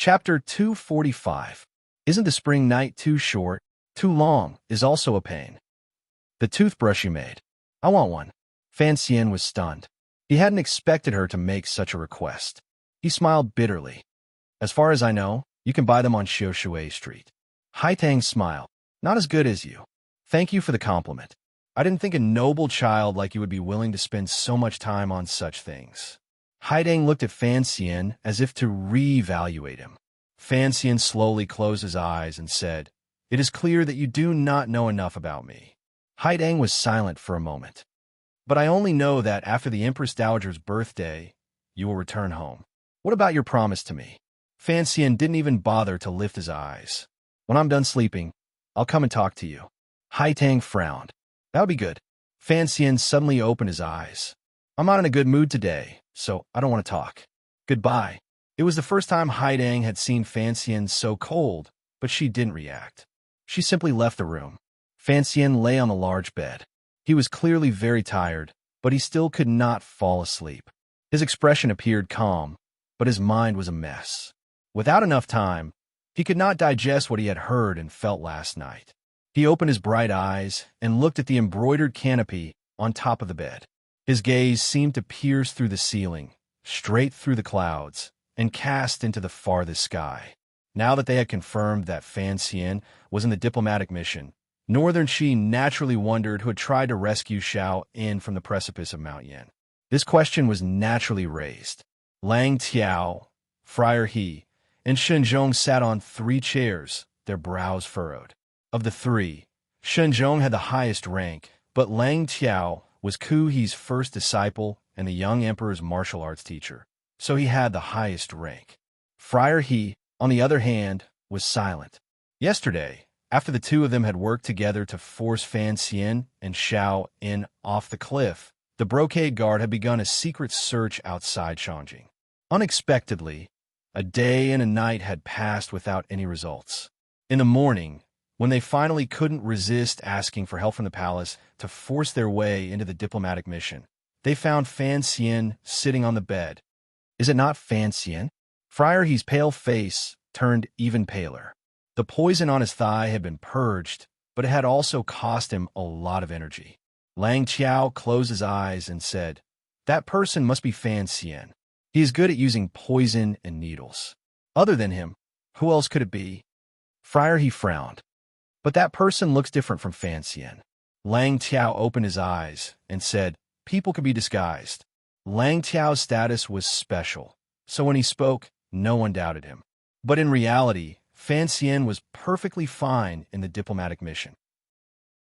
Chapter 245. Isn't the spring night too short? Too long is also a pain. The toothbrush you made. I want one. Fan Xian was stunned. He hadn't expected her to make such a request. He smiled bitterly. As far as I know, you can buy them on Xiaoshui Street. Haitang smiled. Not as good as you. Thank you for the compliment. I didn't think a noble child like you would be willing to spend so much time on such things. Haitang looked at Fan Xian as if to re-evaluate him. Fan Xian slowly closed his eyes and said, "It is clear that you do not know enough about me." Haitang was silent for a moment. "But I only know that after the Empress Dowager's birthday, you will return home. What about your promise to me?" Fan Xian didn't even bother to lift his eyes. "When I'm done sleeping, I'll come and talk to you." Haitang frowned. "That would be good." Fan Xian suddenly opened his eyes. "I'm not in a good mood today, so I don't want to talk. Goodbye." It was the first time Haitang had seen Fan Xian so cold, but she didn't react. She simply left the room. Fan Xian lay on the large bed. He was clearly very tired, but he still could not fall asleep. His expression appeared calm, but his mind was a mess. Without enough time, he could not digest what he had heard and felt last night. He opened his bright eyes and looked at the embroidered canopy on top of the bed. His gaze seemed to pierce through the ceiling, straight through the clouds, and cast into the farthest sky. Now that they had confirmed that Fan Xian was in the diplomatic mission, Northern Qi naturally wondered who had tried to rescue Xiao In from the precipice of Mount Yin. This question was naturally raised. Lang Tiao, Friar He, and Shenzhong sat on 3 chairs, their brows furrowed. Of the 3, Shenzhong had the highest rank, but Lang Tiao was Ku He's first disciple and the young emperor's martial arts teacher, so he had the highest rank. Friar He, on the other hand, was silent. Yesterday, after the 2 of them had worked together to force Fan Xian and Xiao In off the cliff, the brocade guard had begun a secret search outside Chongqing. Unexpectedly, a day and a night had passed without any results. In the morning, when they finally couldn't resist asking for help from the palace to force their way into the diplomatic mission, they found Fan Xian sitting on the bed. "Is it not Fan Xian?" Friar He's pale face turned even paler. The poison on his thigh had been purged, but it had also cost him a lot of energy. Lang Qiao closed his eyes and said, "That person must be Fan Xian. He is good at using poison and needles. Other than him, who else could it be?" Friar He frowned. "But that person looks different from Fan Xian." Lang Tiao opened his eyes and said, "People could be disguised." Lang Tiao's status was special, so when he spoke, no one doubted him. But in reality, Fan Xian was perfectly fine in the diplomatic mission.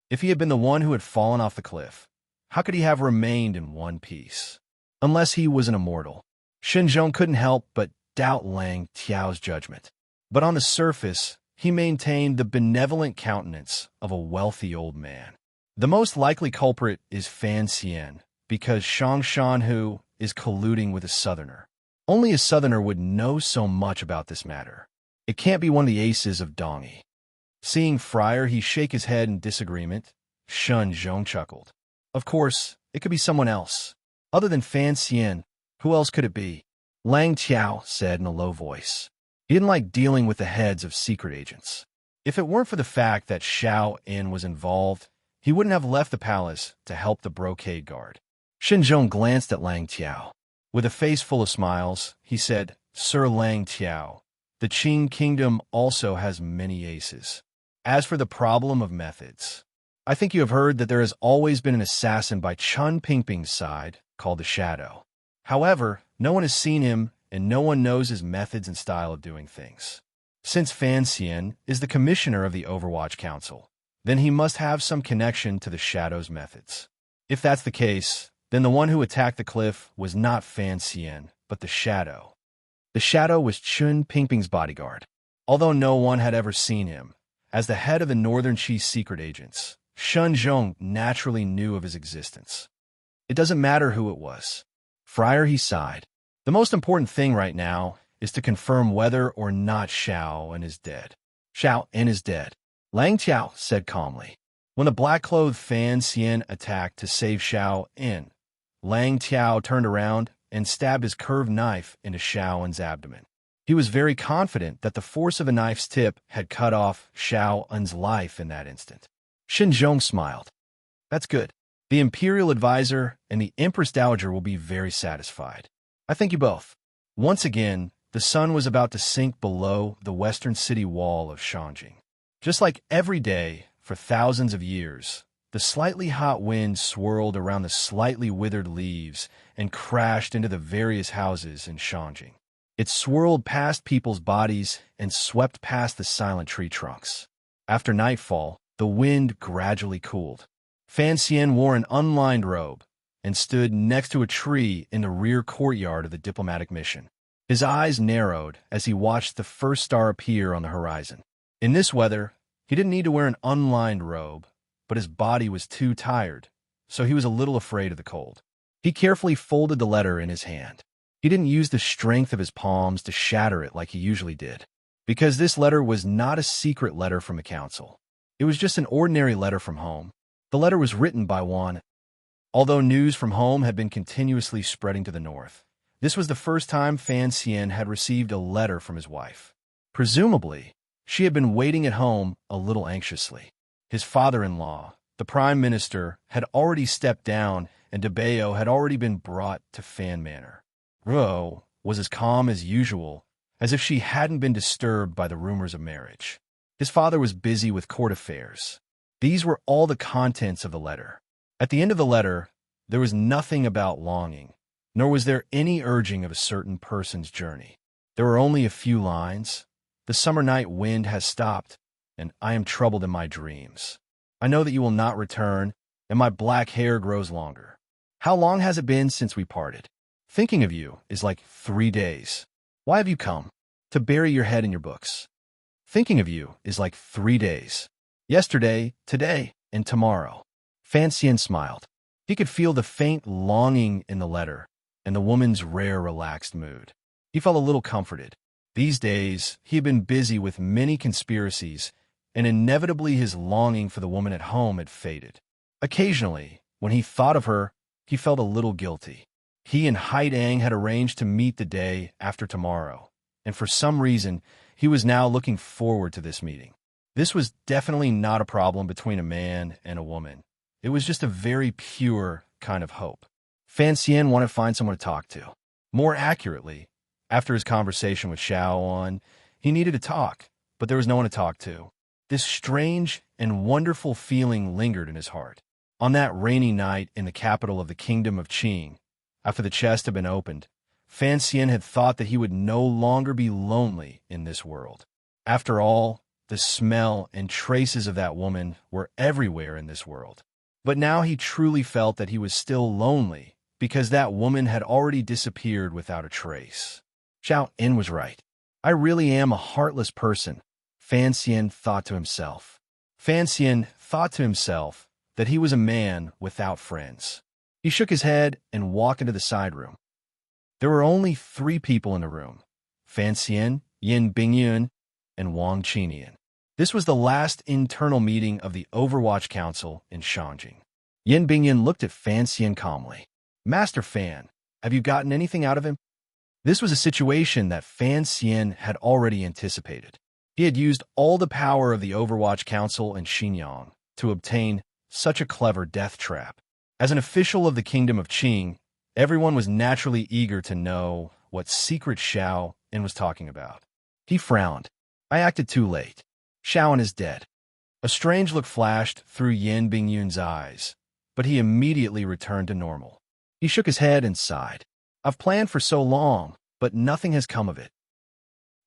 If he had been the one who had fallen off the cliff, how could he have remained in one piece? Unless he was an immortal. Shenzhong couldn't help but doubt Lang Tiao's judgment. But on the surface, he maintained the benevolent countenance of a wealthy old man. The most likely culprit is Fan Xian, because Shang Shanhu is colluding with a southerner. Only a southerner would know so much about this matter. It can't be one of the aces of Dongyi. Seeing Friar He shake his head in disagreement, Shenzhong chuckled. Of course, it could be someone else. Other than Fan Xian, who else could it be? Lang Tiao said in a low voice. He didn't like dealing with the heads of secret agents. If it weren't for the fact that Xiao In was involved, he wouldn't have left the palace to help the brocade guard. Shenzhong glanced at Lang Tiao. With a face full of smiles, he said, "Sir Lang Tiao, the Qing kingdom also has many aces. As for the problem of methods, I think you have heard that there has always been an assassin by Chun Pingping's side called the Shadow. However, no one has seen him and no one knows his methods and style of doing things. Since Fan Xian is the commissioner of the Overwatch Council, then he must have some connection to the Shadow's methods. If that's the case, then the one who attacked the cliff was not Fan Xian, but the Shadow. The Shadow was Chun Pingping's bodyguard. Although no one had ever seen him, as the head of the Northern Qi secret agents, Shenzhong naturally knew of his existence. It doesn't matter who it was. Friar He sighed. The most important thing right now is to confirm whether or not Xiao In is dead. Xiao In is dead, Lang Tiao said calmly. When the black-clothed Fan Xian attacked to save Xiao In, Lang Tiao turned around and stabbed his curved knife into Xiao In's abdomen. He was very confident that the force of a knife's tip had cut off Xiao En's life in that instant. Xinzhong smiled. That's good. The Imperial Advisor and the Empress Dowager will be very satisfied. I thank you both. Once again, the sun was about to sink below the western city wall of Shanjing. Just like every day for thousands of years, the slightly hot wind swirled around the slightly withered leaves and crashed into the various houses in Shanjing. It swirled past people's bodies and swept past the silent tree trunks. After nightfall, the wind gradually cooled. Fan Xian wore an unlined robe and stood next to a tree in the rear courtyard of the diplomatic mission. His eyes narrowed as he watched the first star appear on the horizon. In this weather, he didn't need to wear an unlined robe, but his body was too tired, so he was a little afraid of the cold. He carefully folded the letter in his hand. He didn't use the strength of his palms to shatter it like he usually did, because this letter was not a secret letter from the council. It was just an ordinary letter from home. The letter was written by Juan. Although news from home had been continuously spreading to the north, this was the first time Fan Xian had received a letter from his wife. Presumably, she had been waiting at home a little anxiously. His father-in-law, the prime minister, had already stepped down, and De Bayo had already been brought to Fan Manor. Ruo was as calm as usual, as if she hadn't been disturbed by the rumors of marriage. His father was busy with court affairs. These were all the contents of the letter. At the end of the letter, there was nothing about longing, nor was there any urging of a certain person's journey. There were only a few lines. The summer night wind has stopped, and I am troubled in my dreams. I know that you will not return, and my black hair grows longer. How long has it been since we parted? Thinking of you is like 3 days. Why have you come? To bury your head in your books. Thinking of you is like 3 days. Yesterday, today, and tomorrow. Fan Xian smiled. He could feel the faint longing in the letter and the woman's rare relaxed mood. He felt a little comforted. These days, he had been busy with many conspiracies, and inevitably his longing for the woman at home had faded. Occasionally, when he thought of her, he felt a little guilty. He and Haidang had arranged to meet the day after tomorrow, and for some reason, he was now looking forward to this meeting. This was definitely not a problem between a man and a woman. It was just a very pure kind of hope. Fan Xian wanted to find someone to talk to. More accurately, after his conversation with Xiao En, he needed to talk, but there was no one to talk to. This strange and wonderful feeling lingered in his heart. On that rainy night in the capital of the kingdom of Qing, after the chest had been opened, Fan Xian had thought that he would no longer be lonely in this world. After all, the smell and traces of that woman were everywhere in this world. But now he truly felt that he was still lonely because that woman had already disappeared without a trace. Xiao En was right. I really am a heartless person, Fan Xian thought to himself. Fan Xian thought to himself that he was a man without friends. He shook his head and walked into the side room. There were only 3 people in the room: Fan Xian, Yin Bingyun, and Wang Qinian. This was the last internal meeting of the Overwatch Council in Shanjing. Yin Bingyun looked at Fan Xian calmly. Master Fan, have you gotten anything out of him? This was a situation that Fan Xian had already anticipated. He had used all the power of the Overwatch Council in Xinyang to obtain such a clever death trap. As an official of the Kingdom of Qing, everyone was naturally eager to know what secret Xiao En was talking about. He frowned. I acted too late. Xiao En is dead. A strange look flashed through Yin Bingyun's eyes, but he immediately returned to normal. He shook his head and sighed. I've planned for so long, but nothing has come of it.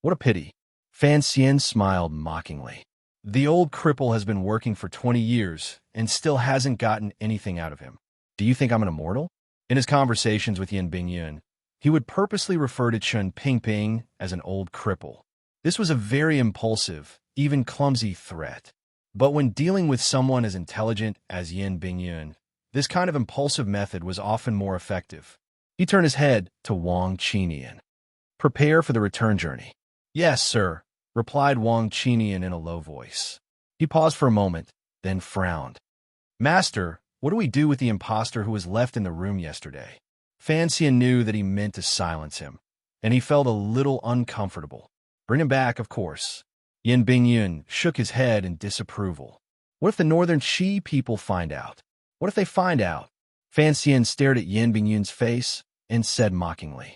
What a pity. Fan Xian smiled mockingly. The old cripple has been working for 20 years and still hasn't gotten anything out of him. Do you think I'm an immortal? In his conversations with Yin Bingyun, he would purposely refer to Chen Pingping as an old cripple. This was a very impulsive, even clumsy threat. But when dealing with someone as intelligent as Yin Bingyun, this kind of impulsive method was often more effective. He turned his head to Wang Qinian. Prepare for the return journey. Yes, sir, replied Wang Qinian in a low voice. He paused for a moment, then frowned. Master, what do we do with the impostor who was left in the room yesterday? Fan Xian knew that he meant to silence him. and he felt a little uncomfortable. Bring him back, of course. Yin Bingyun shook his head in disapproval. What if the Northern Qi people find out? What if they find out? Fan Xian stared at Yin Bingyun's face and said mockingly,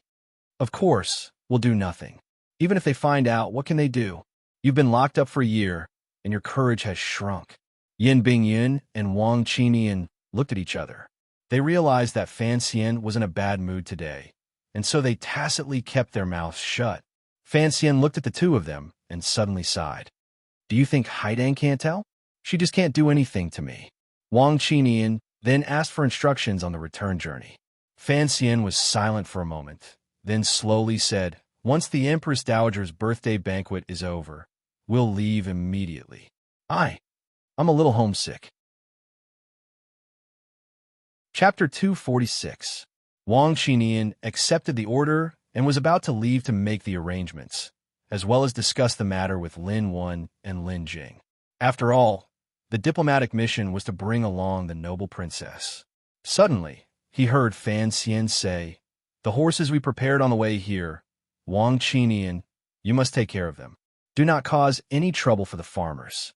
Of course, we'll do nothing. Even if they find out, what can they do? You've been locked up for a year, and your courage has shrunk. Yin Bingyun and Wang Qinian looked at each other. They realized that Fan Xian was in a bad mood today, and so they tacitly kept their mouths shut. Fan Xian looked at the two of them and suddenly sighed. Do you think Haidang can't tell? She just can't do anything to me. Wang Qinian then asked for instructions on the return journey. Fan Xian was silent for a moment, then slowly said, Once the Empress Dowager's birthday banquet is over, we'll leave immediately. I'm a little homesick. Chapter 246. Wang Qinian accepted the order and was about to leave to make the arrangements, as well as discuss the matter with Lin Wen and Lin Jing. After all, the diplomatic mission was to bring along the noble princess. Suddenly, he heard Fan Xian say, The horses we prepared on the way here, Wang Qinian, you must take care of them. Do not cause any trouble for the farmers.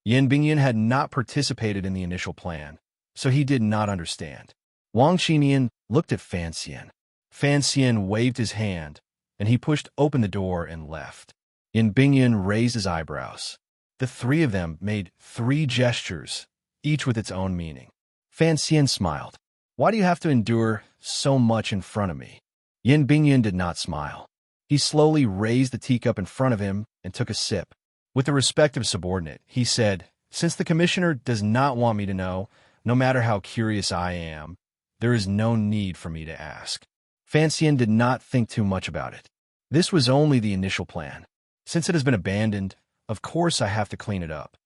Yin Bingyun had not participated in the initial plan, so he did not understand. Wang Qinian looked at Fan Xian. Fan Xian waved his hand, and he pushed open the door and left. Yin Bingyun raised his eyebrows. The three of them made 3 gestures, each with its own meaning. Fan Xian smiled. Why do you have to endure so much in front of me? Yin Bingyun did not smile. He slowly raised the teacup in front of him and took a sip. With the respect of a subordinate, he said, Since the commissioner does not want me to know, no matter how curious I am, there is no need for me to ask. Fan Xian did not think too much about it. This was only the initial plan. Since it has been abandoned, of course I have to clean it up.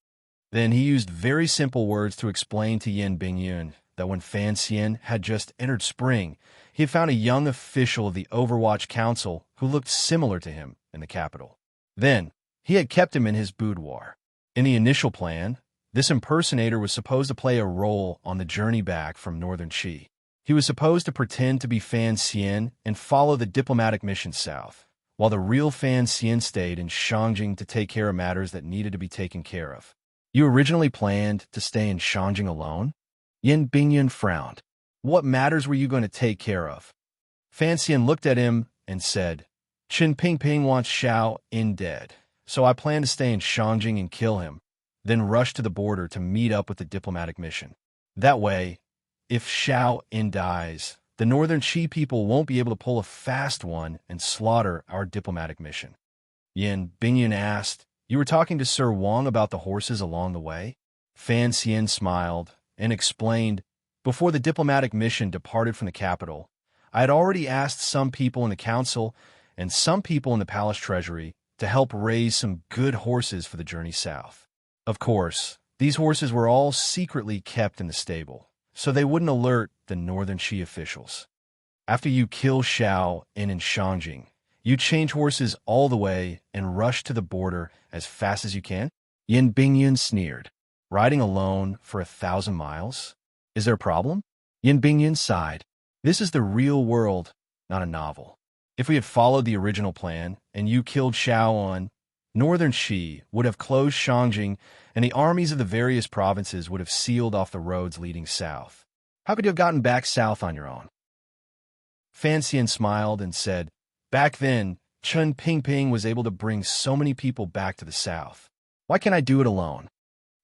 Then he used very simple words to explain to Yin Bingyun that when Fan Xian had just entered spring, he had found a young official of the Overwatch Council who looked similar to him in the capital. Then, he had kept him in his boudoir. In the initial plan, this impersonator was supposed to play a role on the journey back from Northern Qi. He was supposed to pretend to be Fan Xian and follow the diplomatic mission south, while the real Fan Xian stayed in Shangjing to take care of matters that needed to be taken care of. You originally planned to stay in Shangjing alone? Yin Bingyun frowned. What matters were you going to take care of? Fan Xian looked at him and said, Qin Pingping wants Xiao In dead, so I plan to stay in Shangjing and kill him, then rush to the border to meet up with the diplomatic mission. That way, if Xiao In dies, the Northern Qi people won't be able to pull a fast one and slaughter our diplomatic mission. Yin Bingyun asked, You were talking to Sir Wang about the horses along the way? Fan Xian smiled and explained, Before the diplomatic mission departed from the capital, I had already asked some people in the council and some people in the palace treasury to help raise some good horses for the journey south. Of course, these horses were all secretly kept in the stable, so they wouldn't alert the Northern Qi officials. After you kill Xiao in Shangjing, you change horses all the way and rush to the border as fast as you can? Yin Bingyun sneered. Riding alone for 1,000 miles? Is there a problem? Yin Bingyun sighed. This is the real world, not a novel. If we had followed the original plan and you killed Xiao On, Northern Qi would have closed Shangjing and the armies of the various provinces would have sealed off the roads leading south. How could you have gotten back south on your own? Fan Xian smiled and said, Back then, Qin Pingping was able to bring so many people back to the south. Why can't I do it alone?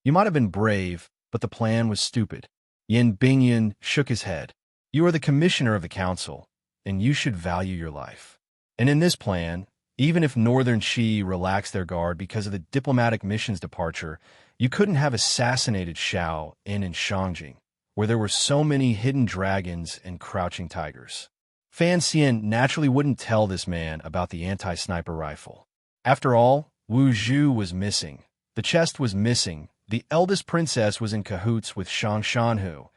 You might have been brave, but the plan was stupid. Yin Bingyun shook his head. You are the commissioner of the council, and you should value your life. And in this plan, even if Northern Qi relaxed their guard because of the diplomatic mission's departure, you couldn't have assassinated Xiao in Shangjing, where there were so many hidden dragons and crouching tigers. Fan Xian naturally wouldn't tell this man about the anti-sniper rifle. After all, Wu Zhu was missing. The chest was missing. The eldest princess was in cahoots with Shang Shanhu,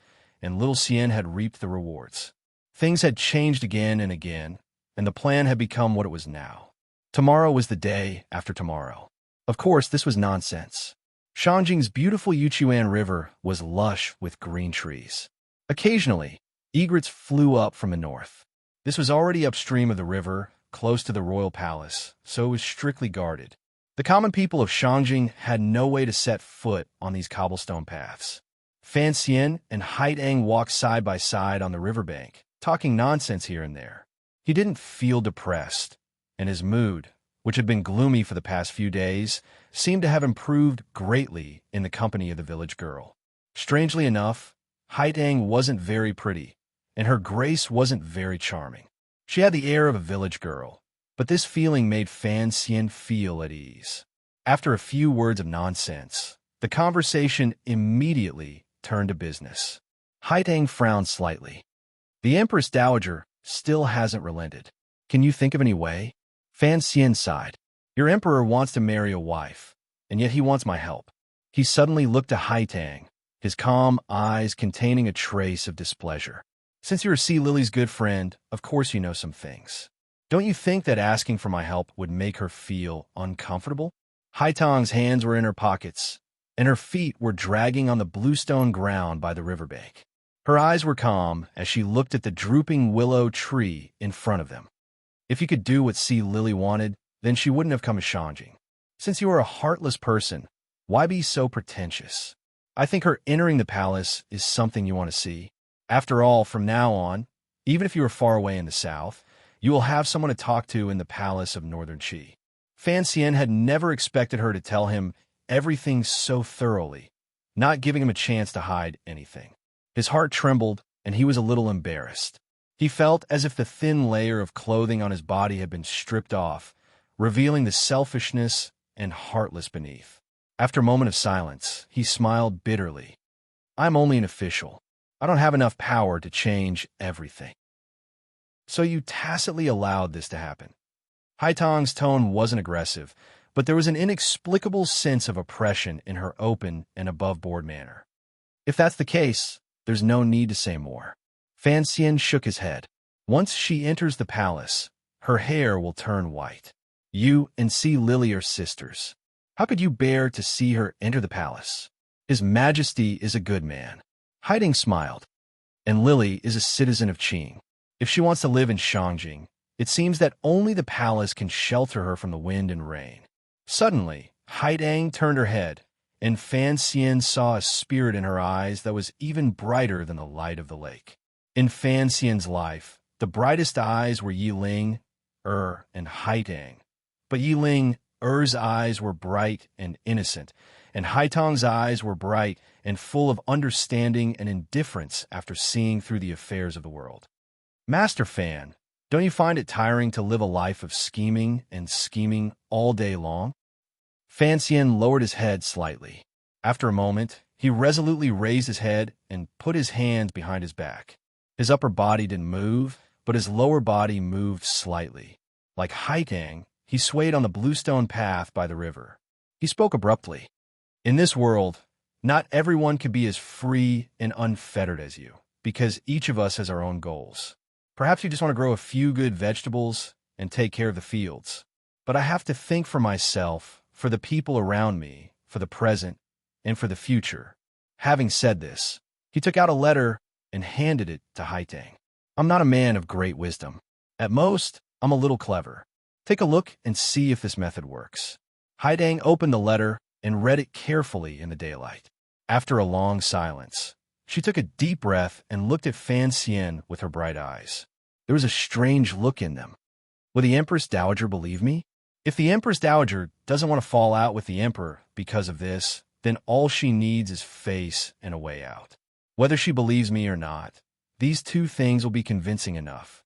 and little Xian had reaped the rewards. Things had changed again and again, and the plan had become what it was now. Tomorrow was the day after tomorrow. Of course, this was nonsense. Shangjing's beautiful Yuchuan River was lush with green trees. Occasionally, egrets flew up from the north. This was already upstream of the river, close to the royal palace, so it was strictly guarded. The common people of Shangjing had no way to set foot on these cobblestone paths. Fan Xian and Haitang walked side by side on the riverbank, talking nonsense here and there. He didn't feel depressed, and his mood, which had been gloomy for the past few days, seemed to have improved greatly in the company of the village girl. Strangely enough, Haitang wasn't very pretty, and her grace wasn't very charming. She had the air of a village girl, but this feeling made Fan Xian feel at ease. After a few words of nonsense, the conversation immediately turned to business. Haitang frowned slightly. The Empress Dowager still hasn't relented. Can you think of any way? Fan Xian sighed. Your emperor wants to marry a wife, and yet he wants my help. He suddenly looked to Haitang, his calm eyes containing a trace of displeasure. Since you're Sea Lily's good friend, of course you know some things. Don't you think that asking for my help would make her feel uncomfortable? Haitang's hands were in her pockets, and her feet were dragging on the bluestone ground by the riverbank. Her eyes were calm as she looked at the drooping willow tree in front of them. If you could do what Sea Lily wanted, then she wouldn't have come to Shangjing. Since you are a heartless person, why be so pretentious? I think her entering the palace is something you want to see. After all, from now on, even if you are far away in the south, you will have someone to talk to in the palace of Northern Qi. Fan Xian had never expected her to tell him everything so thoroughly, not giving him a chance to hide anything. His heart trembled, and he was a little embarrassed. He felt as if the thin layer of clothing on his body had been stripped off, revealing the selfishness and heartless beneath. After a moment of silence, he smiled bitterly. I'm only an official. I don't have enough power to change everything. So you tacitly allowed this to happen. Haitang's tone wasn't aggressive, but there was an inexplicable sense of oppression in her open and above-board manner. If that's the case, there's no need to say more. Fan Xian shook his head. Once she enters the palace, her hair will turn white. You and Sea Lily are sisters. How could you bear to see her enter the palace? His Majesty is a good man. Haitang smiled. And Lily is a citizen of Qing. If she wants to live in Shangjing, it seems that only the palace can shelter her from the wind and rain. Suddenly, Haitang turned her head, and Fan Xian saw a spirit in her eyes that was even brighter than the light of the lake. In Fan Xian's life, the brightest eyes were Yiling, and Haitang. But Yiling, eyes were bright and innocent, and Haitang's eyes were bright and full of understanding and indifference after seeing through the affairs of the world. Master Fan, don't you find it tiring to live a life of scheming and scheming all day long? Fan Xian lowered his head slightly. After a moment, he resolutely raised his head and put his hands behind his back. His upper body didn't move, but his lower body moved slightly. Like Haitang, he swayed on the bluestone path by the river. He spoke abruptly. In this world, not everyone can be as free and unfettered as you, because each of us has our own goals. Perhaps you just want to grow a few good vegetables and take care of the fields. But I have to think for myself, for the people around me, for the present, and for the future. Having said this, he took out a letter and handed it to Haitang. I'm not a man of great wisdom. At most, I'm a little clever. Take a look and see if this method works. Haitang opened the letter and read it carefully in the daylight. After a long silence, she took a deep breath and looked at Fan Xian with her bright eyes. There was a strange look in them. Will the Empress Dowager believe me? If the Empress Dowager doesn't want to fall out with the Emperor because of this, then all she needs is face and a way out. Whether she believes me or not, these two things will be convincing enough.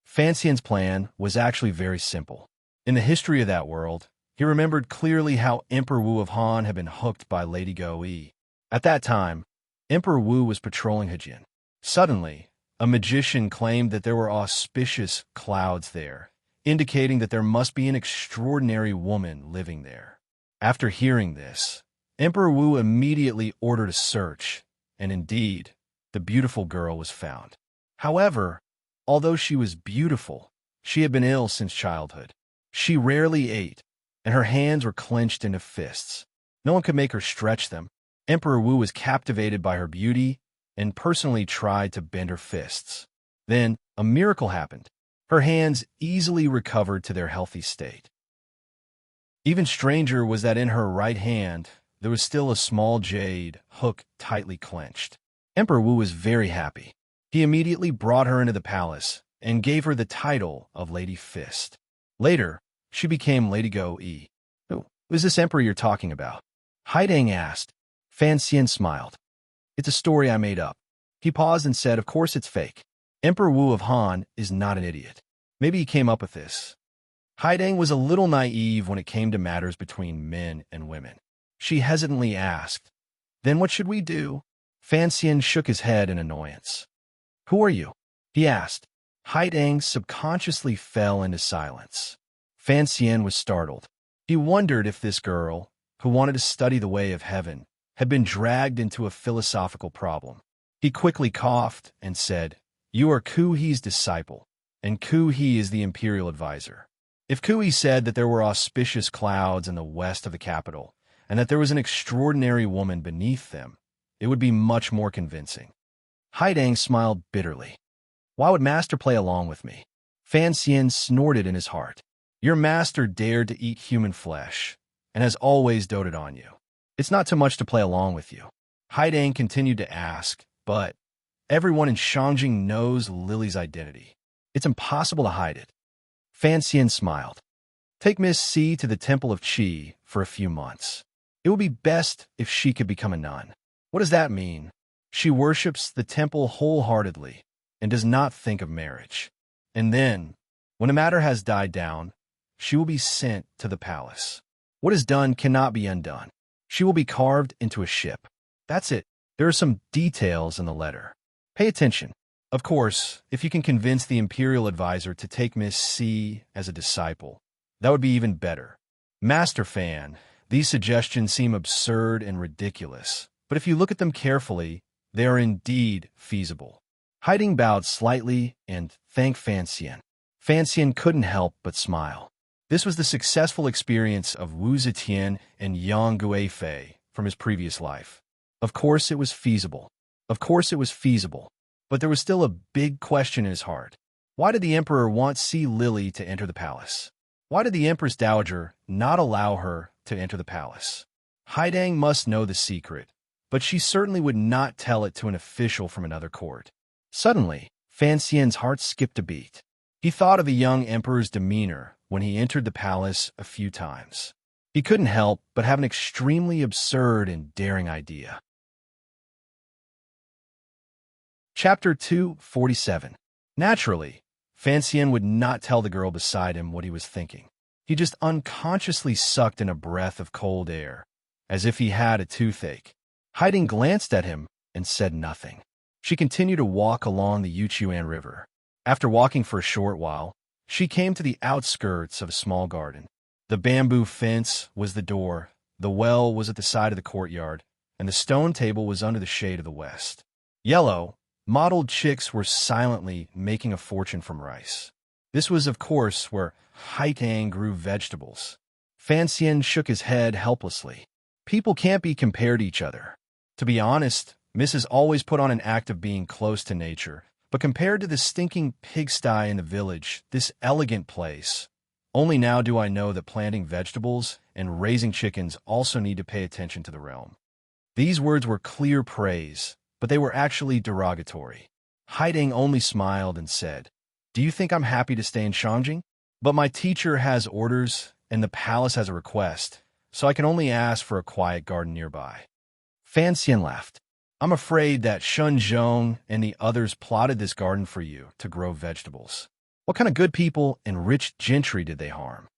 Fan Xian's plan was actually very simple. In the history of that world, he remembered clearly how Emperor Wu of Han had been hooked by Lady Go Yi. At that time, Emperor Wu was patrolling Hejin. Suddenly, a magician claimed that there were auspicious clouds there, indicating that there must be an extraordinary woman living there. After hearing this, Emperor Wu immediately ordered a search, and indeed, the beautiful girl was found. However, although she was beautiful, she had been ill since childhood. She rarely ate, and her hands were clenched into fists. No one could make her stretch them. Emperor Wu was captivated by her beauty and personally tried to bend her fists. Then, a miracle happened. Her hands easily recovered to their healthy state. Even stranger was that in her right hand, there was still a small jade hook tightly clenched. Emperor Wu was very happy. He immediately brought her into the palace and gave her the title of Lady Fist. Later, she became Lady Go Yi. Who is this emperor you're talking about? Haidang asked. Fan Xian smiled. It's a story I made up. He paused and said, of course it's fake. Emperor Wu of Han is not an idiot. Maybe he came up with this. Haidang was a little naive when it came to matters between men and women. She hesitantly asked, then what should we do? Fan Xian shook his head in annoyance. Who are you? He asked. Haidang subconsciously fell into silence. Fan Xian was startled. He wondered if this girl, who wanted to study the way of heaven, had been dragged into a philosophical problem. He quickly coughed and said, you are Ku He's disciple, and Ku He is the imperial advisor. If Ku He said that there were auspicious clouds in the west of the capital, and that there was an extraordinary woman beneath them, it would be much more convincing. Haidang smiled bitterly. Why would Master play along with me? Fan Xian snorted in his heart. Your master dared to eat human flesh, and has always doted on you. It's not too much to play along with you. Haidang continued to ask, but everyone in Shangjing knows Lily's identity. It's impossible to hide it. Fan Xian smiled. Take Miss C to the Temple of Qi for a few months. It would be best if she could become a nun. What does that mean? She worships the temple wholeheartedly and does not think of marriage. And then, when the matter has died down, she will be sent to the palace. What is done cannot be undone. She will be carved into a ship. That's it. There are some details in the letter. Pay attention. Of course, if you can convince the imperial advisor to take Miss C as a disciple, that would be even better. Master Fan, these suggestions seem absurd and ridiculous, but if you look at them carefully, they are indeed feasible. Haidang bowed slightly and thanked Fan Xian. Fan Xian couldn't help but smile. This was the successful experience of Wu Zetian and Yang Guifei from his previous life. Of course it was feasible. But there was still a big question in his heart. Why did the emperor want Si Lily to enter the palace? Why did the Empress Dowager not allow her to enter the palace? Haidang must know the secret, but she certainly would not tell it to an official from another court. Suddenly, Fan Xian's heart skipped a beat. He thought of the young emperor's demeanor when he entered the palace a few times. He couldn't help but have an extremely absurd and daring idea. Chapter 247. Naturally, Fan Xian would not tell the girl beside him what he was thinking. He just unconsciously sucked in a breath of cold air, as if he had a toothache. Haidang glanced at him and said nothing. She continued to walk along the Yuchuan River. After walking for a short while, she came to the outskirts of a small garden. The bamboo fence was the door, the well was at the side of the courtyard, and the stone table was under the shade of the west. Yellow, mottled chicks were silently making a fortune from rice. This was, of course, where Haidang grew vegetables. Fan Xian shook his head helplessly. People can't be compared to each other. To be honest, Mrs. always put on an act of being close to nature, but compared to the stinking pigsty in the village, this elegant place, only now do I know that planting vegetables and raising chickens also need to pay attention to the realm. These words were clear praise, but they were actually derogatory. Haidang only smiled and said, do you think I'm happy to stay in Shangjing? But my teacher has orders, and the palace has a request, so I can only ask for a quiet garden nearby. Fan Xian laughed. I'm afraid that Shun Zhong and the others plotted this garden for you to grow vegetables. What kind of good people and rich gentry did they harm?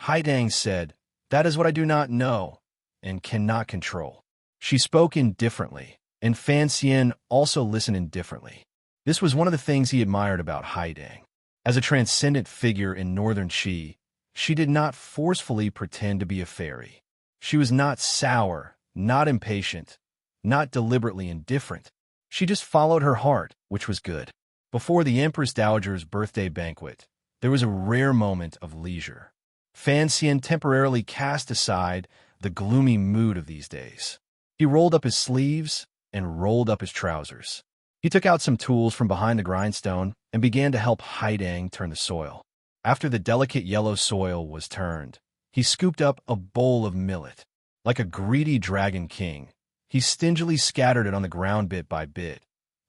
Haidang said, that is what I do not know and cannot control. She spoke indifferently, and Fan Xian also listened indifferently. This was one of the things he admired about Haidang. As a transcendent figure in northern Qi, she did not forcefully pretend to be a fairy. She was not sour, not impatient, not deliberately indifferent. She just followed her heart, which was good. Before the Empress Dowager's birthday banquet, there was a rare moment of leisure. Fan Xian temporarily cast aside the gloomy mood of these days. He rolled up his sleeves and rolled up his trousers. He took out some tools from behind the grindstone and began to help Haidang turn the soil. After the delicate yellow soil was turned, he scooped up a bowl of millet. Like a greedy dragon king, he stingily scattered it on the ground bit by bit,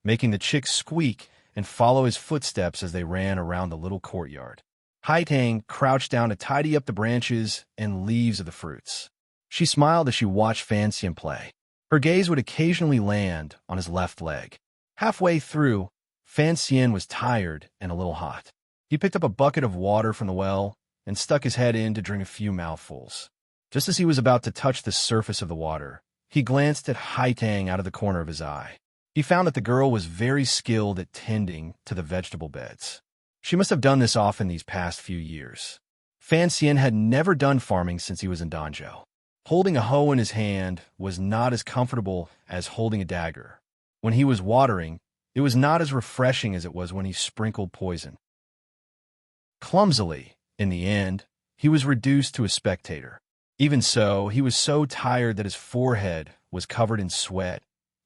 making the chicks squeak and follow his footsteps as they ran around the little courtyard. Haidang crouched down to tidy up the branches and leaves of the fruits. She smiled as she watched Fanxian play. Her gaze would occasionally land on his left leg. Halfway through, Fanxian was tired and a little hot. He picked up a bucket of water from the well and stuck his head in to drink a few mouthfuls. Just as he was about to touch the surface of the water, he glanced at Haidang out of the corner of his eye. He found that the girl was very skilled at tending to the vegetable beds. She must have done this often these past few years. Fanxian had never done farming since he was in Danzhou. Holding a hoe in his hand was not as comfortable as holding a dagger. When he was watering, it was not as refreshing as it was when he sprinkled poison. Clumsily, in the end, he was reduced to a spectator. Even so, he was so tired that his forehead was covered in sweat,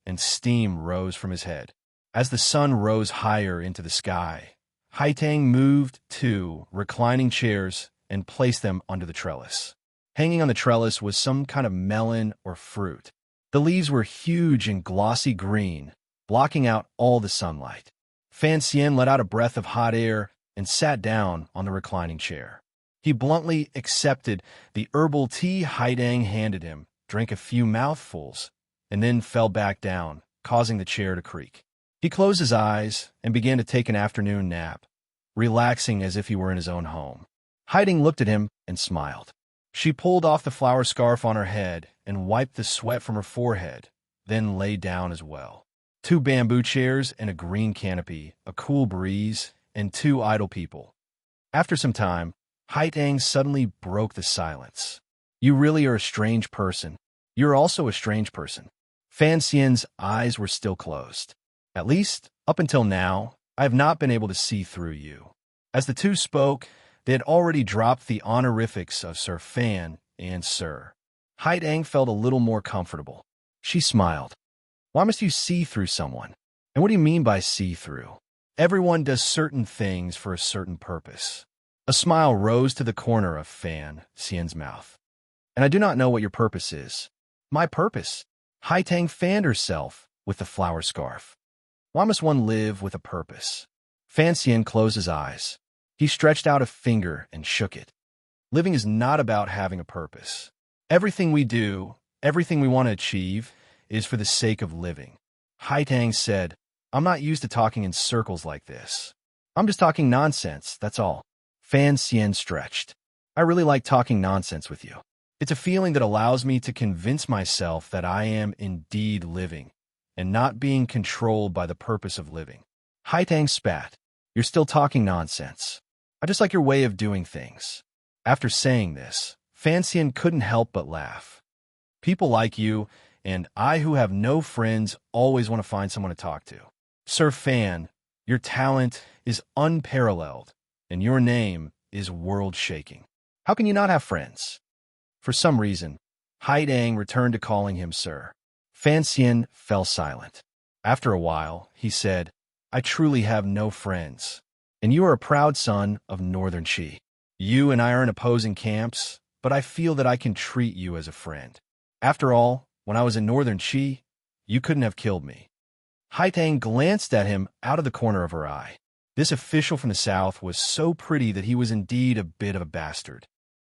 and steam rose from his head. As the sun rose higher into the sky, Haidang moved two reclining chairs and placed them under the trellis. Hanging on the trellis was some kind of melon or fruit. The leaves were huge and glossy green, blocking out all the sunlight. Fanxian let out a breath of hot air and sat down on the reclining chair. He bluntly accepted the herbal tea Haidang handed him, drank a few mouthfuls, and then fell back down, causing the chair to creak. He closed his eyes and began to take an afternoon nap, relaxing as if he were in his own home. Haidang looked at him and smiled. She pulled off the flower scarf on her head and wiped the sweat from her forehead, then lay down as well. 2 bamboo chairs and a green canopy, a cool breeze, and 2 idle people. After some time, Haidang suddenly broke the silence. You really are a strange person. You're also a strange person. Fanxian's eyes were still closed. At least, up until now, I have not been able to see through you. As the two spoke, they had already dropped the honorifics of Sir Fan and Sir. Haidang felt a little more comfortable. She smiled. Why must you see through someone? And what do you mean by see through? Everyone does certain things for a certain purpose. A smile rose to the corner of Fan Xian's mouth. And I do not know what your purpose is. My purpose? Haidang fanned herself with the flower scarf. Why must one live with a purpose? Fan Xian closed his eyes. He stretched out a finger and shook it. Living is not about having a purpose. Everything we do, everything we want to achieve, is for the sake of living. Haidang said, I'm not used to talking in circles like this. I'm just talking nonsense, that's all. Fan Xian stretched. I really like talking nonsense with you. It's a feeling that allows me to convince myself that I am indeed living, and not being controlled by the purpose of living. Haidang spat. You're still talking nonsense. I just like your way of doing things. After saying this, Fan Xian couldn't help but laugh. People like you, and I who have no friends always want to find someone to talk to. Sir Fan, your talent is unparalleled, and your name is world-shaking. How can you not have friends? For some reason, Haidang returned to calling him Sir. Fan Xian fell silent. After a while, he said, I truly have no friends, and you are a proud son of Northern Qi. You and I are in opposing camps, but I feel that I can treat you as a friend. After all, when I was in Northern Qi, you couldn't have killed me. Haidang glanced at him out of the corner of her eye. This official from the south was so pretty that he was indeed a bit of a bastard.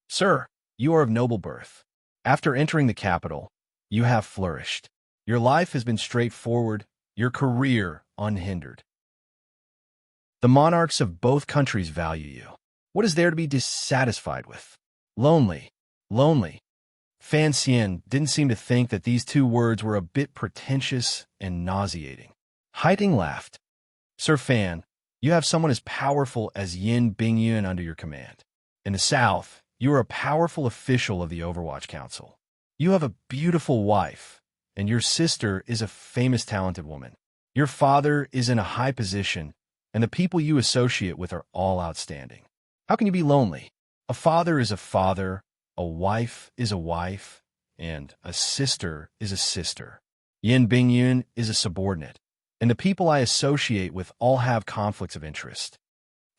Sir, you are of noble birth. After entering the capital, you have flourished. Your life has been straightforward, your career unhindered. The monarchs of both countries value you. What is there to be dissatisfied with? Lonely. Lonely. Fan Xian didn't seem to think that these 2 words were a bit pretentious and nauseating. Haidang laughed. Sir Fan, you have someone as powerful as Yin Bingyun under your command. In the south, you are a powerful official of the Overwatch Council. You have a beautiful wife, and your sister is a famous talented woman. Your father is in a high position, and the people you associate with are all outstanding. How can you be lonely? A father is a father, a wife is a wife, and a sister is a sister. Yin Bingyun is a subordinate. and the people I associate with all have conflicts of interest.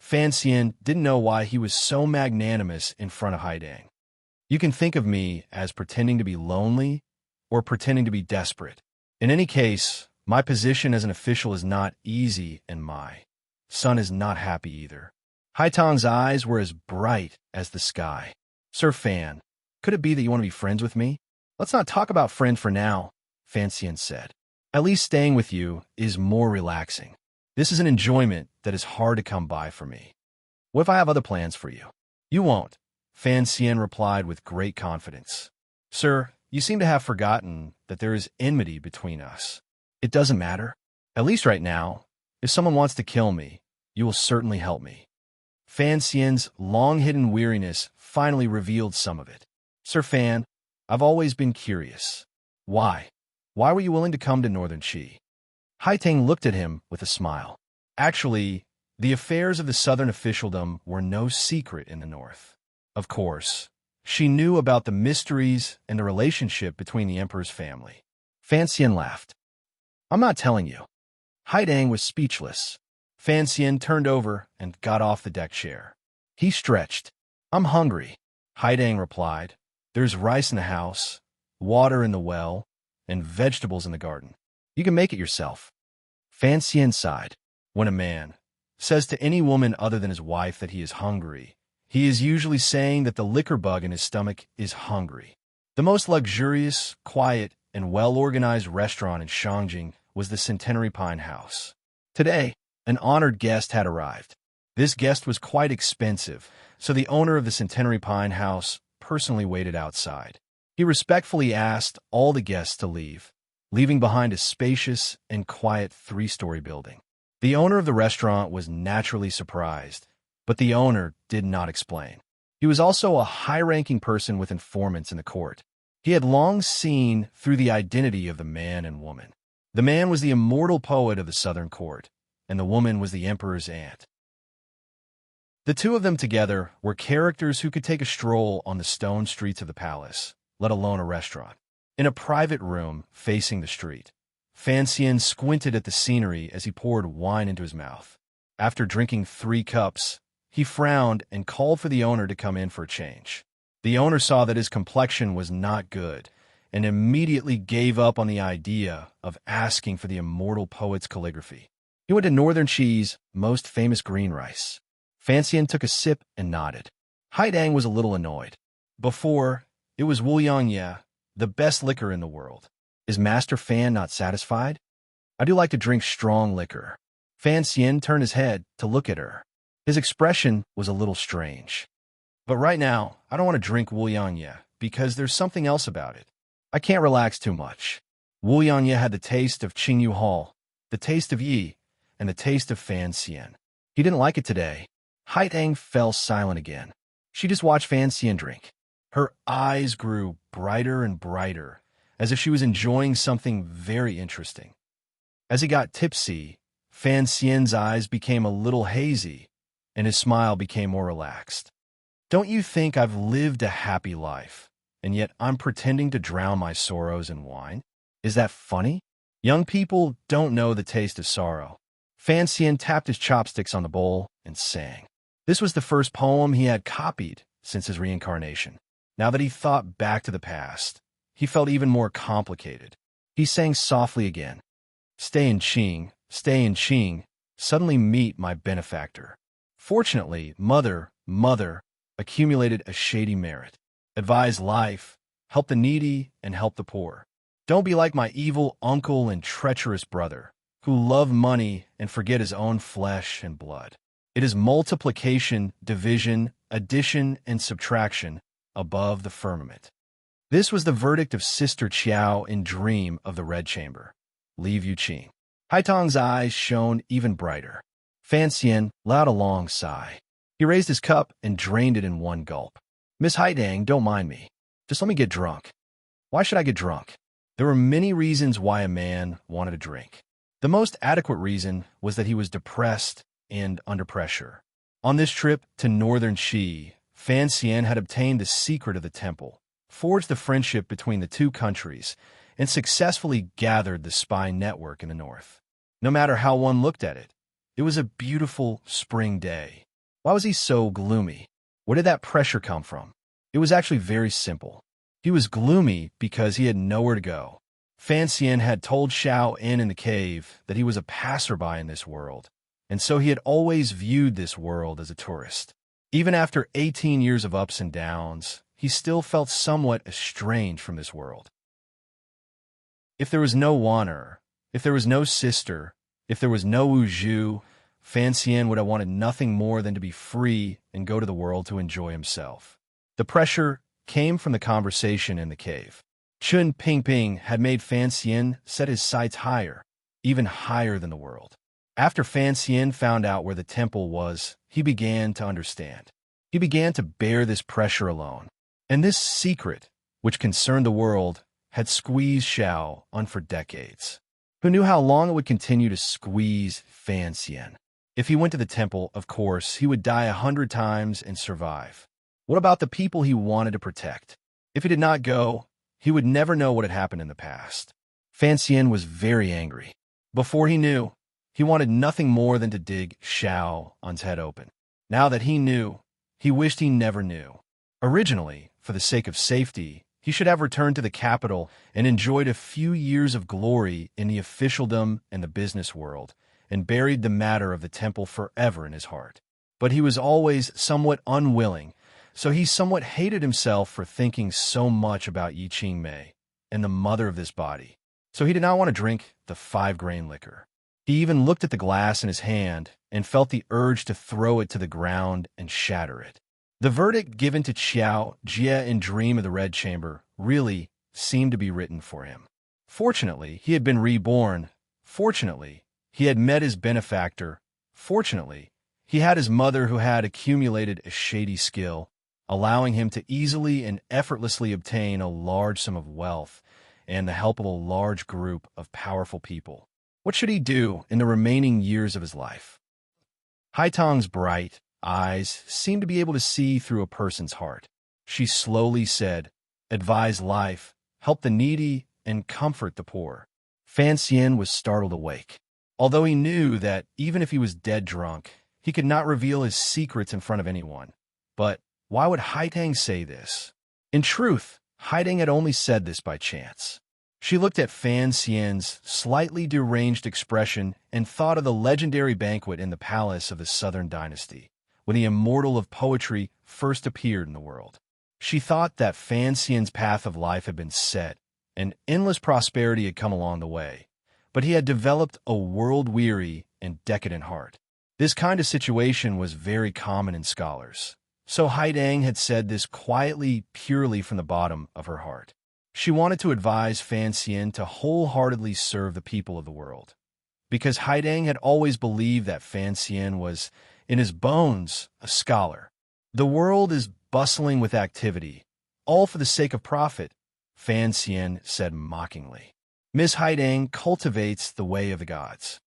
Fan Xian didn't know why he was so magnanimous in front of Haidang. You can think of me as pretending to be lonely or pretending to be desperate. In any case, my position as an official is not easy, and my son is not happy either. Haitang's eyes were as bright as the sky. Sir Fan, could it be that you want to be friends with me? Let's not talk about friend for now, Fan Xian said. At least staying with you is more relaxing. This is an enjoyment that is hard to come by for me. What if I have other plans for you? You won't, Fan Xian replied with great confidence. Sir, you seem to have forgotten that there is enmity between us. It doesn't matter. At least right now, if someone wants to kill me, you will certainly help me. Fan Xian's long-hidden weariness finally revealed some of it. Sir Fan, I've always been curious. Why? Why were you willing to come to Northern Qi? Haitang looked at him with a smile. Actually, the affairs of the southern officialdom were no secret in the north. Of course, she knew about the mysteries and the relationship between the emperor's family. Fan Xian laughed. I'm not telling you. Haidang was speechless. Fan Xian turned over and got off the deck chair. He stretched. I'm hungry, Haidang replied. There's rice in the house, water in the well, and vegetables in the garden. You can make it yourself. Fan Xian sighed. When a man says to any woman other than his wife that he is hungry, he is usually saying that the liquor bug in his stomach is hungry. The most luxurious, quiet, and well-organized restaurant in Shangjing was the Centenary Pine House. Today, an honored guest had arrived. This guest was quite expensive, so the owner of the Centenary Pine House personally waited outside. He respectfully asked all the guests to leave, leaving behind a spacious and quiet 3-story building. The owner of the restaurant was naturally surprised, but the owner did not explain. He was also a high-ranking person with informants in the court. He had long seen through the identity of the man and woman. The man was the immortal poet of the southern court, and the woman was the emperor's aunt. The two of them together were characters who could take a stroll on the stone streets of the palace, let alone a restaurant. In a private room facing the street, Fan Xian squinted at the scenery as he poured wine into his mouth. After drinking 3 cups, he frowned and called for the owner to come in for a change. The owner saw that his complexion was not good and immediately gave up on the idea of asking for the immortal poet's calligraphy. He went to Northern Qi's most famous green rice. Fan Xian took a sip and nodded. Haidang was a little annoyed. Before, it was Wuliangye, the best liquor in the world. Is Master Fan not satisfied? I do like to drink strong liquor. Fan Xian turned his head to look at her. His expression was a little strange. But right now, I don't want to drink Wuliangye because there's something else about it. I can't relax too much. Wuliangye had the taste of Qingyu Hall, the taste of Yi, and the taste of Fan Xian. He didn't like it today. Haitang fell silent again. She just watched Fan Xian drink. Her eyes grew brighter and brighter, as if she was enjoying something very interesting. As he got tipsy, Fan Xian's eyes became a little hazy, and his smile became more relaxed. Don't you think I've lived a happy life, and yet I'm pretending to drown my sorrows in wine? Is that funny? Young people don't know the taste of sorrow. Fan Xian tapped his chopsticks on the bowl and sang. This was the first poem he had copied since his reincarnation. Now that he thought back to the past, he felt even more complicated. He sang softly again. Stay in Qing, suddenly meet my benefactor. Fortunately, mother, accumulated a shady merit. Advise life, help the needy, and help the poor. Don't be like my evil uncle and treacherous brother, who love money and forget his own flesh and blood. It is multiplication, division, addition, and subtraction above the firmament. This was the verdict of Sister Qiao in Dream of the Red Chamber. Leave Yu Qing. Haitang's eyes shone even brighter. Fan Xian let out a long sigh. He raised his cup and drained it in one gulp. Miss Haidang, don't mind me. Just let me get drunk. Why should I get drunk? There were many reasons why a man wanted to drink. The most adequate reason was that he was depressed and under pressure. On this trip to Northern Qi, Fan Xian had obtained the secret of the temple, forged the friendship between the two countries, and successfully gathered the spy network in the north. no matter how one looked at it. It was a beautiful spring day. Why was he so gloomy? Where did that pressure come from? It was actually very simple. He was gloomy because he had nowhere to go. Fan Xian had told Xiao En in the cave that he was a passerby in this world, and so he had always viewed this world as a tourist. Even after 18 years of ups and downs, he still felt somewhat estranged from this world. If there was no Wan'er, if there was no sister, if there was no Wu Zhu, Fan Xian would have wanted nothing more than to be free and go to the world to enjoy himself. The pressure came from the conversation in the cave. Chun Pingping had made Fan Xian set his sights higher, even higher than the world. After Fan Xian found out where the temple was, he began to understand. He began to bear this pressure alone. And this secret, which concerned the world, had squeezed Xiao En for decades. Who knew how long it would continue to squeeze Fan Xian? If he went to the temple, of course, he would die 100 times and survive. What about the people he wanted to protect? If he did not go, he would never know what had happened in the past. Fan Xian was very angry. Before he knew, he wanted nothing more than to dig Xiao En's head open. Now that he knew, he wished he never knew. Originally, for the sake of safety, he should have returned to the capital and enjoyed a few years of glory in the officialdom and the business world, and buried the matter of the temple forever in his heart. But he was always somewhat unwilling, so he somewhat hated himself for thinking so much about Yi Qingmei and the mother of this body. So he did not want to drink the 5-grain liquor. He even looked at the glass in his hand and felt the urge to throw it to the ground and shatter it. The verdict given to Qiao Jie in Dream of the Red Chamber really seemed to be written for him. Fortunately, he had been reborn. Fortunately, he had met his benefactor. Fortunately, he had his mother who had accumulated a shady skill, allowing him to easily and effortlessly obtain a large sum of wealth and the help of a large group of powerful people. What should he do in the remaining years of his life? Haitong's bright eyes seemed to be able to see through a person's heart. She slowly said, "Advise life, help the needy, and comfort the poor." Fan Xian was startled awake. Although he knew that even if he was dead drunk, he could not reveal his secrets in front of anyone. But why would Haitang say this? In truth, Haitang had only said this by chance. She looked at Fan Xian's slightly deranged expression and thought of the legendary banquet in the palace of the Southern Dynasty, when the immortal of poetry first appeared in the world. She thought that Fan Xian's path of life had been set, and endless prosperity had come along the way, but he had developed a world-weary and decadent heart. This kind of situation was very common in scholars. So Haidang had said this quietly, purely from the bottom of her heart. She wanted to advise Fan Xian to wholeheartedly serve the people of the world, because Haidang had always believed that Fan Xian was, in his bones, a scholar. The world is bustling with activity, all for the sake of profit, Fan Xian said mockingly. Miss Haidang cultivates the way of the gods.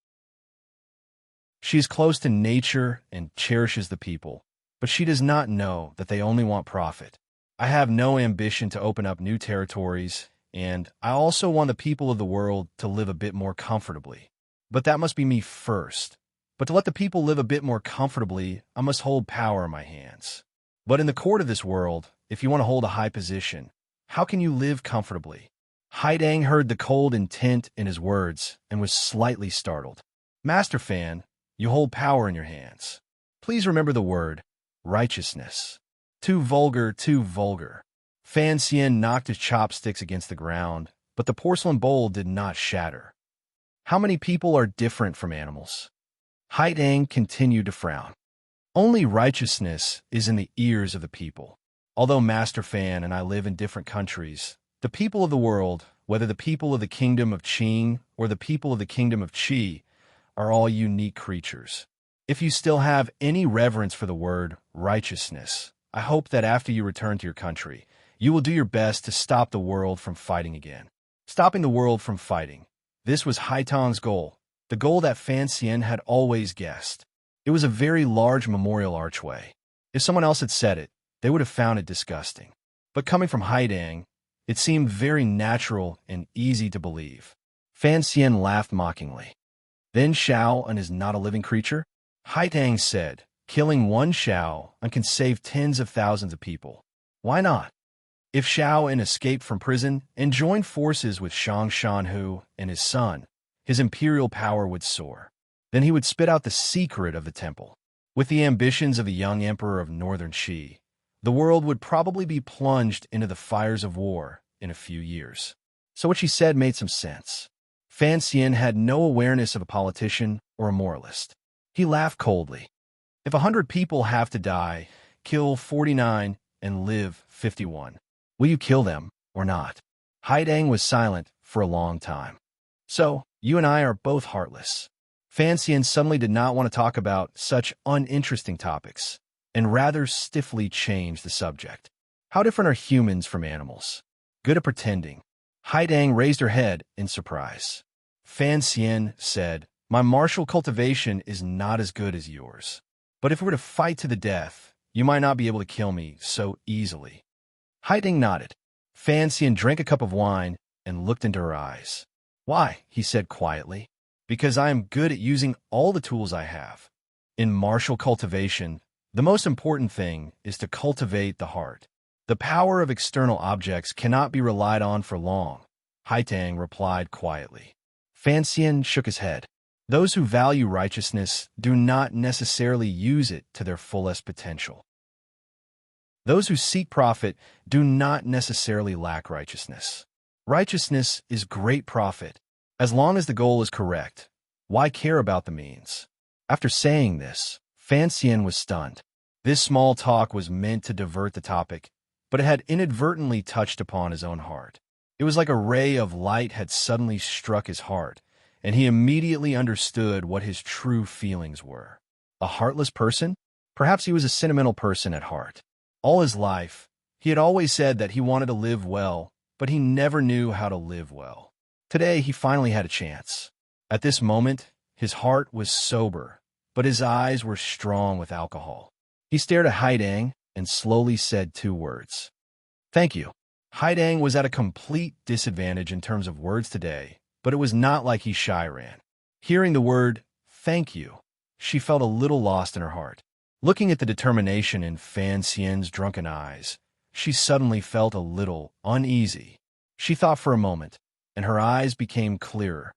She is close to nature and cherishes the people, but she does not know that they only want profit. I have no ambition to open up new territories, and I also want the people of the world to live a bit more comfortably. But that must be me first. But to let the people live a bit more comfortably, I must hold power in my hands. But in the court of this world, if you want to hold a high position, how can you live comfortably? Haidang heard the cold intent in his words and was slightly startled. Master Fan, you hold power in your hands. Please remember the word, righteousness. Too vulgar, too vulgar. Fan Xian knocked his chopsticks against the ground, but the porcelain bowl did not shatter. How many people are different from animals? Haidang continued to frown. Only righteousness is in the ears of the people. Although Master Fan and I live in different countries, the people of the world, whether the people of the kingdom of Qing or the people of the kingdom of Qi, are all unique creatures. If you still have any reverence for the word righteousness, I hope that after you return to your country, you will do your best to stop the world from fighting again. Stopping the world from fighting. This was Haitong's goal, the goal that Fan Xian had always guessed. It was a very large memorial archway. If someone else had said it, they would have found it disgusting. But coming from Haidang, it seemed very natural and easy to believe. Fan Xian laughed mockingly. Then Shao is not a living creature? Haitang said, killing one Shao can save tens of thousands of people. Why not? If Shao escaped from prison and joined forces with Shang Shanhu and his son, his imperial power would soar. Then he would spit out the secret of the temple. With the ambitions of a young emperor of northern Qi, the world would probably be plunged into the fires of war in a few years. So what she said made some sense. Fan Xian had no awareness of a politician or a moralist. He laughed coldly. If 100 people have to die, kill 49 and live 51. Will you kill them or not? Haidang was silent for a long time. So, you and I are both heartless. Fan Xian suddenly did not want to talk about such uninteresting topics, and rather stiffly changed the subject. How different are humans from animals? Good at pretending. Haidang raised her head in surprise. Fan Xian said, my martial cultivation is not as good as yours. But if we were to fight to the death, you might not be able to kill me so easily. Haidang nodded. Fan Xian drank a cup of wine and looked into her eyes. Why? He said quietly. Because I am good at using all the tools I have. In martial cultivation, the most important thing is to cultivate the heart. The power of external objects cannot be relied on for long, Haitang replied quietly. Fan Xian shook his head. Those who value righteousness do not necessarily use it to their fullest potential. Those who seek profit do not necessarily lack righteousness. Righteousness is great profit. As long as the goal is correct, why care about the means? After saying this, Fan Xian was stunned. This small talk was meant to divert the topic, but it had inadvertently touched upon his own heart. It was like a ray of light had suddenly struck his heart, and he immediately understood what his true feelings were. A heartless person? Perhaps he was a sentimental person at heart. All his life, he had always said that he wanted to live well, but he never knew how to live well. Today, he finally had a chance. At this moment, his heart was sober, but his eyes were strong with alcohol. He stared at Haidang and slowly said 2 words. Thank you. Haidang was at a complete disadvantage in terms of words today, but it was not like he shy ran. Hearing the word, thank you, she felt a little lost in her heart. Looking at the determination in Fan Xian's drunken eyes, she suddenly felt a little uneasy. She thought for a moment, and her eyes became clearer.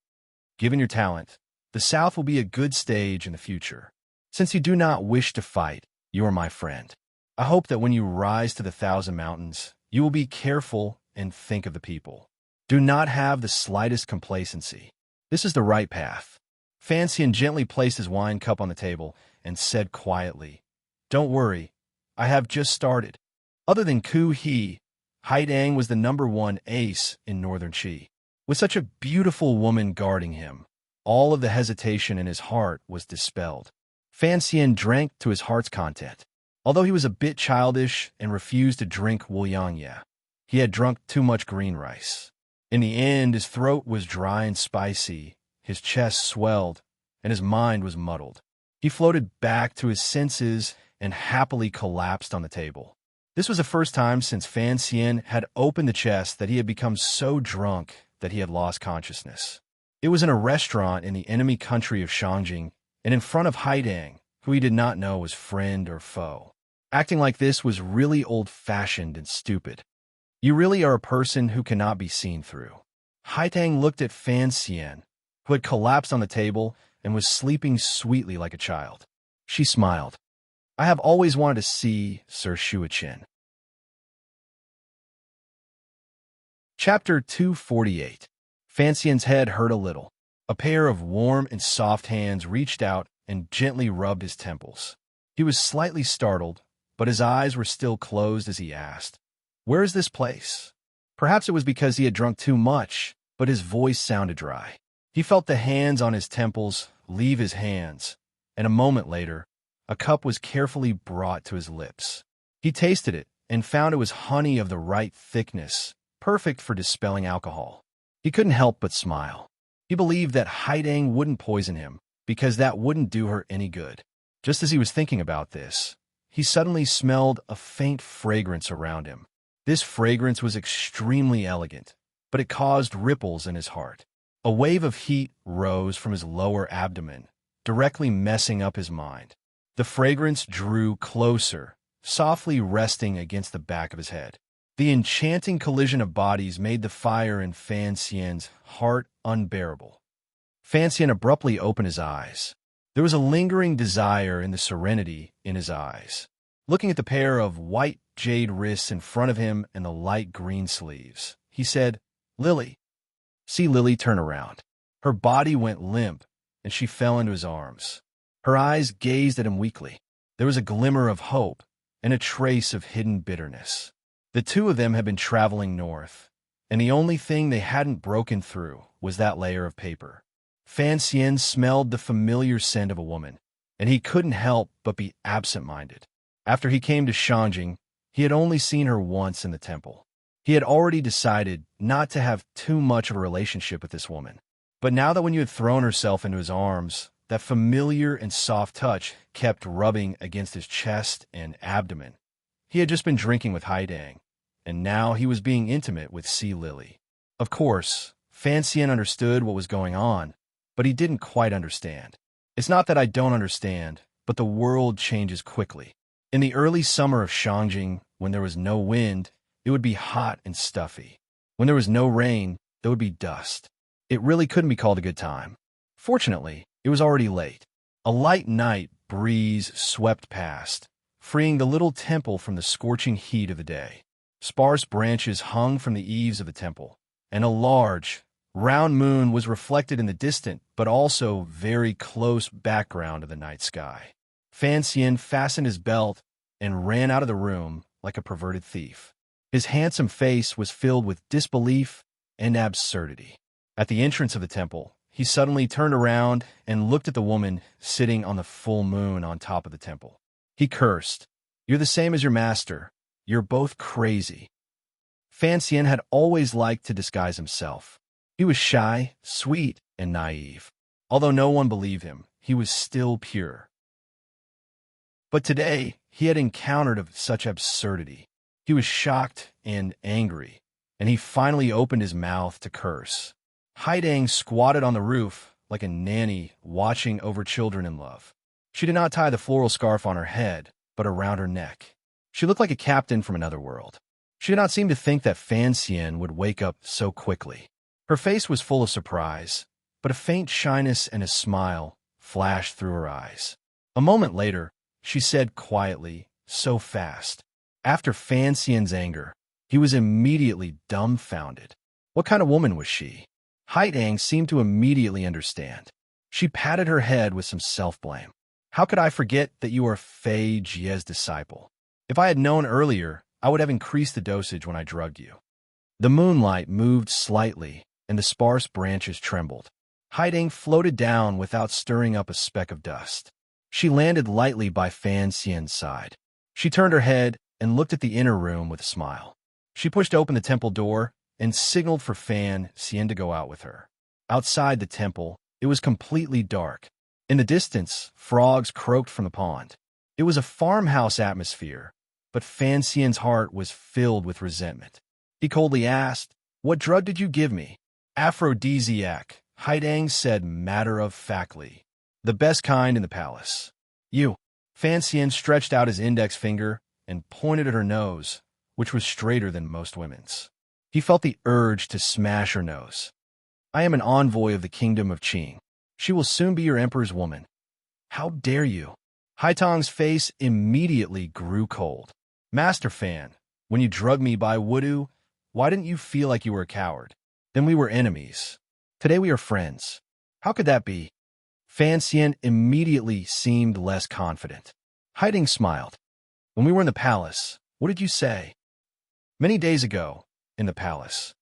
Given your talent, the South will be a good stage in the future. Since you do not wish to fight, you are my friend. I hope that when you rise to the 1,000 mountains, you will be careful and think of the people. Do not have the slightest complacency. This is the right path. Fan Xian gently placed his wine cup on the table and said quietly, don't worry, I have just started. Other than Ku He, Haidang was the #1 ace in northern Qi. With such a beautiful woman guarding him, all of the hesitation in his heart was dispelled. Fan Xian drank to his heart's content. Although he was a bit childish and refused to drink Wuliangye, he had drunk too much green rice. In the end, his throat was dry and spicy, his chest swelled, and his mind was muddled. He floated back to his senses and happily collapsed on the table. This was the first time since Fan Xian had opened the chest that he had become so drunk that he had lost consciousness. It was in a restaurant in the enemy country of Shangjing, and in front of Haidang, who he did not know was friend or foe. Acting like this was really old-fashioned and stupid. You really are a person who cannot be seen through. Haidang looked at Fan Xian, who had collapsed on the table and was sleeping sweetly like a child. She smiled. I have always wanted to see Sir Shuichen. Chapter 248. Fan Xian's head hurt a little. A pair of warm and soft hands reached out and gently rubbed his temples. He was slightly startled, but his eyes were still closed as he asked, where is this place? Perhaps it was because he had drunk too much, but his voice sounded dry. He felt the hands on his temples leave his hands, and a moment later, a cup was carefully brought to his lips. He tasted it and found it was honey of the right thickness, perfect for dispelling alcohol. He couldn't help but smile. He believed that Haidang wouldn't poison him, because that wouldn't do her any good. Just as he was thinking about this, he suddenly smelled a faint fragrance around him. This fragrance was extremely elegant, but it caused ripples in his heart. A wave of heat rose from his lower abdomen, directly messing up his mind. The fragrance drew closer, softly resting against the back of his head. The enchanting collision of bodies made the fire in Fan Xian's heart unbearable. Fan Xian abruptly opened his eyes. There was a lingering desire in the serenity in his eyes. Looking at the pair of white jade wrists in front of him and the light green sleeves, he said, "Lily." See Lily turn around. Her body went limp, and she fell into his arms. Her eyes gazed at him weakly. There was a glimmer of hope and a trace of hidden bitterness. The two of them had been traveling north, and the only thing they hadn't broken through was that layer of paper. Fan Xian smelled the familiar scent of a woman, and he couldn't help but be absent-minded. After he came to Shangjing, he had only seen her once in the temple. He had already decided not to have too much of a relationship with this woman. But now that when you had thrown herself into his arms, that familiar and soft touch kept rubbing against his chest and abdomen. He had just been drinking with Haidang, and now he was being intimate with Sea Lily. Of course, Fan Xian understood what was going on, but he didn't quite understand. It's not that I don't understand, but the world changes quickly. In the early summer of Shangjing, when there was no wind, it would be hot and stuffy. When there was no rain, there would be dust. It really couldn't be called a good time. Fortunately, it was already late. A light night breeze swept past, freeing the little temple from the scorching heat of the day. Sparse branches hung from the eaves of the temple, and a large, round moon was reflected in the distant but also very close background of the night sky. Fan Xian fastened his belt and ran out of the room like a perverted thief. His handsome face was filled with disbelief and absurdity. At the entrance of the temple, he suddenly turned around and looked at the woman sitting on the full moon on top of the temple. He cursed, "You're the same as your master. You're both crazy." Fan Xian had always liked to disguise himself. He was shy, sweet, and naive. Although no one believed him, he was still pure. But today, he had encountered such absurdity. He was shocked and angry, and he finally opened his mouth to curse. Haidang squatted on the roof like a nanny watching over children in love. She did not tie the floral scarf on her head, but around her neck. She looked like a captain from another world. She did not seem to think that Fan Xian would wake up so quickly. Her face was full of surprise, but a faint shyness and a smile flashed through her eyes. A moment later, she said quietly, so fast. After Fan Xian's anger, he was immediately dumbfounded. What kind of woman was she? Haidang seemed to immediately understand. She patted her head with some self-blame. How could I forget that you are Fei Jie's disciple? If I had known earlier, I would have increased the dosage when I drugged you. The moonlight moved slightly, and the sparse branches trembled. Haidang floated down without stirring up a speck of dust. She landed lightly by Fan Xian's side. She turned her head and looked at the inner room with a smile. She pushed open the temple door and signaled for Fan Xian to go out with her. Outside the temple, it was completely dark. In the distance, frogs croaked from the pond. It was a farmhouse atmosphere, but Fan Xian's heart was filled with resentment. He coldly asked, "What drug did you give me?" "Aphrodisiac," Haidang said matter-of-factly. "The best kind in the palace." "You." Fan Xian stretched out his index finger and pointed at her nose, which was straighter than most women's. He felt the urge to smash her nose. "I am an envoy of the kingdom of Qing. She will soon be your emperor's woman." "How dare you?" Haitang's face immediately grew cold. "Master Fan, when you drugged me by Wudu, why didn't you feel like you were a coward? Then we were enemies. Today we are friends. How could that be?" Fan Xian immediately seemed less confident. Haidang smiled. "When we were in the palace, what did you say?" "Many days ago, in the palace.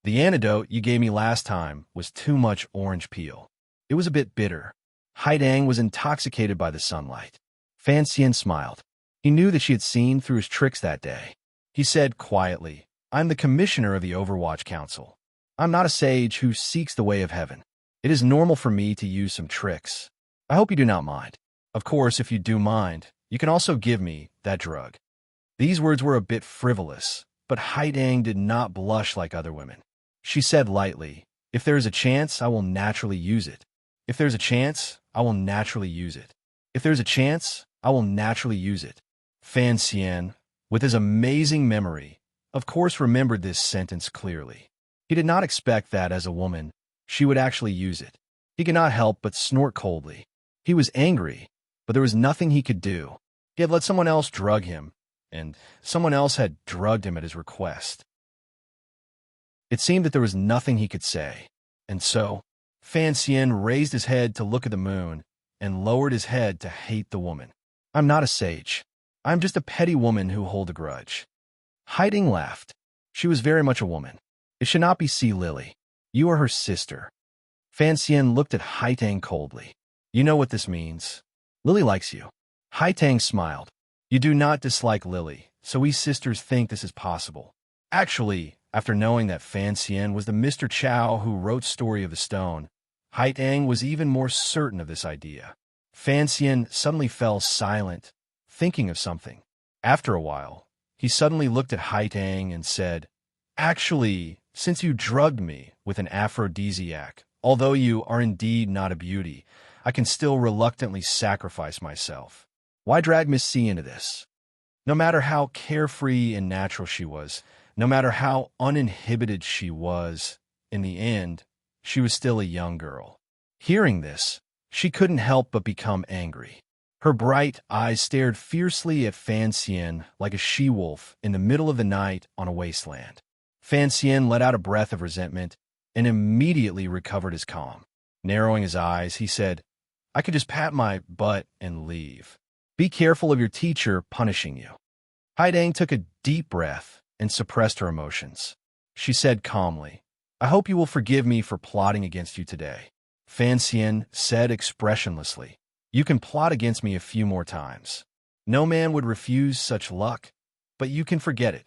The antidote you gave me last time was too much orange peel. It was a bit bitter." Haidang was intoxicated by the sunlight. Fan Xian smiled. He knew that she had seen through his tricks that day. He said quietly, "I'm the commissioner of the Overwatch Council. I'm not a sage who seeks the way of heaven. It is normal for me to use some tricks. I hope you do not mind. Of course, if you do mind, you can also give me that drug." These words were a bit frivolous, but Haidang did not blush like other women. She said lightly, If there is a chance, I will naturally use it. If there's a chance, I will naturally use it. If there's a chance, I will naturally use it. Fan Xian, with his amazing memory, of course remembered this sentence clearly. He did not expect that, as a woman, she would actually use it. He could not help but snort coldly. He was angry, but there was nothing he could do. He had let someone else drug him, and someone else had drugged him at his request. It seemed that there was nothing he could say, and so Fan Xian raised his head to look at the moon and lowered his head to hate the woman. I'm not a sage. I'm just a petty woman who hold a grudge. Haiding laughed. She was very much a woman. It should not be Sea Lily. You are her sister. Fan Xian looked at Haitang coldly. You know what this means. Lily likes you. Haitang smiled. You do not dislike Lily, so we sisters think this is possible. Actually, after knowing that Fan Xian was the Mr. Chow who wrote Story of the Stone, Haitang was even more certain of this idea. Fan Xian suddenly fell silent, thinking of something. After a while, he suddenly looked at Haitang and said, Actually, since you drugged me with an aphrodisiac, although you are indeed not a beauty, I can still reluctantly sacrifice myself. Why drag Miss C into this? No matter how carefree and natural she was, no matter how uninhibited she was, in the end, she was still a young girl. Hearing this, she couldn't help but become angry. Her bright eyes stared fiercely at Fan Xian like a she-wolf in the middle of the night on a wasteland. Fan Xian let out a breath of resentment and immediately recovered his calm. Narrowing his eyes, he said, I could just pat my butt and leave. Be careful of your teacher punishing you. Haidang took a deep breath and suppressed her emotions. She said calmly, I hope you will forgive me for plotting against you today. Fan Xian said expressionlessly, You can plot against me a few more times. No man would refuse such luck, but you can forget it.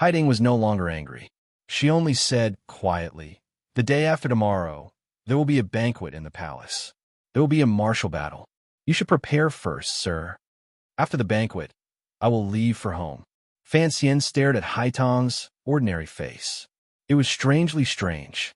Haiding was no longer angry. She only said quietly, The day after tomorrow, there will be a banquet in the palace. There will be a martial battle. You should prepare first, sir. After the banquet, I will leave for home. Fan Xian stared at Haitang's ordinary face. It was strangely strange.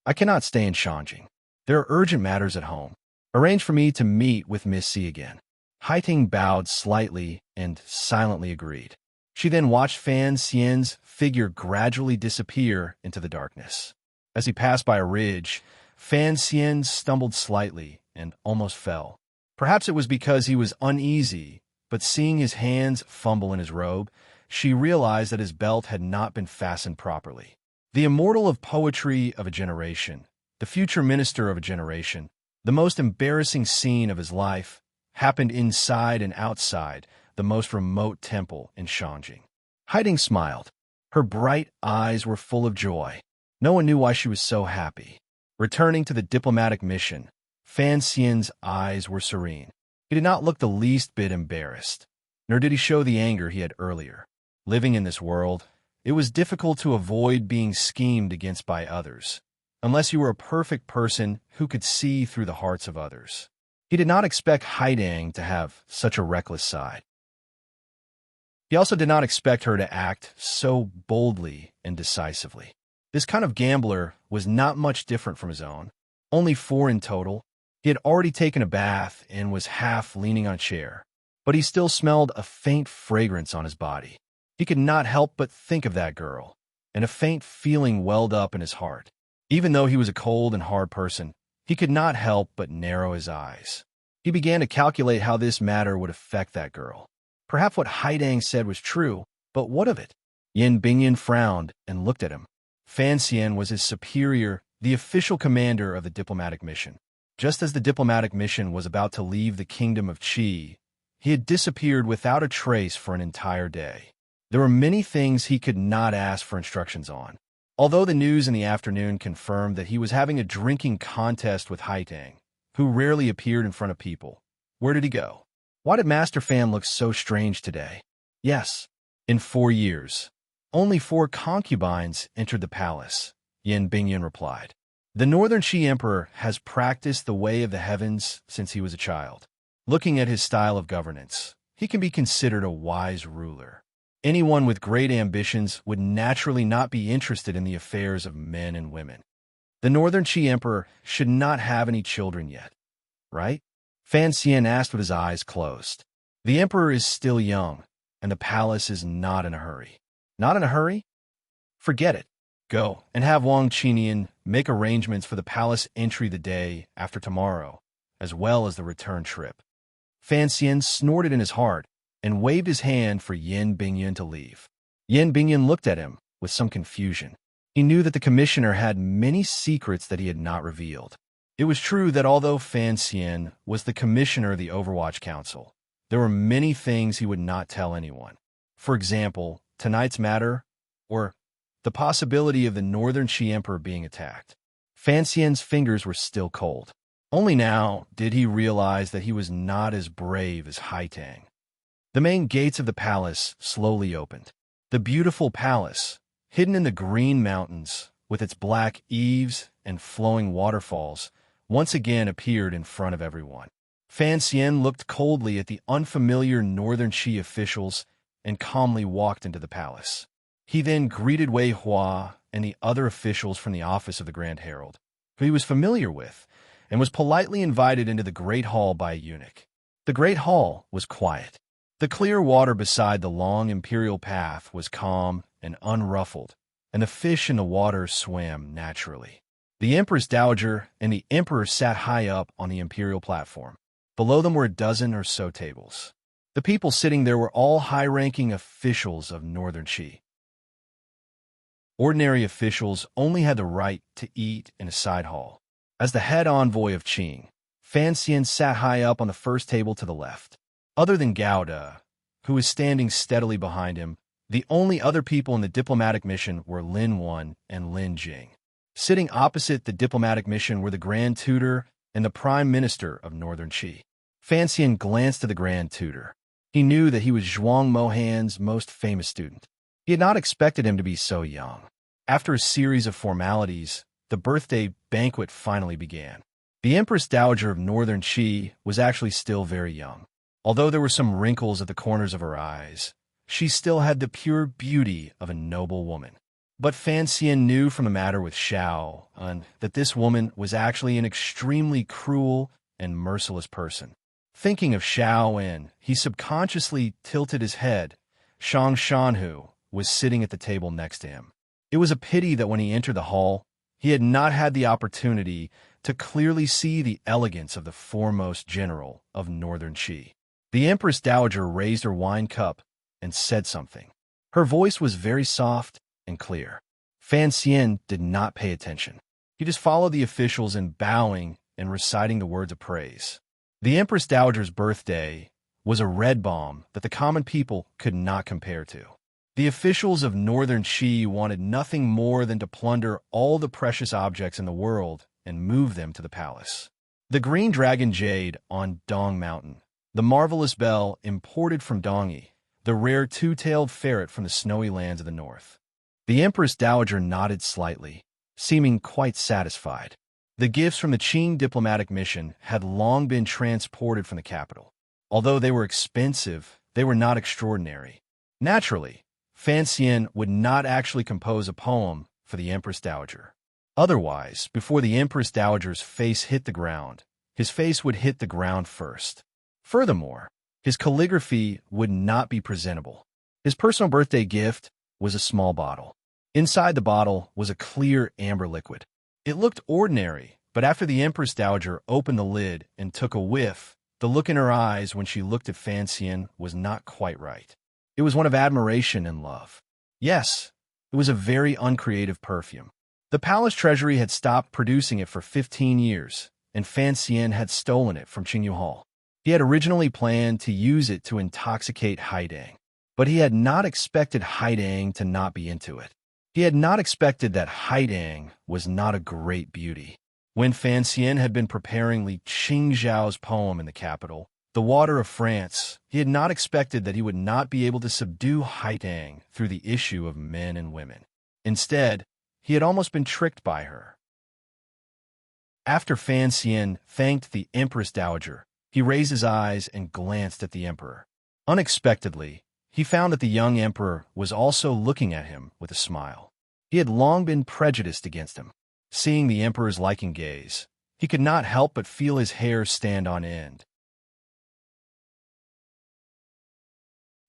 I cannot stay in Shanjing. There are urgent matters at home. Arrange for me to meet with Miss C again. Haitang bowed slightly and silently agreed. She then watched Fan Xian's figure gradually disappear into the darkness. As he passed by a ridge, Fan Xian stumbled slightly and almost fell. Perhaps it was because he was uneasy, but seeing his hands fumble in his robe, she realized that his belt had not been fastened properly. The immortal of poetry of a generation, the future minister of a generation, the most embarrassing scene of his life, happened inside and outside the most remote temple in Shanjing. Haiding smiled. Her bright eyes were full of joy. No one knew why she was so happy. Returning to the diplomatic mission, Fan Xian's eyes were serene. He did not look the least bit embarrassed, nor did he show the anger he had earlier. Living in this world, it was difficult to avoid being schemed against by others, unless you were a perfect person who could see through the hearts of others. He did not expect Haidang to have such a reckless side. He also did not expect her to act so boldly and decisively. This kind of gambler was not much different from his own. Only 4 in total. He had already taken a bath and was half leaning on a chair, but he still smelled a faint fragrance on his body. He could not help but think of that girl, and a faint feeling welled up in his heart. Even though he was a cold and hard person, he could not help but narrow his eyes. He began to calculate how this matter would affect that girl. Perhaps what Haidang said was true, but what of it? Yin Bingyan frowned and looked at him. Fan Xian was his superior, the official commander of the diplomatic mission. Just as the diplomatic mission was about to leave the kingdom of Qi, he had disappeared without a trace for an entire day. There were many things he could not ask for instructions on. Although the news in the afternoon confirmed that he was having a drinking contest with Haitang, who rarely appeared in front of people. Where did he go? Why did Master Fan look so strange today? Yes, in 4 years, only 4 concubines entered the palace, Yin Bingyan replied. The Northern Qi Emperor has practiced the way of the heavens since he was a child. Looking at his style of governance, he can be considered a wise ruler. Anyone with great ambitions would naturally not be interested in the affairs of men and women. The Northern Qi Emperor should not have any children yet, right? Fan Xian asked with his eyes closed. The Emperor is still young, and the palace is not in a hurry. Not in a hurry? Forget it. Go and have Wang Qinian make arrangements for the palace entry the day after tomorrow, as well as the return trip. Fan Xian snorted in his heart and waved his hand for Yin Bingyan to leave. Yin Bingyan looked at him with some confusion. He knew that the commissioner had many secrets that he had not revealed. It was true that although Fan Xian was the commissioner of the Overwatch Council, there were many things he would not tell anyone. For example, tonight's matter, or the possibility of the Northern Qi Emperor being attacked. Fan Xian's fingers were still cold. Only now did he realize that he was not as brave as Haitang. The main gates of the palace slowly opened. The beautiful palace, hidden in the green mountains, with its black eaves and flowing waterfalls, once again appeared in front of everyone. Fan Xian looked coldly at the unfamiliar Northern Qi officials and calmly walked into the palace. He then greeted Wei Hua and the other officials from the office of the Grand Herald, who he was familiar with, and was politely invited into the Great Hall by a eunuch. The Great Hall was quiet. The clear water beside the long imperial path was calm and unruffled, and the fish in the water swam naturally. The Empress Dowager and the Emperor sat high up on the imperial platform. Below them were a dozen or so tables. The people sitting there were all high-ranking officials of Northern Qi. Ordinary officials only had the right to eat in a side hall. As the head envoy of Qing, Fan Xian sat high up on the first table to the left. Other than Gao, who was standing steadily behind him, the only other people in the diplomatic mission were Lin Wan and Lin Jing. Sitting opposite the diplomatic mission were the Grand Tutor and the Prime Minister of Northern Qi. Fan Xian glanced at the Grand Tutor. He knew that he was Zhuang Mohan's most famous student. He had not expected him to be so young. After a series of formalities, the birthday banquet finally began. The Empress Dowager of Northern Qi was actually still very young. Although there were some wrinkles at the corners of her eyes, she still had the pure beauty of a noble woman. But Fan Xian knew from the matter with Xiao that this woman was actually an extremely cruel and merciless person. Thinking of Xiao Wen, he subconsciously tilted his head. Shang Shanhu was sitting at the table next to him. It was a pity that when he entered the hall, he had not had the opportunity to clearly see the elegance of the foremost general of Northern Qi. The Empress Dowager raised her wine cup and said something. Her voice was very soft and clear. Fan Xian did not pay attention. He just followed the officials in bowing and reciting the words of praise. The Empress Dowager's birthday was a red bomb that the common people could not compare to. The officials of Northern Qi wanted nothing more than to plunder all the precious objects in the world and move them to the palace. The green dragon jade on Dong Mountain, the marvelous bell imported from Dongyi, the rare two-tailed ferret from the snowy lands of the north. The Empress Dowager nodded slightly, seeming quite satisfied. The gifts from the Qing diplomatic mission had long been transported from the capital. Although they were expensive, they were not extraordinary. Naturally, Fan Xian would not actually compose a poem for the Empress Dowager. Otherwise, before the Empress Dowager's face hit the ground, his face would hit the ground first. Furthermore, his calligraphy would not be presentable. His personal birthday gift was a small bottle. Inside the bottle was a clear amber liquid. It looked ordinary, but after the Empress Dowager opened the lid and took a whiff, the look in her eyes when she looked at Fan Xian was not quite right. It was one of admiration and love. Yes, it was a very uncreative perfume. The palace treasury had stopped producing it for 15 years, and Fan Xian had stolen it from Qingyu Hall. He had originally planned to use it to intoxicate Haidang, but he had not expected Haidang to not be into it. He had not expected that Haidang was not a great beauty. When Fan Xian had been preparing Li Qingzhao's poem in the capital, The Water of France, he had not expected that he would not be able to subdue Haidang through the issue of men and women. Instead, he had almost been tricked by her. After Fan Xian thanked the Empress Dowager, he raised his eyes and glanced at the emperor. Unexpectedly, he found that the young emperor was also looking at him with a smile. He had long been prejudiced against him. Seeing the emperor's liking gaze, he could not help but feel his hair stand on end.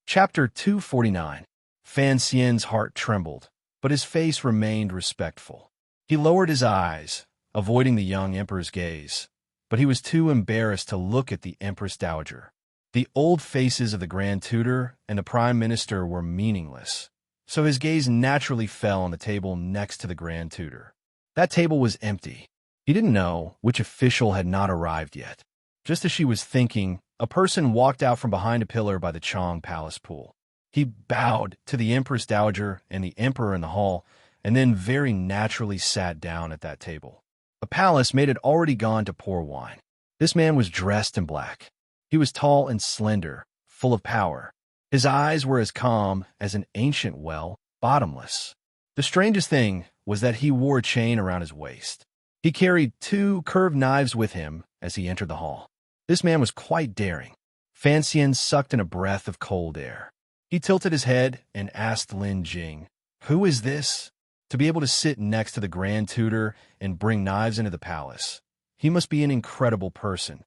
Chapter 249. Fan Xian's heart trembled, but his face remained respectful. He lowered his eyes, avoiding the young emperor's gaze, but he was too embarrassed to look at the Empress Dowager. The old faces of the Grand Tutor and the Prime Minister were meaningless, so his gaze naturally fell on the table next to the Grand Tutor. That table was empty. He didn't know which official had not arrived yet. Just as she was thinking, a person walked out from behind a pillar by the Chong Palace pool. He bowed to the Empress Dowager and the Emperor in the hall, and then very naturally sat down at that table. The palace mate had already gone to pour wine. This man was dressed in black. He was tall and slender, full of power. His eyes were as calm as an ancient well, bottomless. The strangest thing was that he wore a chain around his waist. He carried 2 curved knives with him as he entered the hall. This man was quite daring. Fan Xian sucked in a breath of cold air. He tilted his head and asked Lin Jing, "Who is this?" To be able to sit next to the Grand Tutor and bring knives into the palace, he must be an incredible person.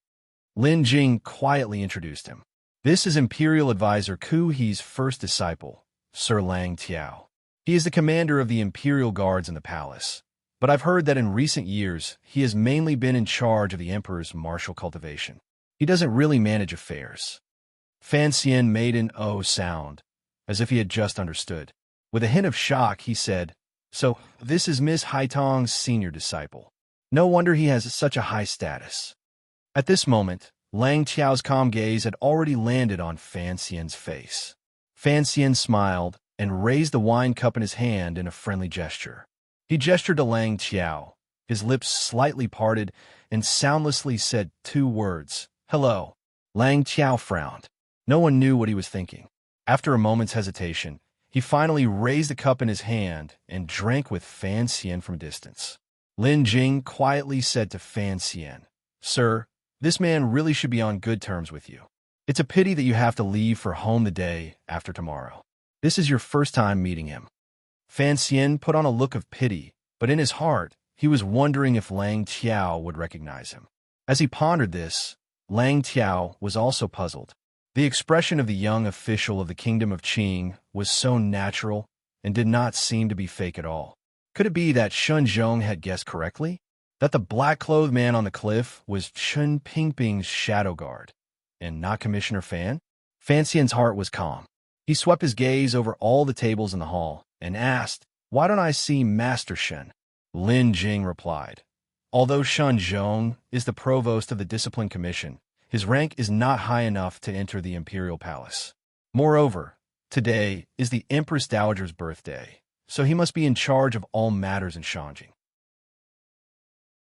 Lin Jing quietly introduced him. This is Imperial Advisor Ku He's first disciple, Sir Lang Tiao. He is the commander of the Imperial Guards in the palace, but I've heard that in recent years he has mainly been in charge of the Emperor's martial cultivation. He doesn't really manage affairs. Fan Xian made an "oh" sound, as if he had just understood. With a hint of shock, he said, "So, this is Miss Haitong's senior disciple. No wonder he has such a high status." At this moment, Lang Tiao's calm gaze had already landed on Fan Xian's face. Fan Xian smiled and raised the wine cup in his hand in a friendly gesture. He gestured to Lang Tiao. His lips slightly parted and soundlessly said 2 words, "Hello." Lang Tiao frowned. No one knew what he was thinking. After a moment's hesitation, he finally raised the cup in his hand and drank with Fan Xian from a distance. Lin Jing quietly said to Fan Xian, "Sir, this man really should be on good terms with you. It's a pity that you have to leave for home the day after tomorrow. This is your first time meeting him." Fan Xian put on a look of pity, but in his heart, he was wondering if Lang Tiao would recognize him. As he pondered this, Lang Tiao was also puzzled. The expression of the young official of the Kingdom of Qing was so natural and did not seem to be fake at all. Could it be that Shun Zhong had guessed correctly? That the black-clothed man on the cliff was Chen Pingping's shadow guard, and not Commissioner Fan? Fan Xian's heart was calm. He swept his gaze over all the tables in the hall and asked, "Why don't I see Master Shen?" Lin Jing replied, "Although Shun Zhong is the provost of the Discipline Commission, his rank is not high enough to enter the Imperial Palace. Moreover, today is the Empress Dowager's birthday, so he must be in charge of all matters in Shanjing."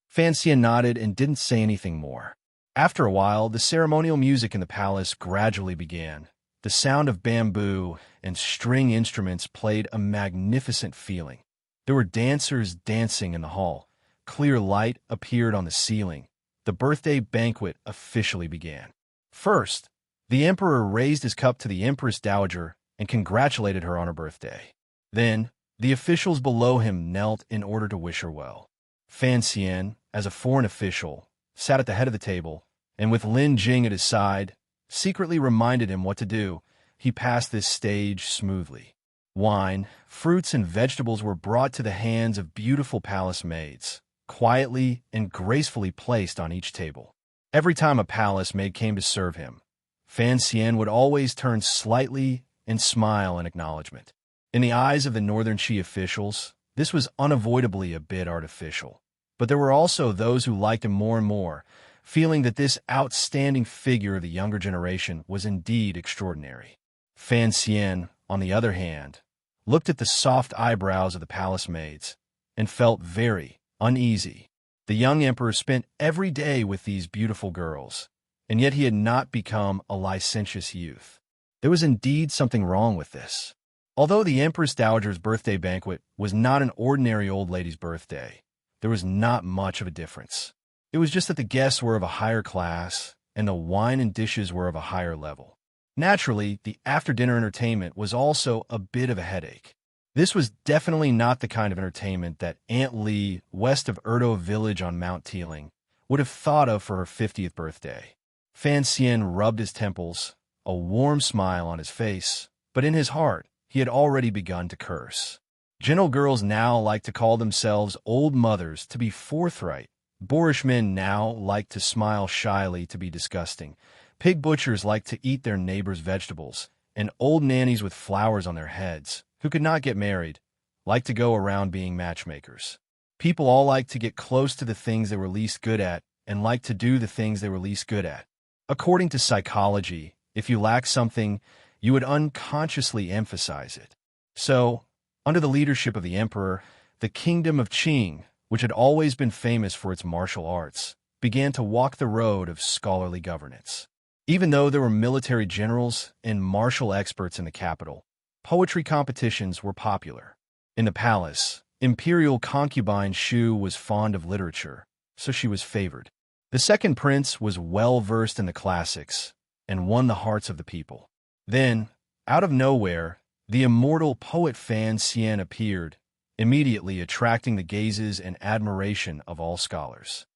Fan Xian nodded and didn't say anything more. After a while, the ceremonial music in the palace gradually began. The sound of bamboo and string instruments played a magnificent feeling. There were dancers dancing in the hall. Clear light appeared on the ceiling. The birthday banquet officially began. First, the emperor raised his cup to the Empress Dowager and congratulated her on her birthday. Then, the officials below him knelt in order to wish her well. Fan Xian, as a foreign official, sat at the head of the table, and with Lin Jing at his side, secretly reminded him what to do. He passed this stage smoothly. Wine, fruits, and vegetables were brought to the hands of beautiful palace maids, quietly and gracefully placed on each table. Every time a palace maid came to serve him, Fan Xian would always turn slightly and smile in acknowledgement. In the eyes of the Northern Qi officials, this was unavoidably a bit artificial. But there were also those who liked him more and more, feeling that this outstanding figure of the younger generation was indeed extraordinary. Fan Xian, on the other hand, looked at the soft eyebrows of the palace maids and felt very uneasy. The young emperor spent every day with these beautiful girls, and yet he had not become a licentious youth. There was indeed something wrong with this. Although the Empress Dowager's birthday banquet was not an ordinary old lady's birthday, there was not much of a difference. It was just that the guests were of a higher class, and the wine and dishes were of a higher level. Naturally, the after-dinner entertainment was also a bit of a headache. This was definitely not the kind of entertainment that Aunt Lee, west of Erdo Village on Mount Teeling, would have thought of for her 50th birthday. Fan Xian rubbed his temples, a warm smile on his face, but in his heart, he had already begun to curse. Gentle girls now like to call themselves old mothers to be forthright. Boorish men now like to smile shyly to be disgusting. Pig butchers like to eat their neighbors' vegetables, and old nannies with flowers on their heads, who could not get married, like to go around being matchmakers. People all like to get close to the things they were least good at and like to do the things they were least good at. According to psychology, if you lack something, you would unconsciously emphasize it. So, under the leadership of the emperor, the kingdom of Qing, which had always been famous for its martial arts, began to walk the road of scholarly governance. Even though there were military generals and martial experts in the capital, poetry competitions were popular. In the palace, imperial concubine Shu was fond of literature, so she was favored. The second prince was well-versed in the classics and won the hearts of the people. Then, out of nowhere, the immortal poet Fan Xian appeared, immediately attracting the gazes and admiration of all scholars.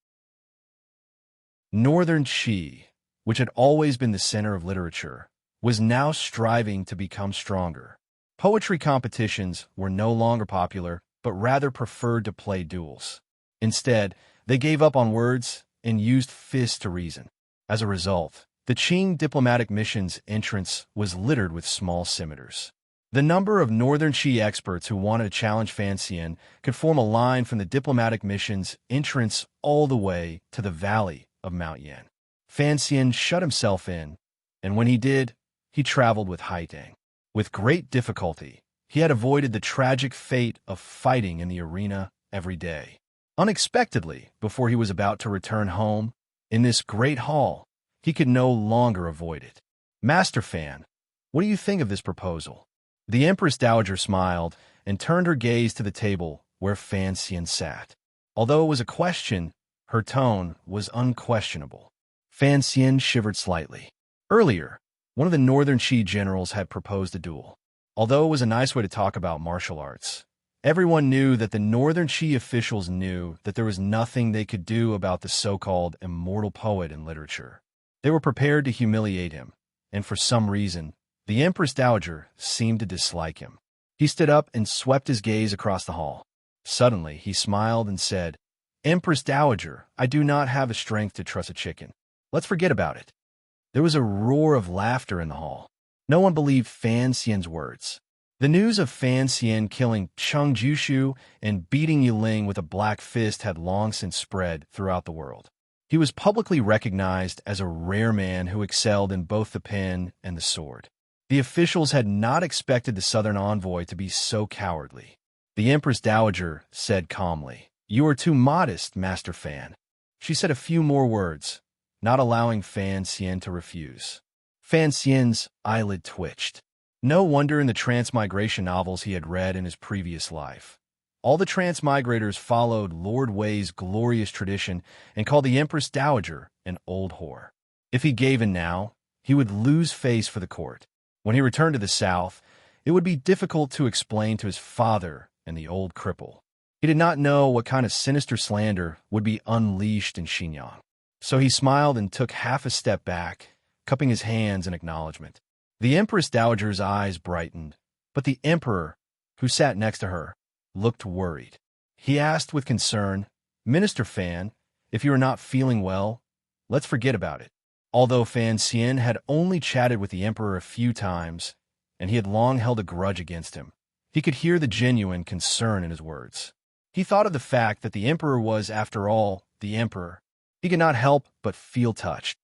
Northern Qi, which had always been the center of literature, was now striving to become stronger. Poetry competitions were no longer popular, but rather preferred to play duels. Instead, they gave up on words and used fists to reason. As a result, the Qing diplomatic mission's entrance was littered with small scimitars. The number of Northern Qi experts who wanted to challenge Fan Xian could form a line from the diplomatic mission's entrance all the way to the valley of Mount Yan. Fan Xian shut himself in, and when he did, he traveled with Haitang. With great difficulty, he had avoided the tragic fate of fighting in the arena every day. Unexpectedly, before he was about to return home, in this great hall, he could no longer avoid it. Master Fan, what do you think of this proposal? The Empress Dowager smiled and turned her gaze to the table where Fan Xian sat. Although it was a question, her tone was unquestionable. Fan Xian shivered slightly. Earlier, one of the Northern Qi generals had proposed a duel. Although it was a nice way to talk about martial arts, everyone knew that the Northern Qi officials knew that there was nothing they could do about the so-called immortal poet in literature. They were prepared to humiliate him, and for some reason, the Empress Dowager seemed to dislike him. He stood up and swept his gaze across the hall. Suddenly, he smiled and said, "Empress Dowager, I do not have the strength to truss a chicken. Let's forget about it." There was a roar of laughter in the hall. No one believed Fan Xian's words. The news of Fan Xian killing Cheng Jushu and beating Yiling with a black fist had long since spread throughout the world. He was publicly recognized as a rare man who excelled in both the pen and the sword. The officials had not expected the southern envoy to be so cowardly. The Empress Dowager said calmly, "You are too modest, Master Fan." She said a few more words, not allowing Fan Xian to refuse. Fan Xian's eyelid twitched. No wonder in the transmigration novels he had read in his previous life. All the transmigrators followed Lord Wei's glorious tradition and called the Empress Dowager an old whore. If he gave in now, he would lose face for the court. When he returned to the south, it would be difficult to explain to his father and the old cripple. He did not know what kind of sinister slander would be unleashed in Xinjiang. So he smiled and took half a step back, cupping his hands in acknowledgement. The Empress Dowager's eyes brightened, but the emperor, who sat next to her, looked worried. He asked with concern, "Minister Fan, if you are not feeling well, let's forget about it." Although Fan Xian had only chatted with the emperor a few times, and he had long held a grudge against him, he could hear the genuine concern in his words. He thought of the fact that the emperor was, after all, the emperor. He could not help but feel touched.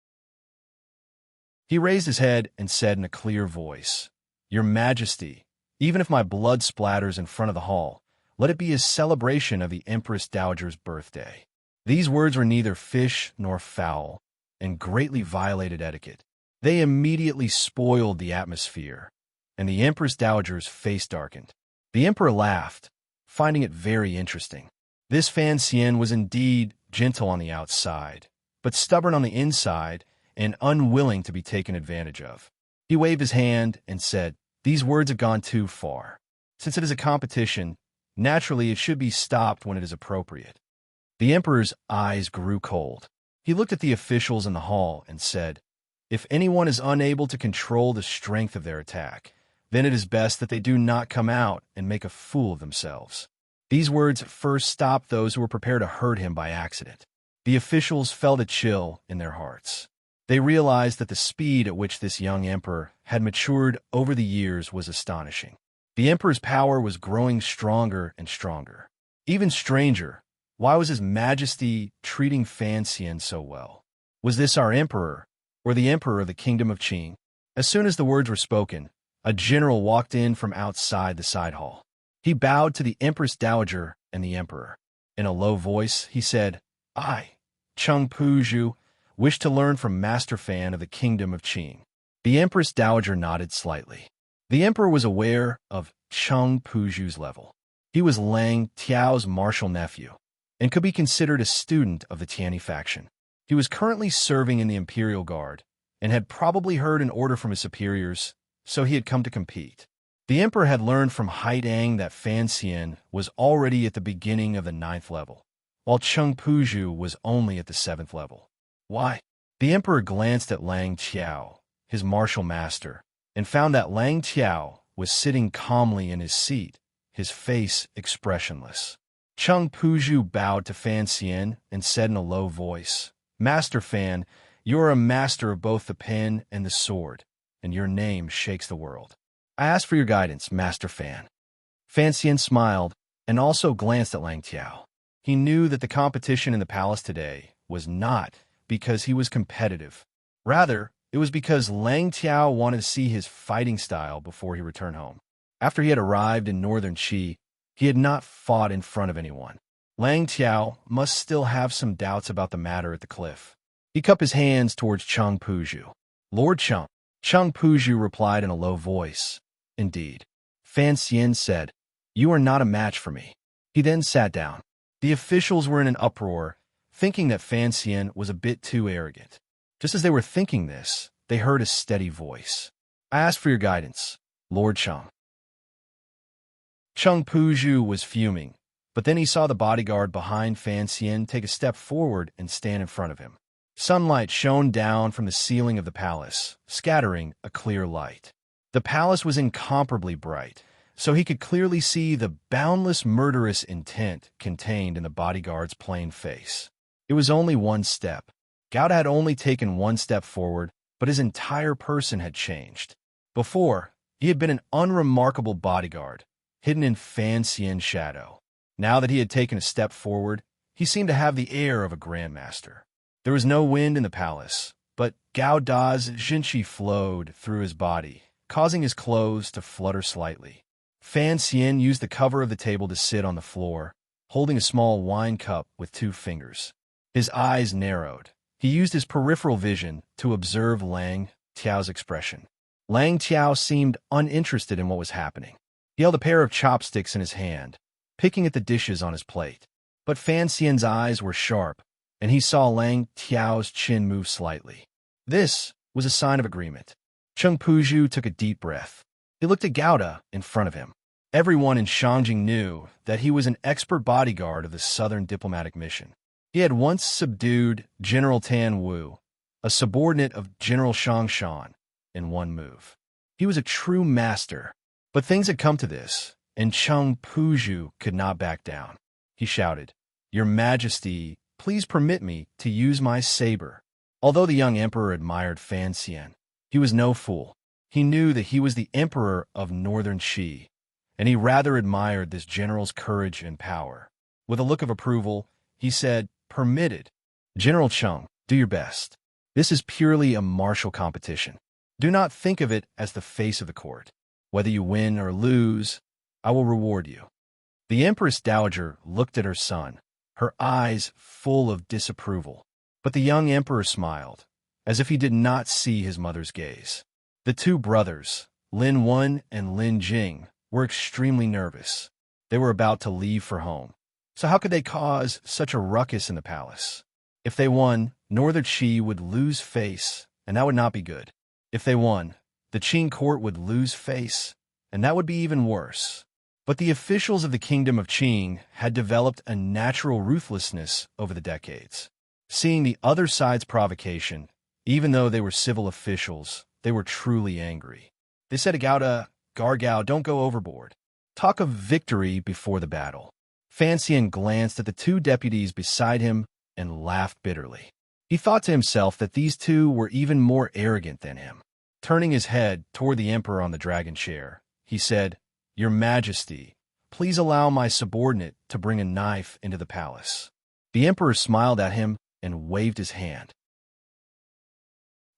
He raised his head and said in a clear voice, "Your Majesty, even if my blood splatters in front of the hall, let it be a celebration of the Empress Dowager's birthday." These words were neither fish nor fowl, and greatly violated etiquette. They immediately spoiled the atmosphere, and the Empress Dowager's face darkened. The emperor laughed, finding it very interesting. This Fan Xian was indeed gentle on the outside, but stubborn on the inside and unwilling to be taken advantage of. He waved his hand and said, "These words have gone too far. Since it is a competition, naturally it should be stopped when it is appropriate. The emperor's eyes grew cold. He looked at the officials in the hall and said, "If anyone is unable to control the strength of their attack, then it is best that they do not come out and make a fool of themselves." These words first stopped those who were prepared to hurt him by accident. The officials felt a chill in their hearts. They realized that the speed at which this young emperor had matured over the years was astonishing. The emperor's power was growing stronger and stronger. Even stranger, why was His Majesty treating Fan Xian so well? Was this our emperor, or the emperor of the kingdom of Qing? As soon as the words were spoken, a general walked in from outside the side hall. He bowed to the Empress Dowager and the emperor. In a low voice, he said, "I, Cheng Puzhu, wish to learn from Master Fan of the kingdom of Qing." The Empress Dowager nodded slightly. The emperor was aware of Cheng Puzhu's level. He was Lang Tiao's martial nephew, and could be considered a student of the Tianyi faction. He was currently serving in the Imperial Guard, and had probably heard an order from his superiors, so he had come to compete. The emperor had learned from Haidang that Fan Xian was already at the beginning of the 9th level, while Cheng Puzhu was only at the 7th level. Why? The emperor glanced at Lang Tiao, his martial master, and found that Lang Tiao was sitting calmly in his seat, his face expressionless. Cheng Puzhu bowed to Fan Xian and said in a low voice, "Master Fan, you are a master of both the pen and the sword, and your name shakes the world. I ask for your guidance, Master Fan." Fan Xian smiled and also glanced at Lang Tiao. He knew that the competition in the palace today was not because he was competitive. Rather, it was because Lang Tiao wanted to see his fighting style before he returned home. After he had arrived in northern Qi, he had not fought in front of anyone. Lang Tiao must still have some doubts about the matter at the cliff. He cupped his hands towards Cheng Puzhu. "Lord Cheng." Cheng Puzhu replied in a low voice, "Indeed." Fan Xian said, "You are not a match for me." He then sat down. The officials were in an uproar, thinking that Fan Xian was a bit too arrogant. Just as they were thinking this, they heard a steady voice. "I ask for your guidance, Lord Cheng." Cheng Puzhu was fuming, but then he saw the bodyguard behind Fan Xian take a step forward and stand in front of him. Sunlight shone down from the ceiling of the palace, scattering a clear light. The palace was incomparably bright, so he could clearly see the boundless murderous intent contained in the bodyguard's plain face. It was only one step. Gouda had only taken one step forward, but his entire person had changed. Before, he had been an unremarkable bodyguard, hidden in Fan Xian's shadow. Now that he had taken a step forward, he seemed to have the air of a grandmaster. There was no wind in the palace, but Gao Da's Jinqi flowed through his body, causing his clothes to flutter slightly. Fan Xian used the cover of the table to sit on the floor, holding a small wine cup with 2 fingers. His eyes narrowed. He used his peripheral vision to observe Lang Tiao's expression. Lang Tiao seemed uninterested in what was happening. He held a pair of chopsticks in his hand, picking at the dishes on his plate. But Fan Xian's eyes were sharp, and he saw Lang Tiao's chin move slightly. This was a sign of agreement. Cheng Puzhu took a deep breath. He looked at Gouda in front of him. Everyone in Shangjing knew that he was an expert bodyguard of the Southern diplomatic mission. He had once subdued General Tan Wu, a subordinate of General Shang Shan, in one move. He was a true master, but things had come to this, and Cheng Puzhu could not back down. He shouted, "Your Majesty, please permit me to use my saber." Although the young emperor admired Fan Xian, he was no fool. He knew that he was the emperor of northern Qi, and he rather admired this general's courage and power. With a look of approval, he said, "Permitted. General Cheng, do your best. This is purely a martial competition. Do not think of it as the face of the court. Whether you win or lose, I will reward you." The Empress Dowager looked at her son, her eyes full of disapproval. But the young emperor smiled, as if he did not see his mother's gaze. The 2 brothers, Lin Wen and Lin Jing, were extremely nervous. They were about to leave for home. So how could they cause such a ruckus in the palace? If they won, Northern Qi would lose face, and that would not be good. If they won, the Qing court would lose face, and that would be even worse. But the officials of the Kingdom of Qing had developed a natural ruthlessness over the decades. Seeing the other side's provocation, even though they were civil officials, they were truly angry. They said to Gao, Gargao, don't go overboard. Talk of victory before the battle. Fan Xian glanced at the two deputies beside him and laughed bitterly. He thought to himself that these two were even more arrogant than him. Turning his head toward the emperor on the dragon chair, he said, Your Majesty, please allow my subordinate to bring a knife into the palace. The emperor smiled at him and waved his hand.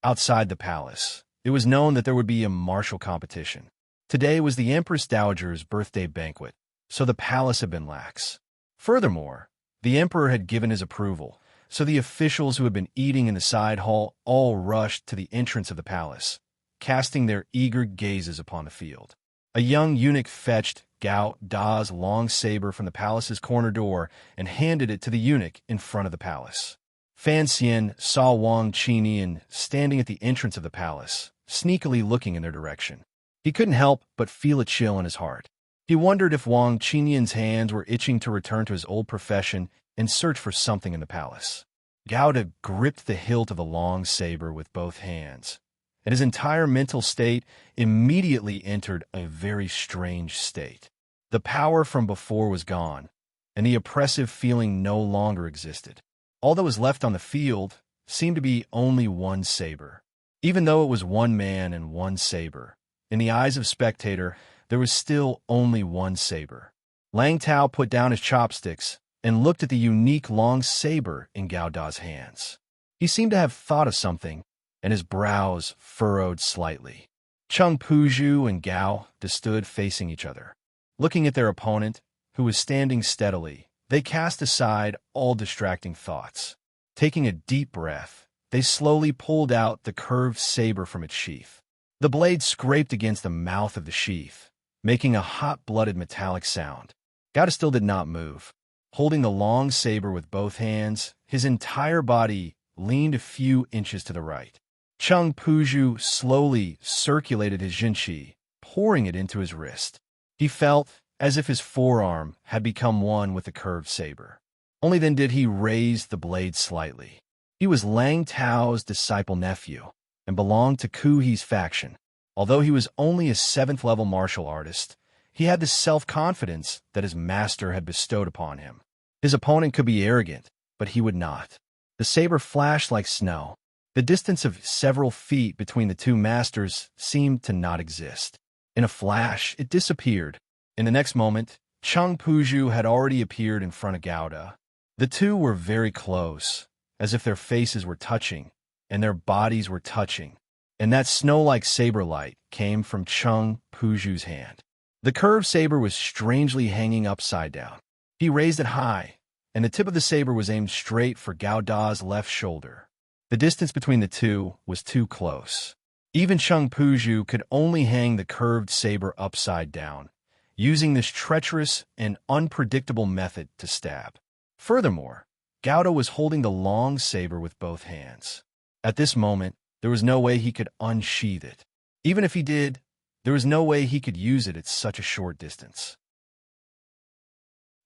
Outside the palace, it was known that there would be a martial competition. Today was the Empress Dowager's birthday banquet, so the palace had been lax. Furthermore, the emperor had given his approval, so the officials who had been eating in the side hall all rushed to the entrance of the palace, casting their eager gazes upon the field. A young eunuch fetched Gao Da's long saber from the palace's corner door and handed it to the eunuch in front of the palace. Fan Xian saw Wang Qinian standing at the entrance of the palace, sneakily looking in their direction. He couldn't help but feel a chill in his heart. He wondered if Wang Qinian's hands were itching to return to his old profession and search for something in the palace. Gao Da gripped the hilt of the long saber with both hands, and his entire mental state immediately entered a very strange state. The power from before was gone, and the oppressive feeling no longer existed. All that was left on the field seemed to be only one saber. Even though it was one man and one saber, in the eyes of spectator, there was still only one saber. Lang Tao put down his chopsticks and looked at the unique long saber in Gao Da's hands. He seemed to have thought of something, and his brows furrowed slightly. Cheng Puzhu and Gao Da stood facing each other. Looking at their opponent, who was standing steadily, they cast aside all distracting thoughts. Taking a deep breath, they slowly pulled out the curved saber from its sheath. The blade scraped against the mouth of the sheath, making a hot-blooded metallic sound. Gao Da still did not move. Holding the long saber with both hands, his entire body leaned a few inches to the right. Cheng Puzhu slowly circulated his jinqi, pouring it into his wrist. He felt as if his forearm had become one with the curved saber. Only then did he raise the blade slightly. He was Lang Tao's disciple nephew and belonged to Ku He's faction. Although he was only a 7th-level martial artist, he had the self-confidence that his master had bestowed upon him. His opponent could be arrogant, but he would not. The saber flashed like snow. The distance of several feet between the two masters seemed to not exist. In a flash, it disappeared. In the next moment, Cheng Puzhu had already appeared in front of Gao Da. The two were very close, as if their faces were touching, and their bodies were touching. And that snow-like saber light came from Cheng Puzhu's hand. The curved saber was strangely hanging upside down. He raised it high, and the tip of the saber was aimed straight for Gao Da's left shoulder. The distance between the two was too close. Even Cheng Puzhu could only hang the curved saber upside down, using this treacherous and unpredictable method to stab. Furthermore, Gao Da was holding the long saber with both hands. At this moment, there was no way he could unsheath it. Even if he did, there was no way he could use it at such a short distance.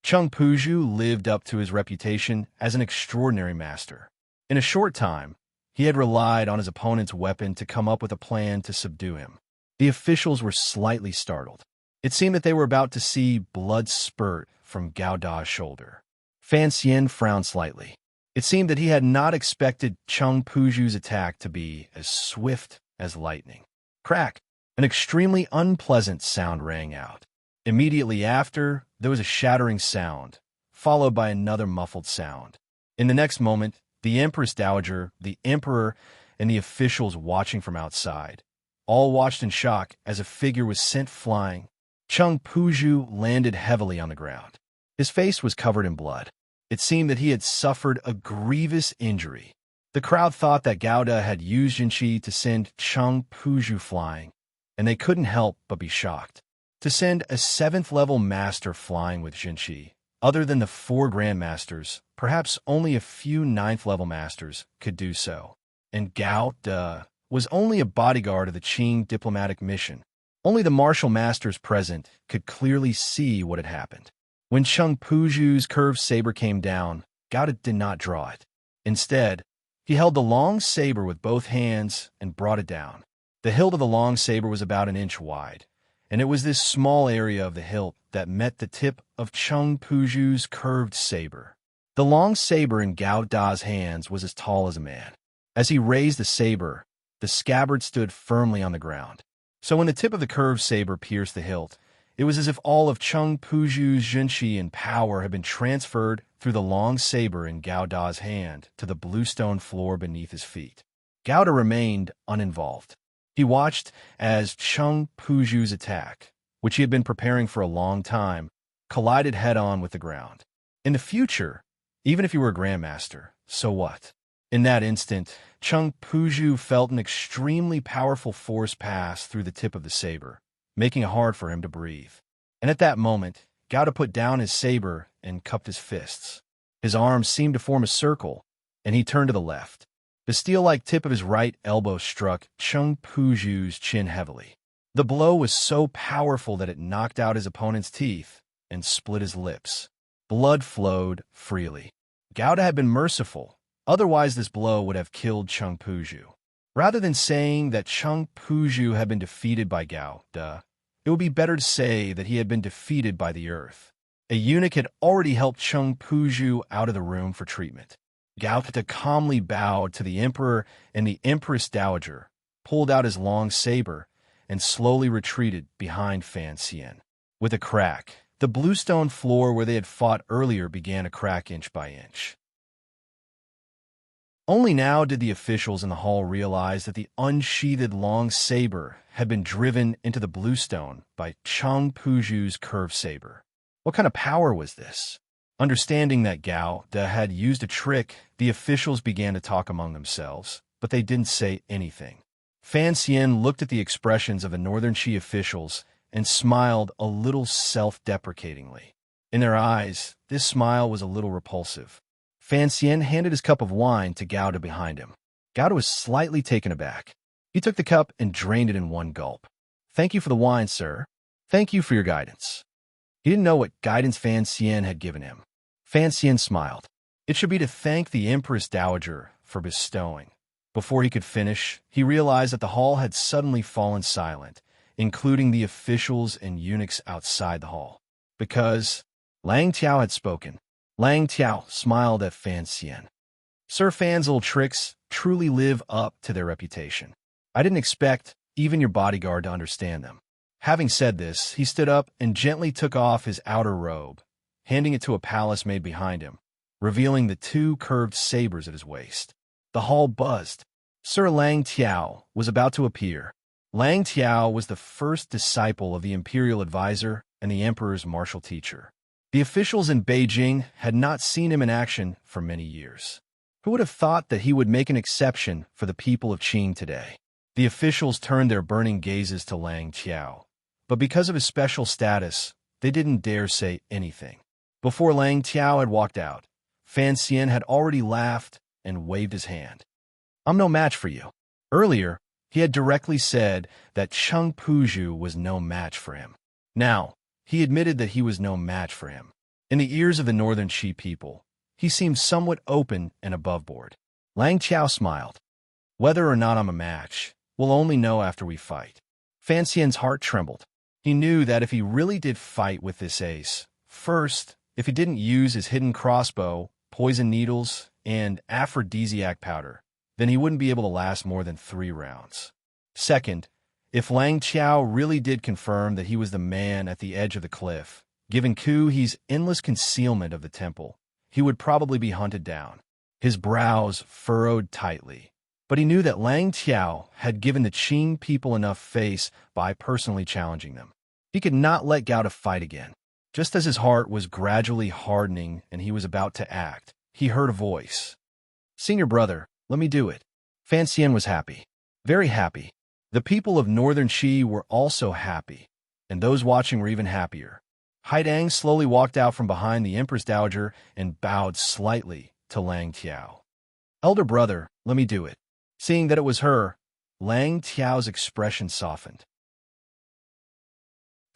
Cheng Puzhu lived up to his reputation as an extraordinary master. In a short time, he had relied on his opponent's weapon to come up with a plan to subdue him. The officials were slightly startled. It seemed that they were about to see blood spurt from Gao Da's shoulder. Fan Xian frowned slightly. It seemed that he had not expected Cheng Puzhu's attack to be as swift as lightning. Crack! An extremely unpleasant sound rang out. Immediately after, there was a shattering sound, followed by another muffled sound. In the next moment, the Empress Dowager, the Emperor, and the officials watching from outside all watched in shock as a figure was sent flying. Cheng Puzhu landed heavily on the ground. His face was covered in blood. It seemed that he had suffered a grievous injury. The crowd thought that Gao Da had used jinqi to send Cheng Puzhu flying, and they couldn't help but be shocked. To send a 7th-level master flying with jinqi, other than the 4 grandmasters, perhaps only a few 9th-level masters could do so. And Gao Da was only a bodyguard of the Qing diplomatic mission. Only the martial masters present could clearly see what had happened. When Cheng Puju's curved saber came down, Gao did not draw it. Instead, he held the long saber with both hands and brought it down. The hilt of the long saber was about an inch wide, and it was this small area of the hilt that met the tip of Cheng Puju's curved saber. The long saber in Gao Da's hands was as tall as a man. As he raised the saber, the scabbard stood firmly on the ground. So when the tip of the curved saber pierced the hilt, it was as if all of Cheng Puju's junshi and power had been transferred through the long saber in Gao Da's hand to the bluestone floor beneath his feet. Gao Da remained uninvolved. He watched as Cheng Puju's attack, which he had been preparing for a long time, collided head-on with the ground. In the future, even if he were a grandmaster, so what? In that instant, Cheng Puju felt an extremely powerful force pass through the tip of the saber, making it hard for him to breathe. And at that moment, Gao Da put down his saber and cupped his fists. His arms seemed to form a circle, and he turned to the left. The steel-like tip of his right elbow struck Cheng Puju's chin heavily. The blow was so powerful that it knocked out his opponent's teeth and split his lips. Blood flowed freely. Gao Da had been merciful. Otherwise, this blow would have killed Cheng Puju. Rather than saying that Cheng Puju had been defeated by Gao Da, it would be better to say that he had been defeated by the earth. A eunuch had already helped Cheng Puju out of the room for treatment. Gao Da calmly bowed to the emperor, and the empress dowager pulled out his long saber and slowly retreated behind Fan Xian. With a crack, the bluestone floor where they had fought earlier began to crack inch by inch. Only now did the officials in the hall realize that the unsheathed long saber had been driven into the bluestone by Cheng Puju's curved saber. What kind of power was this? Understanding that Gao Da had used a trick, the officials began to talk among themselves, but they didn't say anything. Fan Xian looked at the expressions of the Northern Qi officials and smiled a little self-deprecatingly. In their eyes, this smile was a little repulsive. Fan Xian handed his cup of wine to Gao Da behind him. Gao Da was slightly taken aback. He took the cup and drained it in one gulp. "Thank you for the wine, sir. Thank you for your guidance." He didn't know what guidance Fan Xian had given him. Fan Xian smiled. It should be to thank the Empress Dowager for bestowing. Before he could finish, he realized that the hall had suddenly fallen silent, including the officials and eunuchs outside the hall. Because Lang Tiao had spoken. Lang Tiao smiled at Fan Xian. "Sir Fan's little tricks truly live up to their reputation. I didn't expect even your bodyguard to understand them." Having said this, he stood up and gently took off his outer robe, handing it to a palace maid behind him, revealing the two curved sabers at his waist. The hall buzzed. Sir Lang Tiao was about to appear. Lang Tiao was the first disciple of the imperial advisor and the emperor's martial teacher. The officials in Beijing had not seen him in action for many years. Who would have thought that he would make an exception for the people of Qing today? The officials turned their burning gazes to Lang Tiao, but because of his special status, they didn't dare say anything. Before Lang Tiao had walked out, Fan Xian had already laughed and waved his hand. "I'm no match for you." Earlier, he had directly said that Cheng Puju was no match for him. Now, he admitted that he was no match for him. In the ears of the Northern Qi people, he seemed somewhat open and above-board. Lang Tiao smiled. "Whether or not I'm a match, we'll only know after we fight." Fan Xian's heart trembled. He knew that if he really did fight with this ace, first, if he didn't use his hidden crossbow, poison needles, and aphrodisiac powder, then he wouldn't be able to last more than 3 rounds. Second, if Lang Tiao really did confirm that he was the man at the edge of the cliff, given Ku He's endless concealment of the temple, he would probably be hunted down. His brows furrowed tightly, but he knew that Lang Tiao had given the Qing people enough face by personally challenging them. He could not let Gao Da fight again. Just as his heart was gradually hardening and he was about to act, he heard a voice. "Senior brother, let me do it." Fan Xian was happy. Very happy. The people of Northern Qi were also happy, and those watching were even happier. Haidang slowly walked out from behind the Empress Dowager and bowed slightly to Lang Tiao. "Elder brother, let me do it." Seeing that it was her, Lang Tiao's expression softened.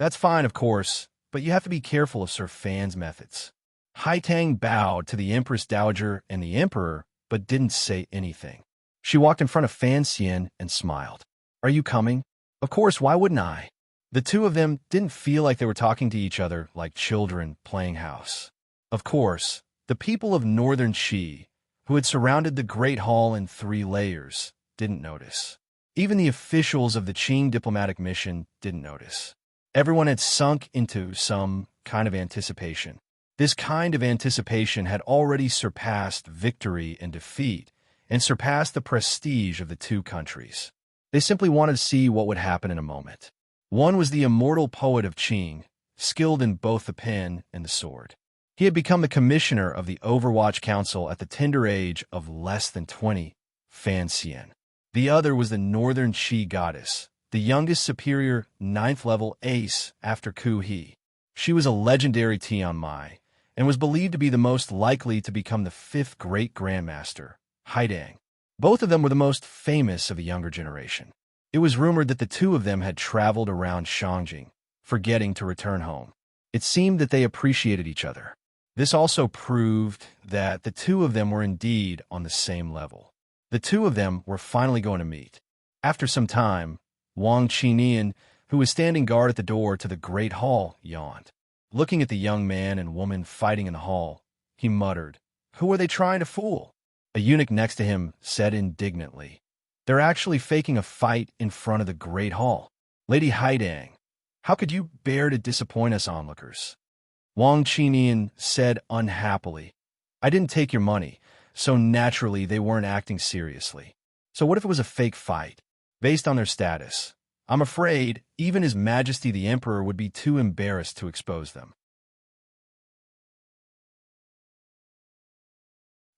That's fine, of course, but you have to be careful of Sir Fan's methods. Haitang bowed to the Empress Dowager and the Emperor, but didn't say anything. She walked in front of Fan Xian and smiled. Are you coming? Of course, why wouldn't I? The two of them didn't feel like they were talking to each other like children playing house. Of course, the people of northern Qi, who had surrounded the Great Hall in 3 layers, didn't notice. Even the officials of the Qing diplomatic mission didn't notice. Everyone had sunk into some kind of anticipation. This kind of anticipation had already surpassed victory and defeat, and surpassed the prestige of the two countries. They simply wanted to see what would happen in a moment. One was the immortal poet of Qing, skilled in both the pen and the sword. He had become the commissioner of the Overwatch Council at the tender age of less than 20, Fan Xian. The other was the Northern Qi goddess, the youngest superior 9th level ace after Ku He. She was a legendary Tian Mai, and was believed to be the most likely to become the 5th great grandmaster, Haidang. Both of them were the most famous of the younger generation. It was rumored that the two of them had traveled around Shangjing, forgetting to return home. It seemed that they appreciated each other. This also proved that the two of them were indeed on the same level. The two of them were finally going to meet. After some time, Wang Qinian, who was standing guard at the door to the great hall, yawned. Looking at the young man and woman fighting in the hall, he muttered, "Who are they trying to fool?" A eunuch next to him said indignantly, "They're actually faking a fight in front of the great hall. Lady Haidang, how could you bear to disappoint us onlookers?" Wang Qinian said unhappily, "I didn't take your money, so naturally they weren't acting seriously. So what if it was a fake fight? Based on their status, I'm afraid even His Majesty the Emperor would be too embarrassed to expose them."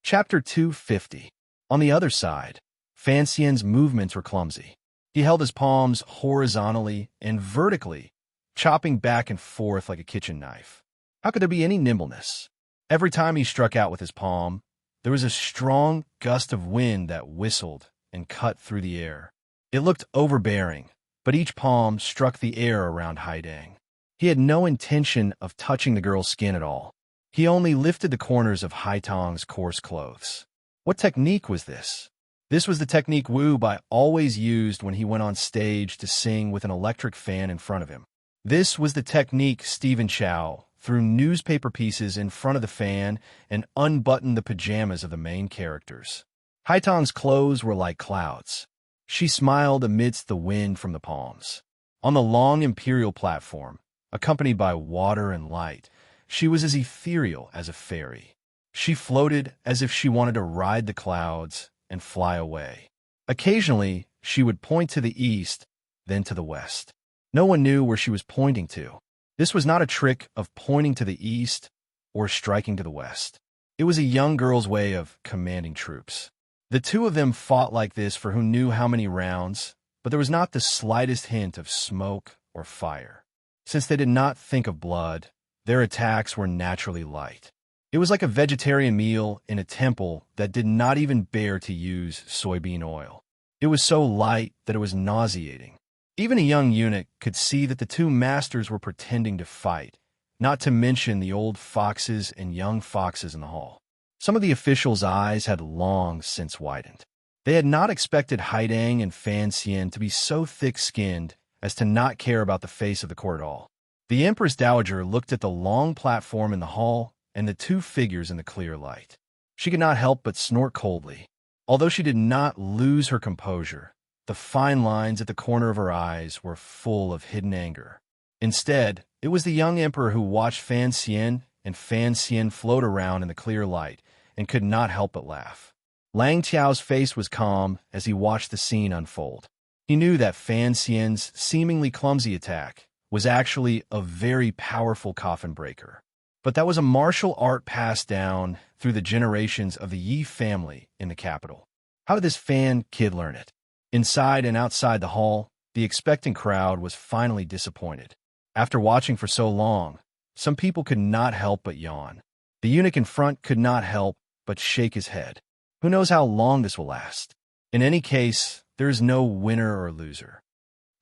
Chapter 250. On the other side, Fan Xian's movements were clumsy. He held his palms horizontally and vertically, chopping back and forth like a kitchen knife. How could there be any nimbleness? Every time he struck out with his palm, there was a strong gust of wind that whistled and cut through the air. It looked overbearing, but each palm struck the air around Haidang. He had no intention of touching the girl's skin at all. He only lifted the corners of Haitang's coarse clothes. What technique was this? This was the technique Wu Bai always used when he went on stage to sing with an electric fan in front of him. This was the technique Stephen Chow threw newspaper pieces in front of the fan and unbuttoned the pajamas of the main characters. Haitang's clothes were like clouds. She smiled amidst the wind from the palms. On the long imperial platform, accompanied by water and light, she was as ethereal as a fairy. She floated as if she wanted to ride the clouds and fly away. Occasionally, she would point to the east, then to the west. No one knew where she was pointing to. This was not a trick of pointing to the east or striking to the west. It was a young girl's way of commanding troops. The two of them fought like this for who knew how many rounds, but there was not the slightest hint of smoke or fire. Since they did not think of blood, their attacks were naturally light. It was like a vegetarian meal in a temple that did not even bear to use soybean oil. It was so light that it was nauseating. Even a young eunuch could see that the two masters were pretending to fight, not to mention the old foxes and young foxes in the hall. Some of the officials' eyes had long since widened. They had not expected Haidang and Fan Xian to be so thick-skinned as to not care about the face of the court at all. The Empress Dowager looked at the long platform in the hall and the two figures in the clear light. She could not help but snort coldly. Although she did not lose her composure, the fine lines at the corner of her eyes were full of hidden anger. Instead, it was the young emperor who watched Fan Xian and Fan Xian float around in the clear light and could not help but laugh. Lang Tiao's face was calm as he watched the scene unfold. He knew that Fan Xian's seemingly clumsy attack was actually a very powerful coffin breaker. But that was a martial art passed down through the generations of the Yi family in the capital. How did this Fan kid learn it? Inside and outside the hall, the expectant crowd was finally disappointed. After watching for so long, some people could not help but yawn. The eunuch in front could not help but shake his head. Who knows how long this will last? In any case, there is no winner or loser.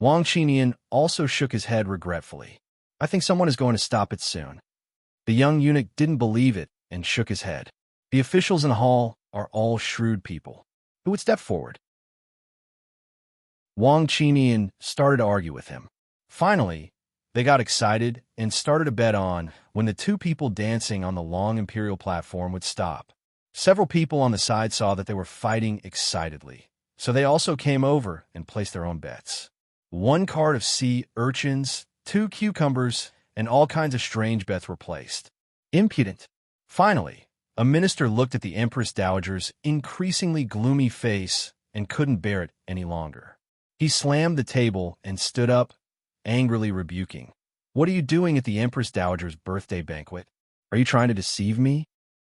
Wang Qinian also shook his head regretfully. I think someone is going to stop it soon. The young eunuch didn't believe it and shook his head. The officials in the hall are all shrewd people who would step forward. Wang Qinian started to argue with him. Finally, they got excited and started to bet on when the two people dancing on the long imperial platform would stop. Several people on the side saw that they were fighting excitedly, so they also came over and placed their own bets. One card of sea urchins, 2 cucumbers, and all kinds of strange bets were placed. Impudent. Finally, a minister looked at the Empress Dowager's increasingly gloomy face and couldn't bear it any longer. He slammed the table and stood up, angrily rebuking. "What are you doing at the Empress Dowager's birthday banquet? Are you trying to deceive me?"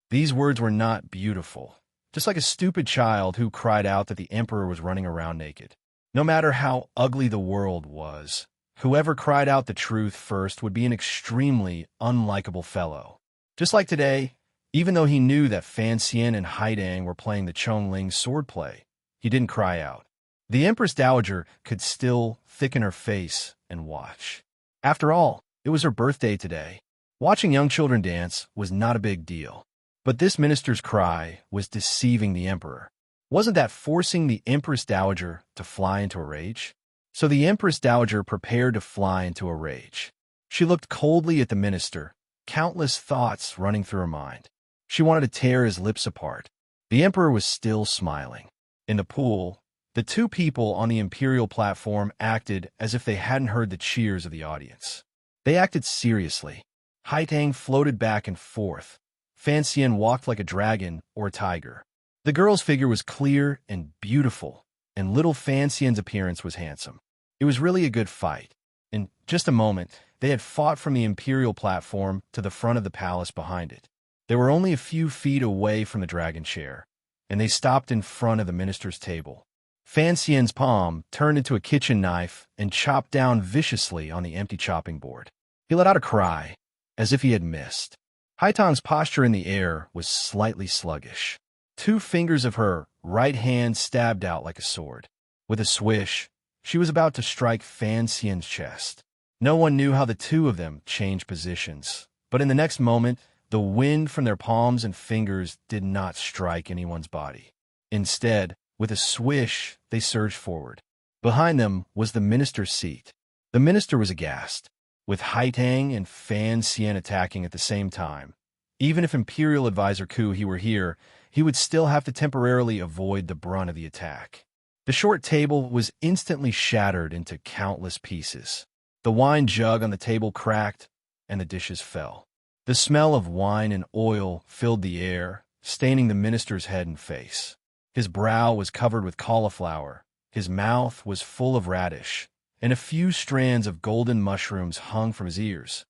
These words were not beautiful, just like a stupid child who cried out that the emperor was running around naked. No matter how ugly the world was, whoever cried out the truth first would be an extremely unlikable fellow. Just like today, even though he knew that Fan Xian and Haidang were playing the Chongling swordplay, he didn't cry out. The Empress Dowager could still thicken her face and watch. After all, it was her birthday today. Watching young children dance was not a big deal. But this minister's cry was deceiving the emperor. Wasn't that forcing the Empress Dowager to fly into a rage? So the Empress Dowager prepared to fly into a rage. She looked coldly at the minister, countless thoughts running through her mind. She wanted to tear his lips apart. The emperor was still smiling. In the pool, the two people on the imperial platform acted as if they hadn't heard the cheers of the audience. They acted seriously. Haitang floated back and forth. Fan Xian walked like a dragon or a tiger. The girl's figure was clear and beautiful, and little Fan Xian's appearance was handsome. It was really a good fight. In just a moment, they had fought from the imperial platform to the front of the palace behind it. They were only a few feet away from the dragon chair, and they stopped in front of the minister's table. Fan Xian's palm turned into a kitchen knife and chopped down viciously on the empty chopping board. He let out a cry, as if he had missed. Haitang's posture in the air was slightly sluggish. 2 fingers of her right hand stabbed out like a sword. With a swish, she was about to strike Fan Xian's chest. No one knew how the two of them changed positions, but in the next moment, the wind from their palms and fingers did not strike anyone's body. Instead, with a swish, they surged forward. Behind them was the minister's seat. The minister was aghast. With Haitang and Fan Xian attacking at the same time, even if Imperial Advisor Ku he were here, he would still have to temporarily avoid the brunt of the attack. The short table was instantly shattered into countless pieces. The wine jug on the table cracked, and the dishes fell. The smell of wine and oil filled the air, staining the minister's head and face. His brow was covered with cauliflower, his mouth was full of radish, and a few strands of golden mushrooms hung from his ears.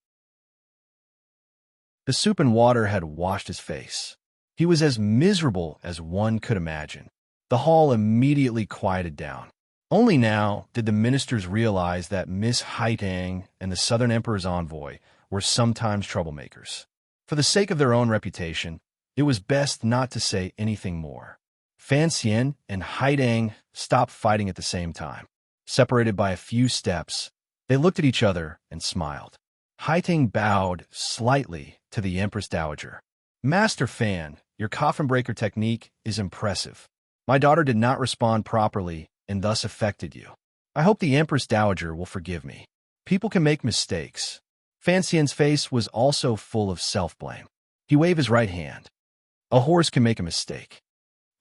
The soup and water had washed his face. He was as miserable as one could imagine. The hall immediately quieted down. Only now did the ministers realize that Miss Haitang and the Southern Emperor's envoy were sometimes troublemakers. For the sake of their own reputation, it was best not to say anything more. Fan Xian and Haitang stopped fighting at the same time. Separated by a few steps, they looked at each other and smiled. Haitang bowed slightly to the Empress Dowager. "Master Fan, your coffin breaker technique is impressive. My daughter did not respond properly and thus affected you. I hope the Empress Dowager will forgive me. People can make mistakes." Fan Xian's face was also full of self-blame. He waved his right hand. "A horse can make a mistake."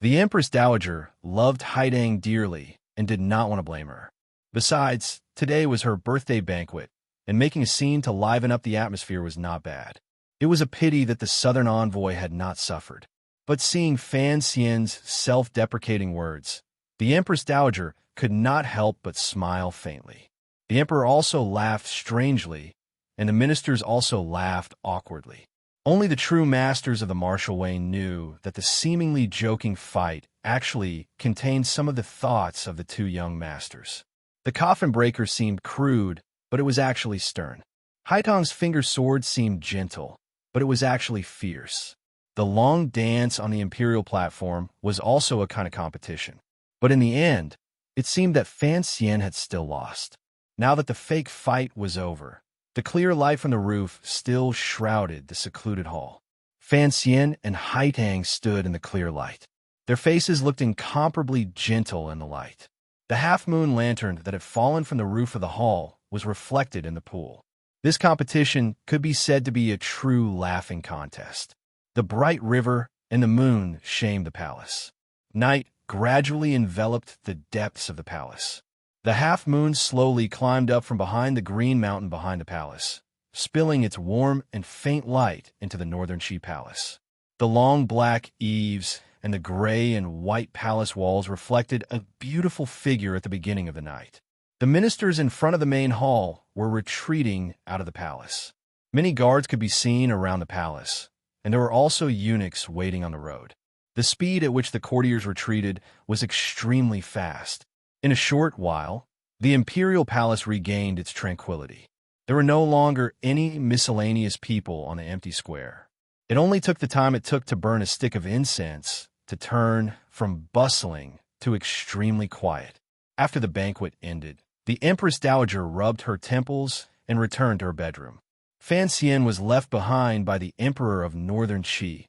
The Empress Dowager loved Haitang dearly and did not want to blame her. Besides, today was her birthday banquet, and making a scene to liven up the atmosphere was not bad. It was a pity that the Southern envoy had not suffered. But seeing Fan Xian's self-deprecating words, the Empress Dowager could not help but smile faintly. The Emperor also laughed strangely, and the ministers also laughed awkwardly. Only the true masters of the martial way knew that the seemingly joking fight actually contained some of the thoughts of the two young masters. The coffin breaker seemed crude, but it was actually stern. Haitang's finger sword seemed gentle, but it was actually fierce. The long dance on the imperial platform was also a kind of competition. But in the end, it seemed that Fan Xian had still lost. Now that the fake fight was over, The clear light from the roof still shrouded the secluded hall. Fan Xian and Haitang stood in the clear light. Their faces looked incomparably gentle in the light. The half-moon lantern that had fallen from the roof of the hall was reflected in the pool. This competition could be said to be a true laughing contest. The bright river and the moon shamed the palace. Night gradually enveloped the depths of the palace. The half-moon slowly climbed up from behind the green mountain behind the palace, spilling its warm and faint light into the northern Qi Palace. The long black eaves and the gray and white palace walls reflected a beautiful figure at the beginning of the night. The ministers in front of the main hall were retreating out of the palace. Many guards could be seen around the palace, and there were also eunuchs waiting on the road. The speed at which the courtiers retreated was extremely fast. In a short while, the imperial palace regained its tranquility. There were no longer any miscellaneous people on the empty square. It only took the time it took to burn a stick of incense to turn from bustling to extremely quiet. After the banquet ended, the Empress Dowager rubbed her temples and returned to her bedroom. Fan Xian was left behind by the Emperor of Northern Qi,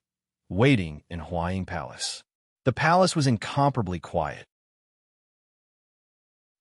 waiting in Huaying Palace. The palace was incomparably quiet.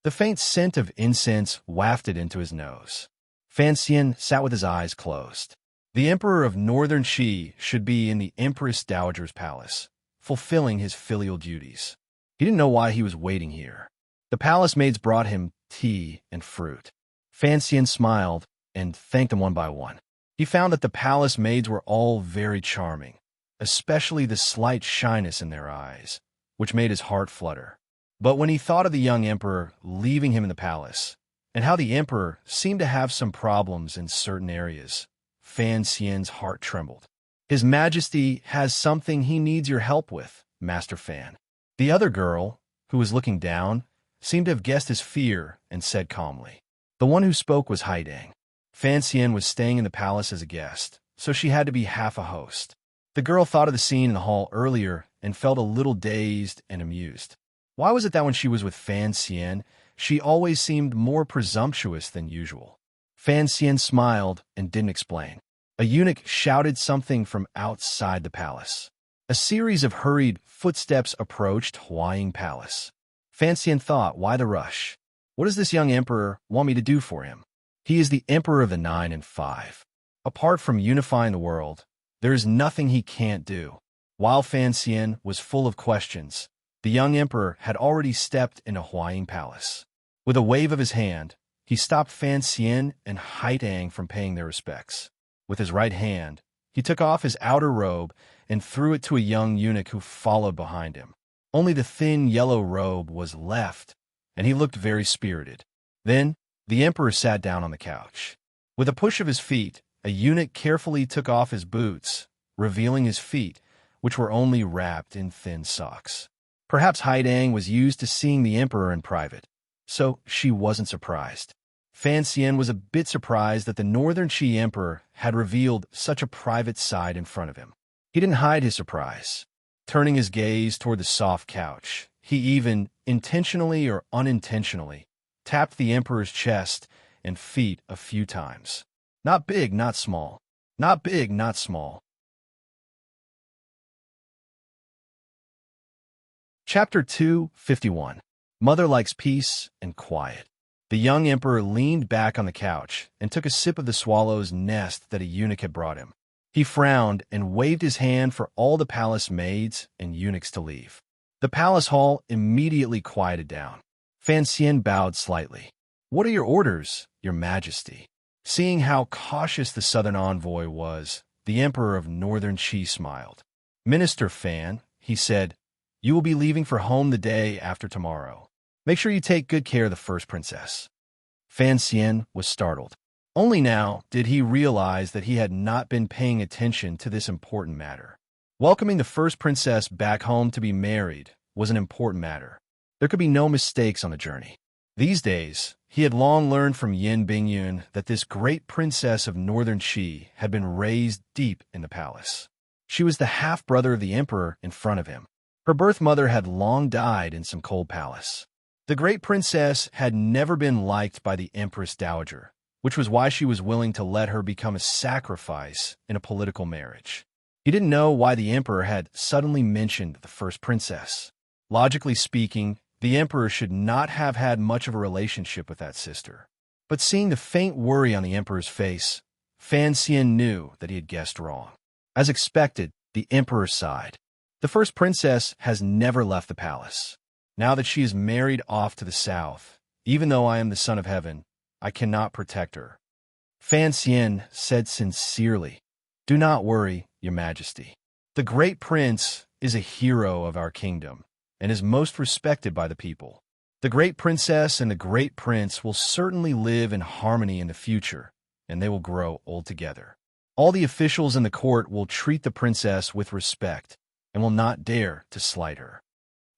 The faint scent of incense wafted into his nose. Fan Xian sat with his eyes closed. The Emperor of Northern Qi should be in the Empress Dowager's palace, fulfilling his filial duties. He didn't know why he was waiting here. The palace maids brought him tea and fruit. Fan Xian smiled and thanked them one by one. He found that the palace maids were all very charming, especially the slight shyness in their eyes, which made his heart flutter. But when he thought of the young emperor leaving him in the palace, and how the emperor seemed to have some problems in certain areas, Fan Xian's heart trembled. His Majesty has something he needs your help with, Master Fan. The other girl, who was looking down, seemed to have guessed his fear and said calmly. The one who spoke was Haidang. Fan Xian was staying in the palace as a guest, so she had to be half a host. The girl thought of the scene in the hall earlier and felt a little dazed and amused. Why was it that when she was with Fan Xian, she always seemed more presumptuous than usual? Fan Xian smiled and didn't explain. A eunuch shouted something from outside the palace. A series of hurried footsteps approached Huaying Palace. Fan Xian thought, why the rush? What does this young emperor want me to do for him? He is the emperor of the 9 and 5. Apart from unifying the world, there is nothing he can't do. While Fan Xian was full of questions, the young emperor had already stepped into Huaying Palace. With a wave of his hand, he stopped Fan Xian and Haitang from paying their respects. With his right hand, he took off his outer robe and threw it to a young eunuch who followed behind him. Only the thin yellow robe was left, and he looked very spirited. Then, the emperor sat down on the couch. With a push of his feet, a eunuch carefully took off his boots, revealing his feet, which were only wrapped in thin socks. Perhaps Haidang was used to seeing the emperor in private, so she wasn't surprised. Fan Xian was a bit surprised that the Northern Qi emperor had revealed such a private side in front of him. He didn't hide his surprise. Turning his gaze toward the soft couch, he even, intentionally or unintentionally, tapped the emperor's chest and feet a few times. Not big, not small. Not big, not small. Chapter 251. Mother likes peace and quiet. The young emperor leaned back on the couch and took a sip of the swallow's nest that a eunuch had brought him. He frowned and waved his hand for all the palace maids and eunuchs to leave. The palace hall immediately quieted down. Fan Xian bowed slightly. "What are your orders, Your Majesty?" Seeing how cautious the southern envoy was, the emperor of Northern Qi smiled. "Minister Fan," he said, "you will be leaving for home the day after tomorrow. Make sure you take good care of the first princess." Fan Xian was startled. Only now did he realize that he had not been paying attention to this important matter. Welcoming the first princess back home to be married was an important matter. There could be no mistakes on the journey. These days, he had long learned from Yin Bingyun that this great princess of Northern Qi had been raised deep in the palace. She was the half-brother of the emperor in front of him. Her birth mother had long died in some cold palace. The great princess had never been liked by the Empress Dowager, which was why she was willing to let her become a sacrifice in a political marriage. He didn't know why the emperor had suddenly mentioned the first princess. Logically speaking, the emperor should not have had much of a relationship with that sister. But seeing the faint worry on the emperor's face, Fan Xian knew that he had guessed wrong. As expected, the emperor sighed. The first princess has never left the palace. Now that she is married off to the south, even though I am the son of heaven, I cannot protect her. Fan Xian said sincerely, "Do not worry, your majesty. The great prince is a hero of our kingdom and is most respected by the people. The great princess and the great prince will certainly live in harmony in the future, and they will grow old together. All the officials in the court will treat the princess with respect and will not dare to slight her."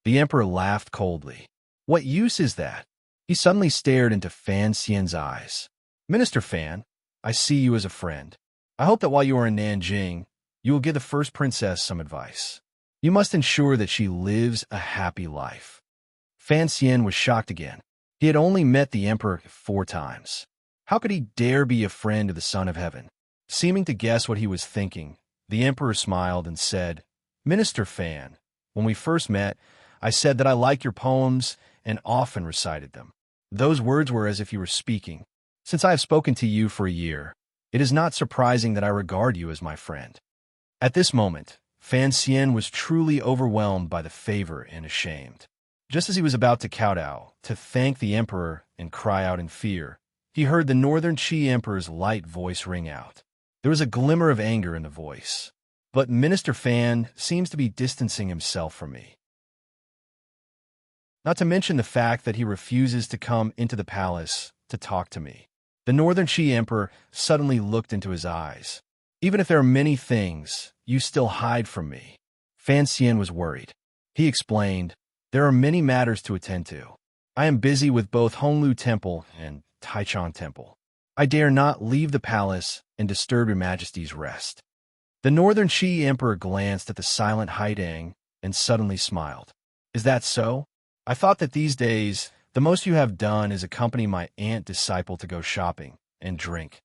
The emperor laughed coldly. "What use is that?" He suddenly stared into Fan Xian's eyes. "Minister Fan, I see you as a friend. I hope that while you are in Nanjing, you will give the first princess some advice. You must ensure that she lives a happy life." Fan Xian was shocked again. He had only met the emperor 4 times. How could he dare be a friend of the Son of Heaven? Seeming to guess what he was thinking, the emperor smiled and said, "Minister Fan, when we first met, I said that I liked your poems and often recited them. Those words were as if you were speaking. Since I have spoken to you for a year, it is not surprising that I regard you as my friend." At this moment, Fan Xian was truly overwhelmed by the favor and ashamed. Just as he was about to kowtow, to thank the emperor and cry out in fear, he heard the Northern Qi Emperor's light voice ring out. There was a glimmer of anger in the voice. "But Minister Fan seems to be distancing himself from me. Not to mention the fact that he refuses to come into the palace to talk to me." The Northern Qi Emperor suddenly looked into his eyes. "Even if there are many things you still hide from me." Fan Xian was worried. He explained, "There are many matters to attend to. I am busy with both Honglu Temple and Taichung Temple. I dare not leave the palace and disturb your majesty's rest." The Northern Qi Emperor glanced at the silent Haidang and suddenly smiled. "Is that so? I thought that these days the most you have done is accompany my aunt disciple to go shopping and drink."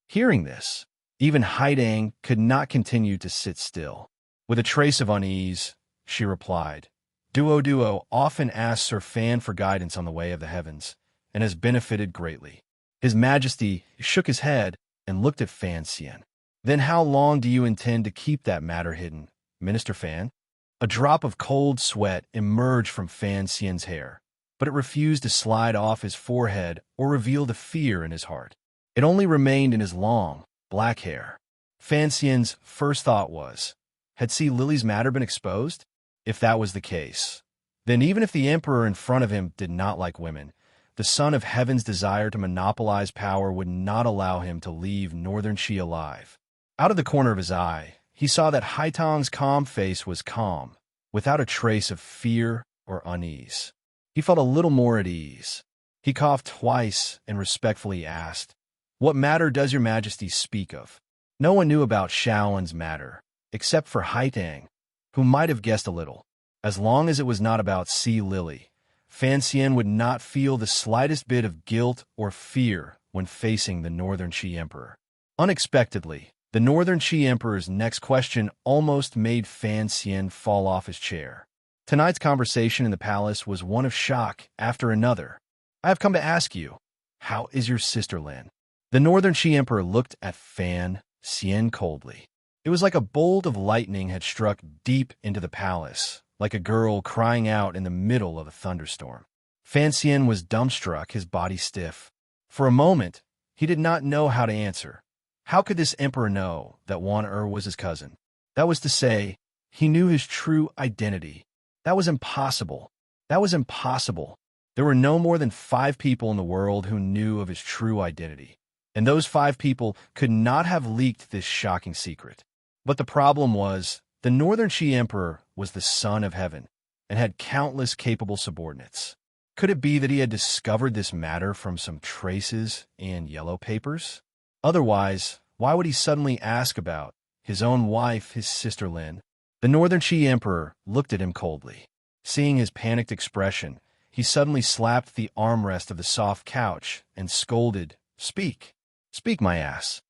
Hearing this, even Haidang could not continue to sit still. With a trace of unease, she replied, Duo often asks Sir Fan for guidance on the way of the heavens, and has benefited greatly." His Majesty shook his head and looked at Fan Xian. "Then how long do you intend to keep that matter hidden, Minister Fan?" A drop of cold sweat emerged from Fan Xian's hair, but it refused to slide off his forehead or reveal the fear in his heart. It only remained in his long, black hair. Fan Xian's first thought was, had Sea Lily's matter been exposed? If that was the case, then even if the emperor in front of him did not like women, the Son of Heaven's desire to monopolize power would not allow him to leave Northern Qi alive. Out of the corner of his eye, he saw that Haitang's calm face was calm, without a trace of fear or unease. He felt a little more at ease. He coughed twice and respectfully asked, "What matter does your majesty speak of?" No one knew about Shaolin's matter, except for Haitang, who might have guessed a little. As long as it was not about Sea Lily, Fan Xian would not feel the slightest bit of guilt or fear when facing the Northern Qi Emperor. Unexpectedly, the Northern Qi Emperor's next question almost made Fan Xian fall off his chair. Tonight's conversation in the palace was one of shock after another. "I have come to ask you, how is your sister Lin?" The Northern Qi Emperor looked at Fan Xian coldly. It was like a bolt of lightning had struck deep into the palace, like a girl crying out in the middle of a thunderstorm. Fan Xian was dumbstruck, his body stiff. For a moment, he did not know how to answer. How could this emperor know that Wan was his cousin? That was to say, he knew his true identity. That was impossible. That was impossible. There were no more than 5 people in the world who knew of his true identity, and those 5 people could not have leaked this shocking secret. But the problem was, the Northern Qi Emperor was the Son of Heaven, and had countless capable subordinates. Could it be that he had discovered this matter from some traces and yellow papers? Otherwise, why would he suddenly ask about his own wife, his sister Lin? The Northern Qi Emperor looked at him coldly. Seeing his panicked expression, he suddenly slapped the armrest of the soft couch and scolded, "Speak! Speak, my ass.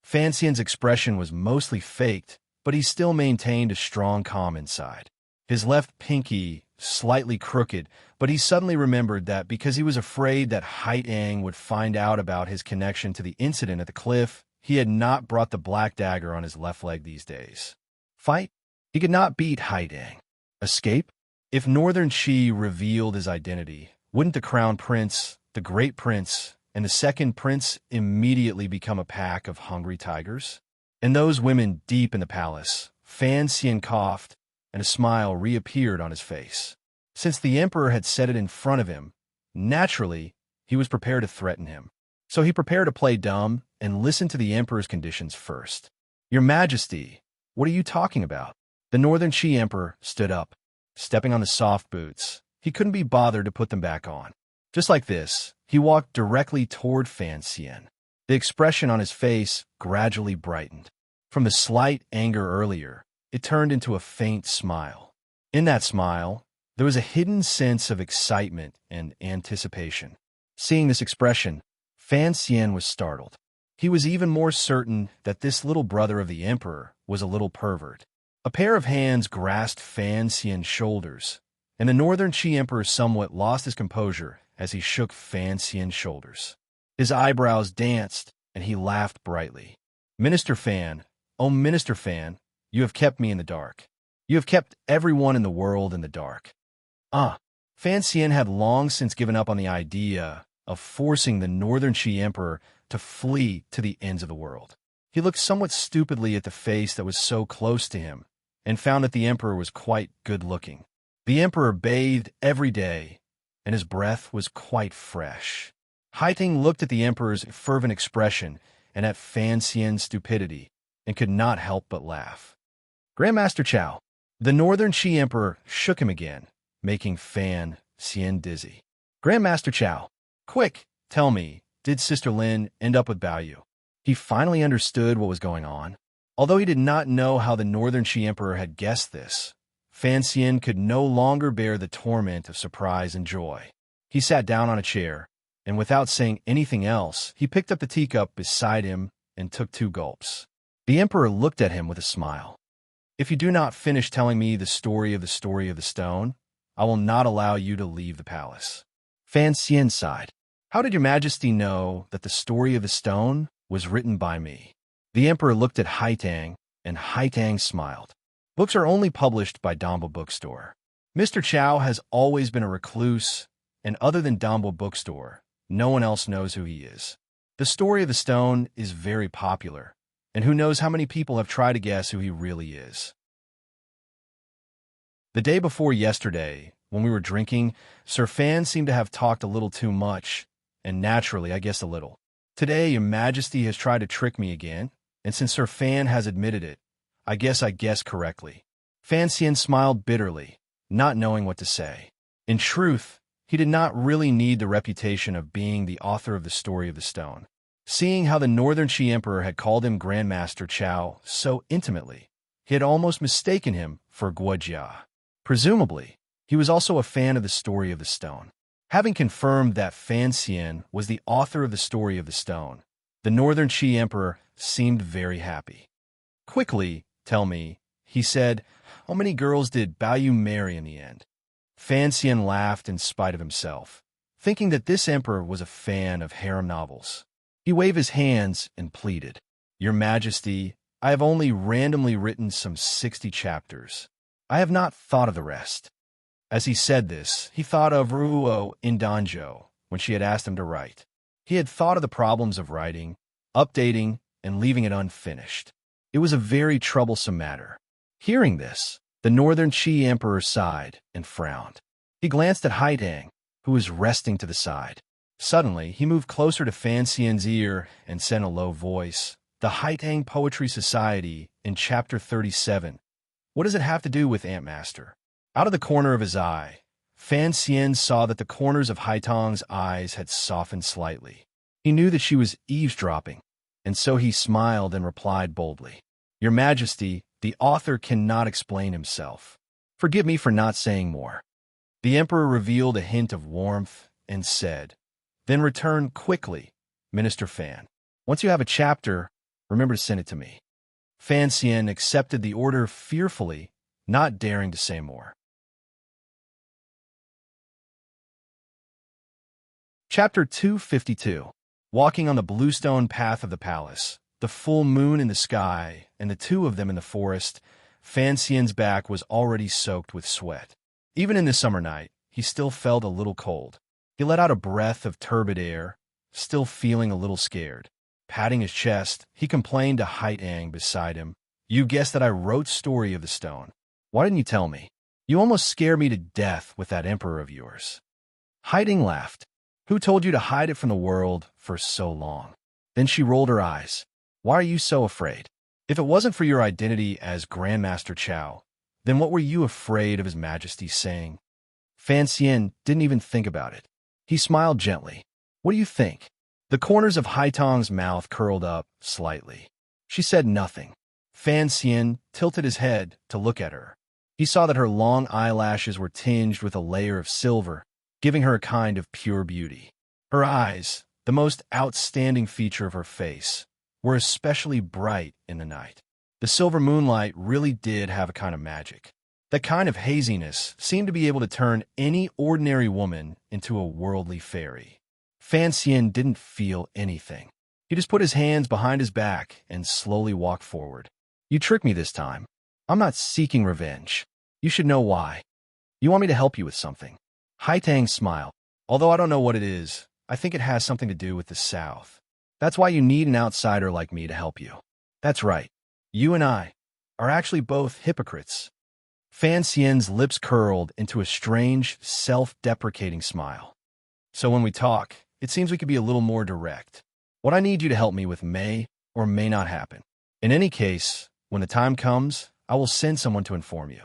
Fan Xian's expression was mostly faked, but he still maintained a strong calm inside. His left pinky slightly crooked, but he suddenly remembered that because he was afraid that Haitang would find out about his connection to the incident at the cliff, he had not brought the black dagger on his left leg these days. Fight? He could not beat Haitang. Escape? If Northern Qi revealed his identity, wouldn't the Crown Prince, the Great Prince, and the Second Prince immediately become a pack of hungry tigers? And those women deep in the palace, Fan Xian coughed, and a smile reappeared on his face. Since the Emperor had said it in front of him, naturally, he was prepared to threaten him. So he prepared to play dumb and listen to the Emperor's conditions first. Your Majesty, what are you talking about? The Northern Qi Emperor stood up, stepping on the soft boots. He couldn't be bothered to put them back on. Just like this, he walked directly toward Fan Xian. The expression on his face gradually brightened. From the slight anger earlier, it turned into a faint smile. In that smile, there was a hidden sense of excitement and anticipation. Seeing this expression, Fan Xian was startled. He was even more certain that this little brother of the Emperor was a little pervert. A pair of hands grasped Fan Xian's shoulders, and the Northern Qi Emperor somewhat lost his composure as he shook Fan Xian's shoulders. His eyebrows danced, and he laughed brightly. Minister Fan, oh Minister Fan, you have kept me in the dark. You have kept everyone in the world in the dark. Fan Xian had long since given up on the idea of forcing the Northern Qi Emperor to flee to the ends of the world. He looked somewhat stupidly at the face that was so close to him, and found that the Emperor was quite good-looking. The Emperor bathed every day, and his breath was quite fresh. Haitang looked at the Emperor's fervent expression and at Fan Xian's stupidity, and could not help but laugh. Grandmaster Chao. The Northern Qi Emperor shook him again, making Fan Xian dizzy. Grandmaster Chao, quick, tell me, did Sister Lin end up with Baoyu? He finally understood what was going on. Although he did not know how the Northern Qi Emperor had guessed this, Fan Xian could no longer bear the torment of surprise and joy. He sat down on a chair, and without saying anything else, he picked up the teacup beside him and took 2 gulps. The Emperor looked at him with a smile. If you do not finish telling me the story of the stone, I will not allow you to leave the palace. Fan Xian sighed. How did your Majesty know that the story of the stone was written by me? The Emperor looked at Haitang, and Haitang smiled. Books are only published by Dambo Bookstore. Mr. Chao has always been a recluse, and other than Dambo Bookstore, no one else knows who he is. The story of the stone is very popular, and who knows how many people have tried to guess who he really is. The day before yesterday, when we were drinking, Sir Fan seemed to have talked a little too much, and naturally, I guessed a little. Today, Your Majesty has tried to trick me again, and since Sir Fan has admitted it, I guess I guessed correctly. Fan Xian smiled bitterly, not knowing what to say. In truth, he did not really need the reputation of being the author of the story of the stone. Seeing how the Northern Qi Emperor had called him Grandmaster Chao so intimately, he had almost mistaken him for Guojia. Presumably, he was also a fan of the story of the stone. Having confirmed that Fan Xian was the author of the story of the stone, the Northern Qi Emperor seemed very happy. Quickly, tell me, he said, how many girls did Baoyu marry in the end? Fan Xian laughed in spite of himself, thinking that this emperor was a fan of harem novels. He waved his hands and pleaded, Your Majesty, I have only randomly written some 60 chapters. I have not thought of the rest. As he said this, he thought of Ruo Indanjo when she had asked him to write. He had thought of the problems of writing, updating, and leaving it unfinished. It was a very troublesome matter. Hearing this, the Northern Qi Emperor sighed and frowned. He glanced at Haitang, who was resting to the side. Suddenly, he moved closer to Fan Xian's ear and said in a low voice, The Haitang Poetry Society in Chapter 37. What does it have to do with Antmaster? Out of the corner of his eye, Fan Xian saw that the corners of Haitang's eyes had softened slightly. He knew that she was eavesdropping, and so he smiled and replied boldly, Your Majesty, the author cannot explain himself. Forgive me for not saying more. The Emperor revealed a hint of warmth and said, then returned quickly Minister Fan. Once you have a chapter, remember to send it to me. Fan Xian accepted the order fearfully, not daring to say more. Chapter 252. Walking on the bluestone path of the palace, the full moon in the sky, and the two of them in the forest, Fan Xian's back was already soaked with sweat. Even in the summer night, he still felt a little cold. He let out a breath of turbid air, still feeling a little scared. Patting his chest, he complained to Haitang beside him. You guessed that I wrote Story of the Stone. Why didn't you tell me? You almost scared me to death with that emperor of yours. Haitang laughed. Who told you to hide it from the world for so long? Then she rolled her eyes. Why are you so afraid? If it wasn't for your identity as Grandmaster Chao, then what were you afraid of His Majesty saying? Fan Xian didn't even think about it. He smiled gently. What do you think? The corners of Haitang's mouth curled up slightly. She said nothing. Fan Xian tilted his head to look at her. He saw that her long eyelashes were tinged with a layer of silver, giving her a kind of pure beauty. Her eyes, the most outstanding feature of her face, were especially bright in the night. The silver moonlight really did have a kind of magic. That kind of haziness seemed to be able to turn any ordinary woman into a worldly fairy. Fan Xian didn't feel anything. He just put his hands behind his back and slowly walked forward. You tricked me this time. I'm not seeking revenge. You should know why. You want me to help you with something. Haitang smiled. Although I don't know what it is, I think it has something to do with the South. That's why you need an outsider like me to help you. That's right. You and I are actually both hypocrites. Fan Xian's lips curled into a strange, self-deprecating smile. So when we talk, it seems we could be a little more direct. What I need you to help me with may or may not happen. In any case, when the time comes, I will send someone to inform you.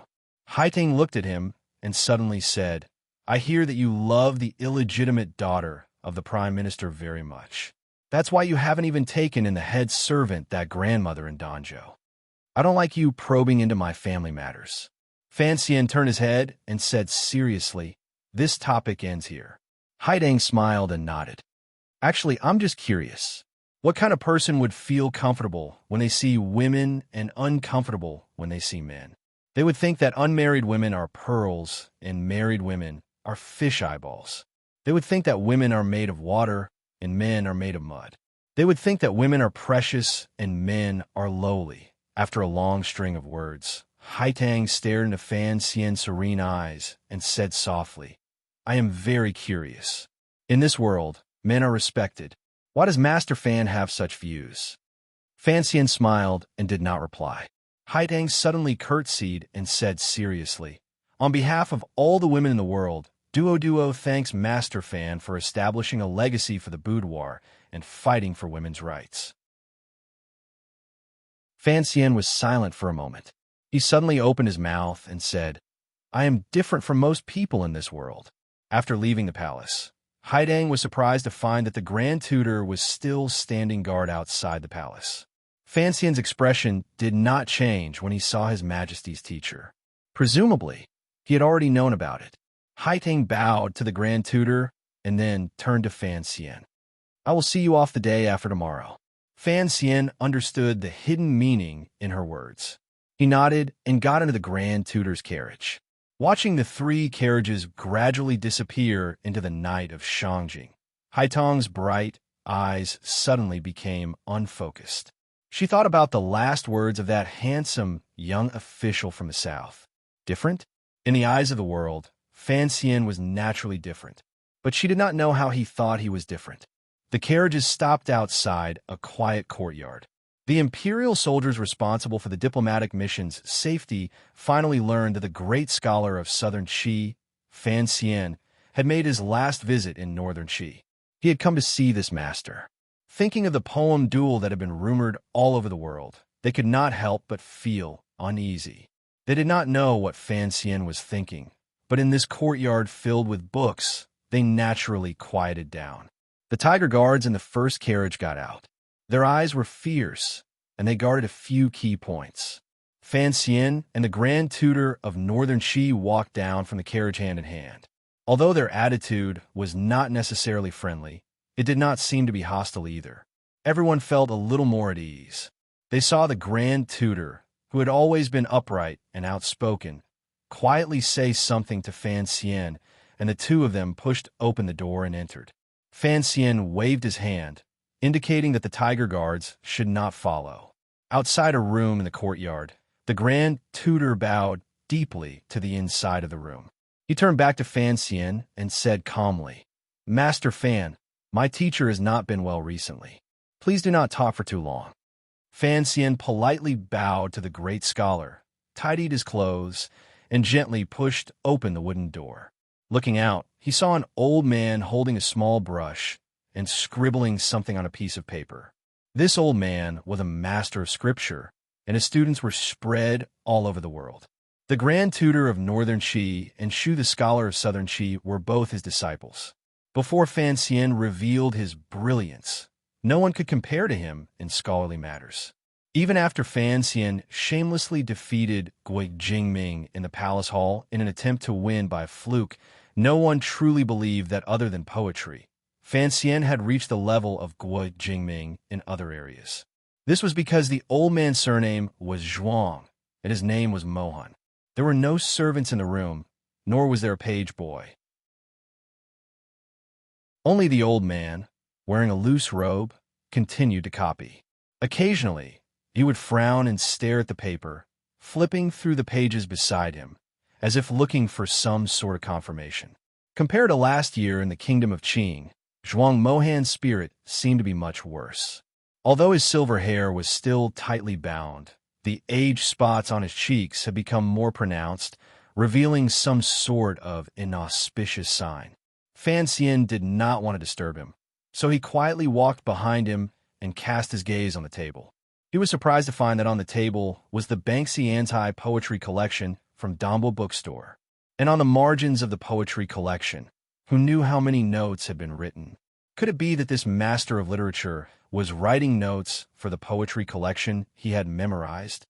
Haitang looked at him and suddenly said, I hear that you love the illegitimate daughter of the Prime Minister very much. That's why you haven't even taken in the head servant, that grandmother in Danzhou. I don't like you probing into my family matters. Fan Xian turned his head and said seriously, this topic ends here. Haitang smiled and nodded. Actually, I'm just curious. What kind of person would feel comfortable when they see women and uncomfortable when they see men? They would think that unmarried women are pearls and married women are fish eyeballs. They would think that women are made of water and men are made of mud. They would think that women are precious and men are lowly. After a long string of words, Haitang stared into Fan Xian's serene eyes and said softly, I am very curious. In this world, men are respected. Why does Master Fan have such views? Fan Xian smiled and did not reply. Haitang suddenly curtsied and said seriously, on behalf of all the women in the world, Duo thanks Master Fan for establishing a legacy for the boudoir and fighting for women's rights. Fan Xian was silent for a moment. He suddenly opened his mouth and said, I am different from most people in this world. After leaving the palace, Haitang was surprised to find that the Grand Tutor was still standing guard outside the palace. Fan Xian's expression did not change when he saw His Majesty's teacher. Presumably, he had already known about it. Haitang bowed to the Grand Tutor and then turned to Fan Xian. I will see you off the day after tomorrow. Fan Xian understood the hidden meaning in her words. He nodded and got into the Grand Tutor's carriage. Watching the three carriages gradually disappear into the night of Shangjing, Haitang's bright eyes suddenly became unfocused. She thought about the last words of that handsome young official from the South. Different? In the eyes of the world, Fan Xian was naturally different, but she did not know how he thought he was different. The carriages stopped outside a quiet courtyard. The imperial soldiers responsible for the diplomatic mission's safety finally learned that the great scholar of southern Qi, Fan Xian, had made his last visit in northern Qi. He had come to see this master. Thinking of the poem duel that had been rumored all over the world, they could not help but feel uneasy. They did not know what Fan Xian was thinking, but in this courtyard filled with books, they naturally quieted down. The tiger guards in the first carriage got out. Their eyes were fierce, and they guarded a few key points. Fan Xian and the Grand Tutor of Northern Qi walked down from the carriage hand in hand. Although their attitude was not necessarily friendly, It did not seem to be hostile either. Everyone felt a little more at ease. They saw the Grand Tutor, who had always been upright and outspoken, quietly say something to Fan Xian, and the two of them pushed open the door and entered. Fan Xian waved his hand, indicating that the tiger guards should not follow. Outside a room in the courtyard, the Grand Tutor bowed deeply to the inside of the room. He turned back to Fan Xian and said calmly, "Master Fan, my teacher has not been well recently. Please do not talk for too long." Fan Xian politely bowed to the great scholar, tidied his clothes, and gently pushed open the wooden door. Looking out, he saw an old man holding a small brush and scribbling something on a piece of paper. This old man was a master of scripture, and his students were spread all over the world. The Grand Tutor of Northern Qi and Shu the Scholar of Southern Qi were both his disciples. Before Fan Xian revealed his brilliance, no one could compare to him in scholarly matters. Even after Fan Xian shamelessly defeated Gui Jingming in the palace hall in an attempt to win by a fluke, no one truly believed that other than poetry, Fan Xian had reached the level of Gui Jingming in other areas. This was because the old man's surname was Zhuang, and his name was Mohan. There were no servants in the room, nor was there a page boy. Only the old man, wearing a loose robe, continued to copy. Occasionally, he would frown and stare at the paper, flipping through the pages beside him, as if looking for some sort of confirmation. Compared to last year in the kingdom of Qing, Zhuang Mohan's spirit seemed to be much worse. Although his silver hair was still tightly bound, the age spots on his cheeks had become more pronounced, revealing some sort of inauspicious sign. Fan Xian did not want to disturb him, so he quietly walked behind him and cast his gaze on the table. He was surprised to find that on the table was the Banksy anti-poetry collection from Dombo Bookstore. And on the margins of the poetry collection, who knew how many notes had been written? Could it be that this master of literature was writing notes for the poetry collection he had memorized?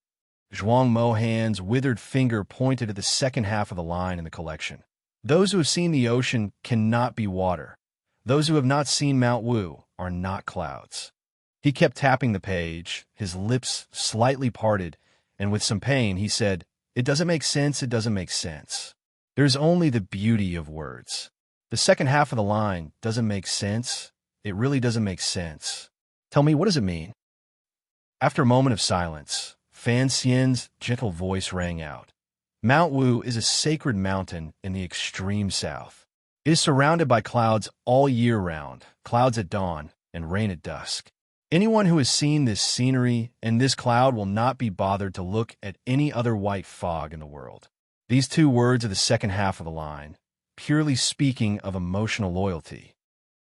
Zhuang Mohan's withered finger pointed at the second half of the line in the collection. Those who have seen the ocean cannot be water. Those who have not seen Mount Wu are not clouds. He kept tapping the page, his lips slightly parted, and with some pain he said, "It doesn't make sense, it doesn't make sense. There's only the beauty of words. The second half of the line doesn't make sense. It really doesn't make sense. Tell me, what does it mean?" After a moment of silence, Fan Xian's gentle voice rang out. Mount Wu is a sacred mountain in the extreme south. It is surrounded by clouds all year round, clouds at dawn and rain at dusk. Anyone who has seen this scenery and this cloud will not be bothered to look at any other white fog in the world. These two words are the second half of the line, purely speaking of emotional loyalty.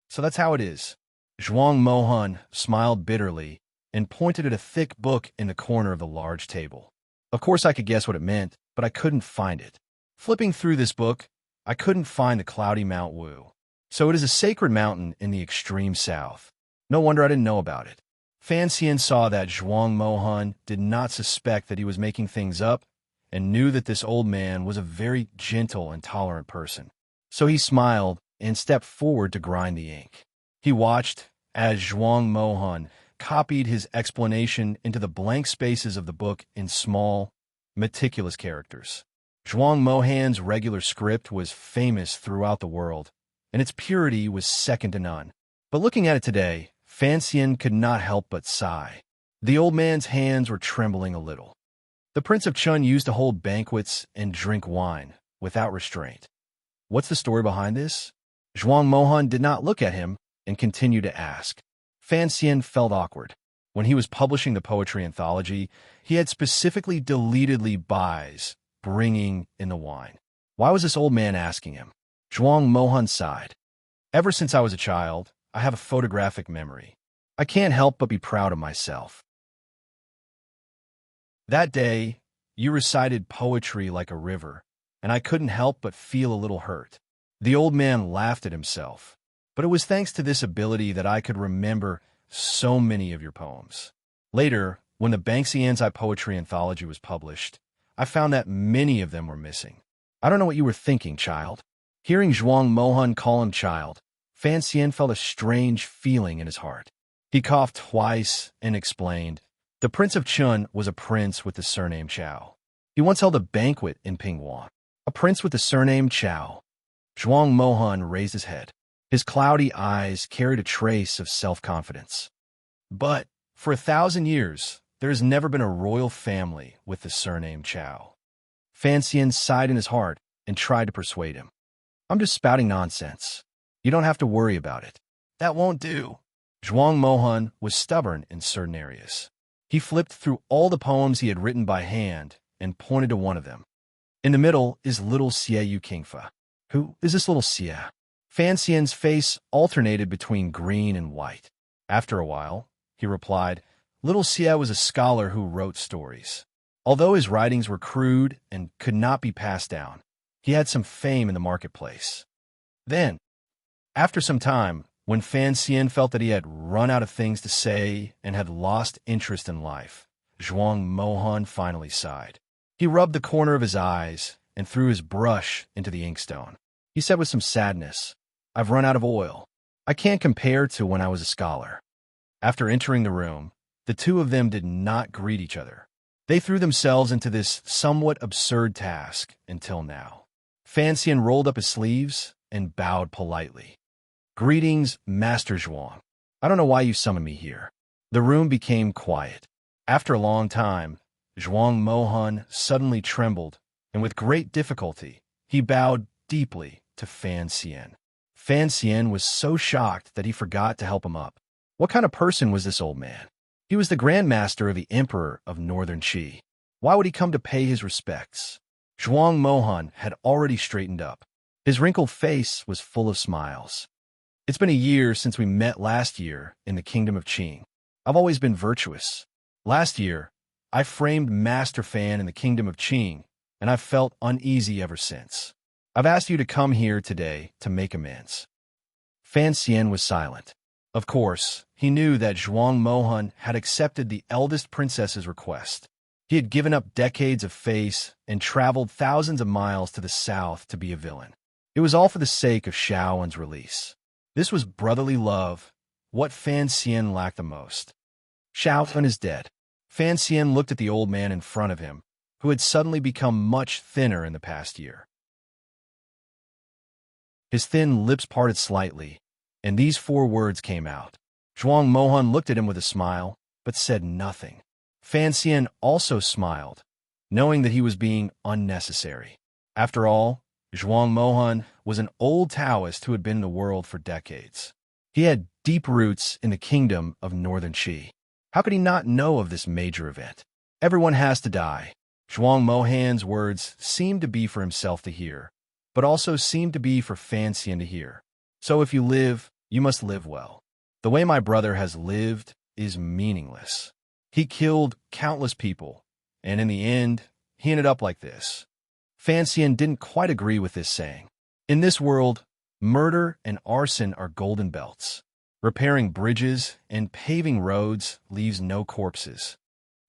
So that's how it is. Zhuang Mohan smiled bitterly and pointed at a thick book in the corner of the large table. Of course I could guess what it meant, but I couldn't find it. Flipping through this book, I couldn't find the cloudy Mount Wu. So it is a sacred mountain in the extreme south. No wonder I didn't know about it. Fan Xian saw that Zhuang Mohan did not suspect that he was making things up and knew that this old man was a very gentle and tolerant person. So he smiled and stepped forward to grind the ink. He watched as Zhuang Mohan copied his explanation into the blank spaces of the book in small, meticulous characters. Zhuang Mohan's regular script was famous throughout the world, and its purity was second to none. But looking at it today, Fan Xian could not help but sigh. The old man's hands were trembling a little. The Prince of Chun used to hold banquets and drink wine without restraint. What's the story behind this? Zhuang Mohan did not look at him and continued to ask. Fan Xian felt awkward. When he was publishing the poetry anthology, he had specifically deleted Li Bai's bringing in the wine. Why was this old man asking him? Zhuang Mohan sighed. Ever since I was a child, I have a photographic memory. I can't help but be proud of myself. That day, you recited poetry like a river, and I couldn't help but feel a little hurt. The old man laughed at himself, but it was thanks to this ability that I could remember so many of your poems. Later, when the Banksy Anti-Poetry Anthology was published, I found that many of them were missing. I don't know what you were thinking, child. Hearing Zhuang Mohan call him child, Fan Xian felt a strange feeling in his heart. He coughed twice and explained. The Prince of Chun was a prince with the surname Chao. He once held a banquet in Pingguan. A prince with the surname Chao. Zhuang Mohan raised his head. His cloudy eyes carried a trace of self-confidence. But for 1,000 years, there has never been a royal family with the surname Chao. Fan Xian sighed in his heart and tried to persuade him. I'm just spouting nonsense. You don't have to worry about it. That won't do. Zhuang Mohan was stubborn in certain areas. He flipped through all the poems he had written by hand and pointed to one of them. In the middle is Little Xie Yu Kingfa. Who is this little Xie? Fan Xian's face alternated between green and white. After a while, he replied, Little Xie was a scholar who wrote stories. Although his writings were crude and could not be passed down, he had some fame in the marketplace. Then, after some time, when Fan Xian felt that he had run out of things to say and had lost interest in life, Zhuang Mohan finally sighed. He rubbed the corner of his eyes and threw his brush into the inkstone. He said with some sadness, I've run out of oil. I can't compare to when I was a scholar. After entering the room, the two of them did not greet each other. They threw themselves into this somewhat absurd task until now. Fan Xian rolled up his sleeves and bowed politely. Greetings, Master Zhuang. I don't know why you summoned me here. The room became quiet. After a long time, Zhuang Mohan suddenly trembled, and with great difficulty, he bowed deeply to Fan Xian. Fan Xian was so shocked that he forgot to help him up. What kind of person was this old man? He was the Grand Master of the Emperor of Northern Qi. Why would he come to pay his respects? Zhuang Mohan had already straightened up. His wrinkled face was full of smiles. It's been a year since we met last year in the Kingdom of Qing. I've always been virtuous. Last year, I framed Master Fan in the Kingdom of Qing, and I've felt uneasy ever since. I've asked you to come here today to make amends. Fan Xian was silent. Of course, he knew that Zhuang Mohan had accepted the eldest princess's request. He had given up decades of face and traveled thousands of miles to the south to be a villain. It was all for the sake of Shaoan's release. This was brotherly love, what Fan Xian lacked the most. Shaoan is dead. Fan Xian looked at the old man in front of him, who had suddenly become much thinner in the past year. His thin lips parted slightly, and these 4 words came out. Zhuang Mohan looked at him with a smile, but said nothing. Fan Xian also smiled, knowing that he was being unnecessary. After all, Zhuang Mohan was an old Taoist who had been in the world for decades. He had deep roots in the kingdom of Northern Qi. How could he not know of this major event? Everyone has to die. Zhuang Mohan's words seemed to be for himself to hear, but also seemed to be for Fan Xian to hear. So if you live, you must live well. The way my brother has lived is meaningless. He killed countless people, and in the end, he ended up like this. Fan Xian didn't quite agree with this saying. In this world, murder and arson are golden belts. Repairing bridges and paving roads leaves no corpses.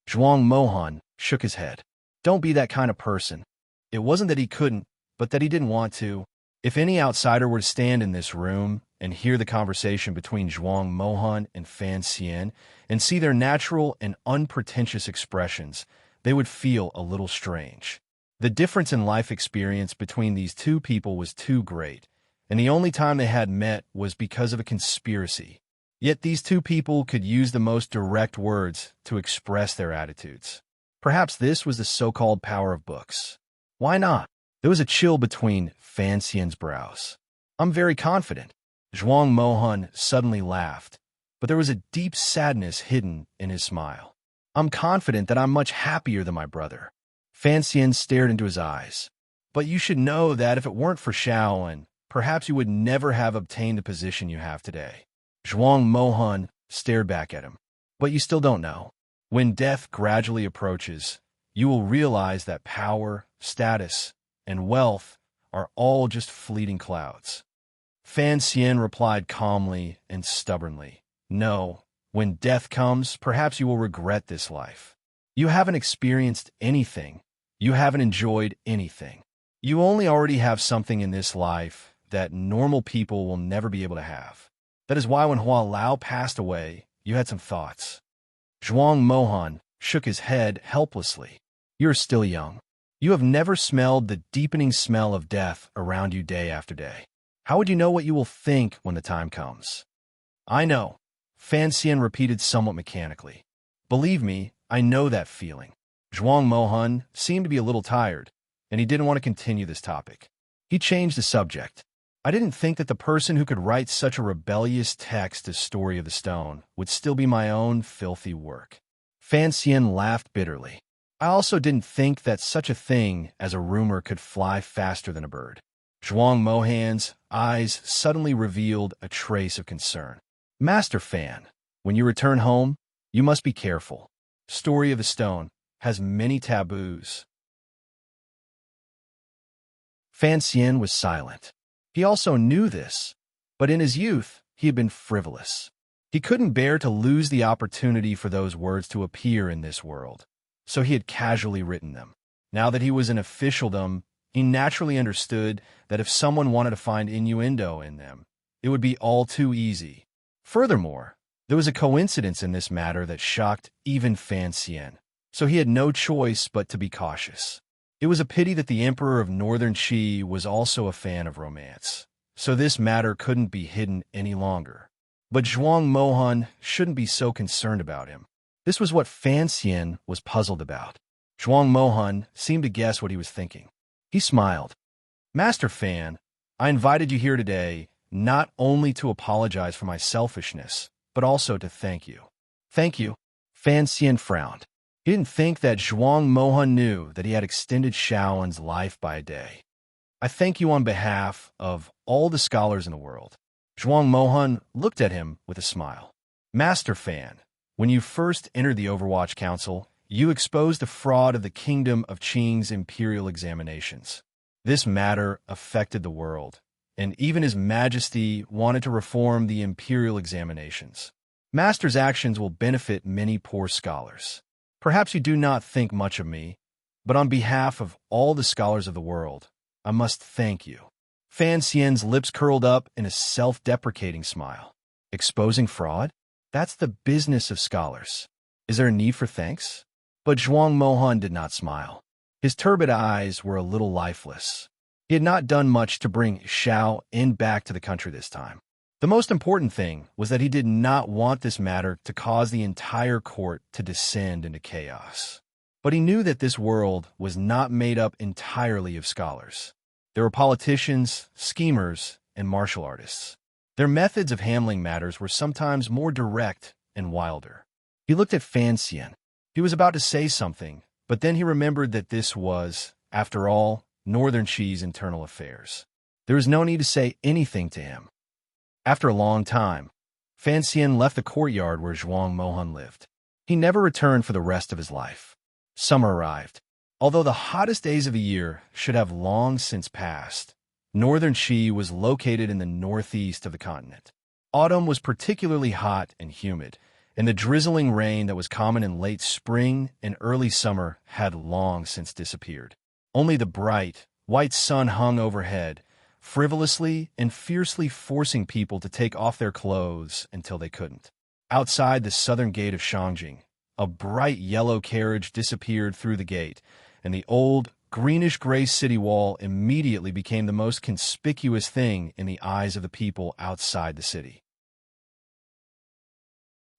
Zhuang Mohan shook his head. Don't be that kind of person. It wasn't that he couldn't, but that he didn't want to. If any outsider were to stand in this room and hear the conversation between Zhuang Mohan and Fan Xian and see their natural and unpretentious expressions, they would feel a little strange. The difference in life experience between these two people was too great, and the only time they had met was because of a conspiracy. Yet these two people could use the most direct words to express their attitudes. Perhaps this was the so-called power of books. Why not? There was a chill between Fan Xian's brows. I'm very confident. Zhuang Mohan suddenly laughed, but there was a deep sadness hidden in his smile. I'm confident that I'm much happier than my brother. Fan Xian stared into his eyes. But you should know that if it weren't for Shaoan, perhaps you would never have obtained the position you have today. Zhuang Mohan stared back at him. But you still don't know. When death gradually approaches, you will realize that power, status, and wealth are all just fleeting clouds. Fan Xian replied calmly and stubbornly, No, when death comes, perhaps you will regret this life. You haven't experienced anything. You haven't enjoyed anything. You only already have something in this life that normal people will never be able to have. That is why when Hua Lao passed away, you had some thoughts. Zhuang Mohan shook his head helplessly. You are still young. You have never smelled the deepening smell of death around you day after day. How would you know what you will think when the time comes? I know, Fan Xian repeated somewhat mechanically. Believe me, I know that feeling. Zhuang Mohan seemed to be a little tired, and he didn't want to continue this topic. He changed the subject. I didn't think that the person who could write such a rebellious text as Story of the Stone would still be my own filthy work. Fan Xian laughed bitterly. I also didn't think that such a thing as a rumor could fly faster than a bird. Zhuang Mohan's eyes suddenly revealed a trace of concern. Master Fan, when you return home, you must be careful. Story of the Stone has many taboos. Fan Xian was silent. He also knew this, but in his youth, he had been frivolous. He couldn't bear to lose the opportunity for those words to appear in this world, so he had casually written them. Now that he was in officialdom, he naturally understood that if someone wanted to find innuendo in them, it would be all too easy. Furthermore, there was a coincidence in this matter that shocked even Fan Xian, so he had no choice but to be cautious. It was a pity that the Emperor of Northern Qi was also a fan of romance, so this matter couldn't be hidden any longer. But Zhuang Mohan shouldn't be so concerned about him. This was what Fan Xian was puzzled about. Zhuang Mohan seemed to guess what he was thinking. He smiled. Master Fan, I invited you here today not only to apologize for my selfishness, but also to thank you. Thank you. Fan Xian frowned. He didn't think that Zhuang Mohan knew that he had extended Shaoan's life by a day. I thank you on behalf of all the scholars in the world. Zhuang Mohan looked at him with a smile. Master Fan, when you first entered the Overwatch Council, you exposed the fraud of the Kingdom of Qing's imperial examinations. This matter affected the world, and even His Majesty wanted to reform the imperial examinations. Master's actions will benefit many poor scholars. Perhaps you do not think much of me, but on behalf of all the scholars of the world, I must thank you. Fan Xian's lips curled up in a self-deprecating smile. Exposing fraud? That's the business of scholars. Is there a need for thanks? But Zhuang Mohan did not smile. His turbid eyes were a little lifeless. He had not done much to bring Xiao En back to the country this time. The most important thing was that he did not want this matter to cause the entire court to descend into chaos. But he knew that this world was not made up entirely of scholars. There were politicians, schemers, and martial artists. Their methods of handling matters were sometimes more direct and wilder. He looked at Fan Xian. He was about to say something, but then he remembered that this was, after all, Northern Qi's internal affairs. There was no need to say anything to him. After a long time, Fan Xian left the courtyard where Zhuang Mohan lived. He never returned for the rest of his life. Summer arrived. Although the hottest days of the year should have long since passed, Northern Qi was located in the northeast of the continent. Autumn was particularly hot and humid, and the drizzling rain that was common in late spring and early summer had long since disappeared. Only the bright, white sun hung overhead, frivolously and fiercely forcing people to take off their clothes until they couldn't. Outside the southern gate of Shangjing, a bright yellow carriage disappeared through the gate, and the old, greenish-gray city wall immediately became the most conspicuous thing in the eyes of the people outside the city.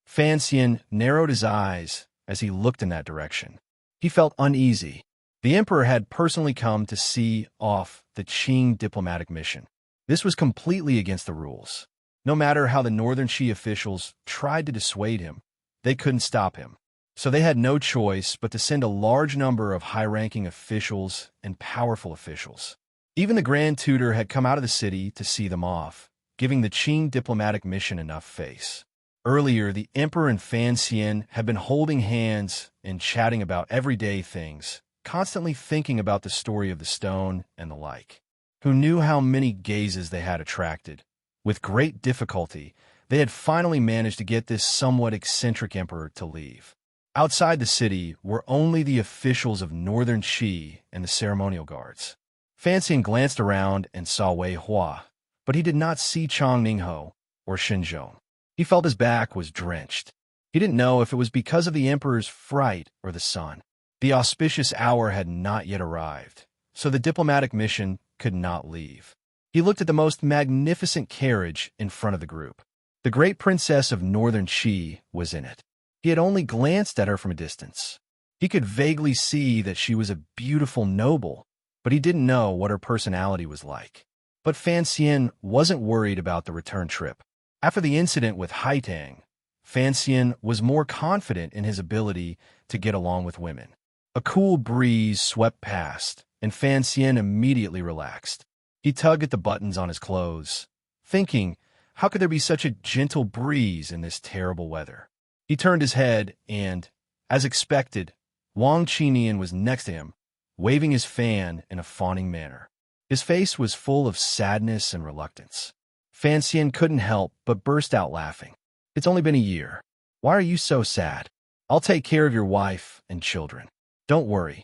Fan Xian narrowed his eyes as he looked in that direction. He felt uneasy. The emperor had personally come to see off the Qing diplomatic mission. This was completely against the rules. No matter how the Northern Qi officials tried to dissuade him, they couldn't stop him. So they had no choice but to send a large number of high-ranking officials and powerful officials. Even the Grand Tutor had come out of the city to see them off, giving the Qing diplomatic mission enough face. Earlier, the emperor and Fan Xian had been holding hands and chatting about everyday things, constantly thinking about the story of the stone and the like. Who knew how many gazes they had attracted? With great difficulty, they had finally managed to get this somewhat eccentric emperor to leave. Outside the city were only the officials of Northern Qi and the ceremonial guards. Fan Xian glanced around and saw Wei Hua, but he did not see Chong Ningho or Shinzhong. He felt his back was drenched. He didn't know if it was because of the emperor's fright or the sun. The auspicious hour had not yet arrived, so the diplomatic mission could not leave. He looked at the most magnificent carriage in front of the group. The great princess of northern Qi was in it. He had only glanced at her from a distance. He could vaguely see that she was a beautiful noble, but he didn't know what her personality was like. But Fan Xian wasn't worried about the return trip. After the incident with Haitang, Fan Xian was more confident in his ability to get along with women. A cool breeze swept past, and Fan Xian immediately relaxed. He tugged at the buttons on his clothes, thinking, how could there be such a gentle breeze in this terrible weather? He turned his head and, as expected, Wang Qinian was next to him, waving his fan in a fawning manner. His face was full of sadness and reluctance. Fan Xian couldn't help but burst out laughing. It's only been a year. Why are you so sad? I'll take care of your wife and children. Don't worry.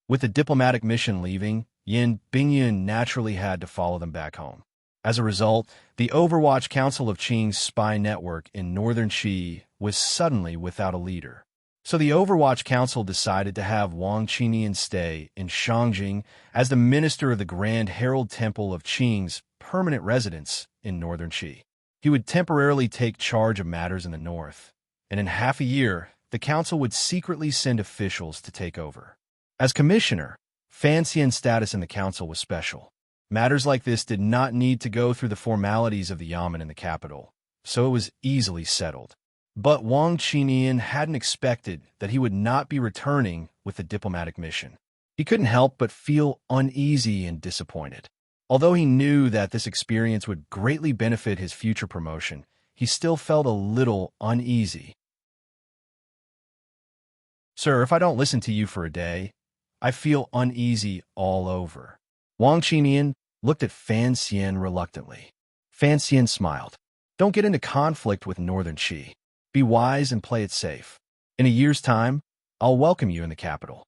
With the diplomatic mission leaving, Yin Bingyun naturally had to follow them back home. As a result, the Overwatch Council of Qing's spy network in northern Qi was suddenly without a leader. So the Overwatch Council decided to have Wang Qinian stay in Shangjing as the minister of the Grand Herald Temple of Qing's permanent residence in northern Qi. He would temporarily take charge of matters in the north, and in half a year, the council would secretly send officials to take over. As commissioner, Fan Xian's status in the council was special. Matters like this did not need to go through the formalities of the yamen in the capital, so it was easily settled. But Wang Qinian hadn't expected that he would not be returning with the diplomatic mission. He couldn't help but feel uneasy and disappointed. Although he knew that this experience would greatly benefit his future promotion, he still felt a little uneasy. Sir, if I don't listen to you for a day, I feel uneasy all over. Wang Qinian looked at Fan Xian reluctantly. Fan Xian smiled. Don't get into conflict with northern Qi. Be wise and play it safe. In a year's time, I'll welcome you in the capital.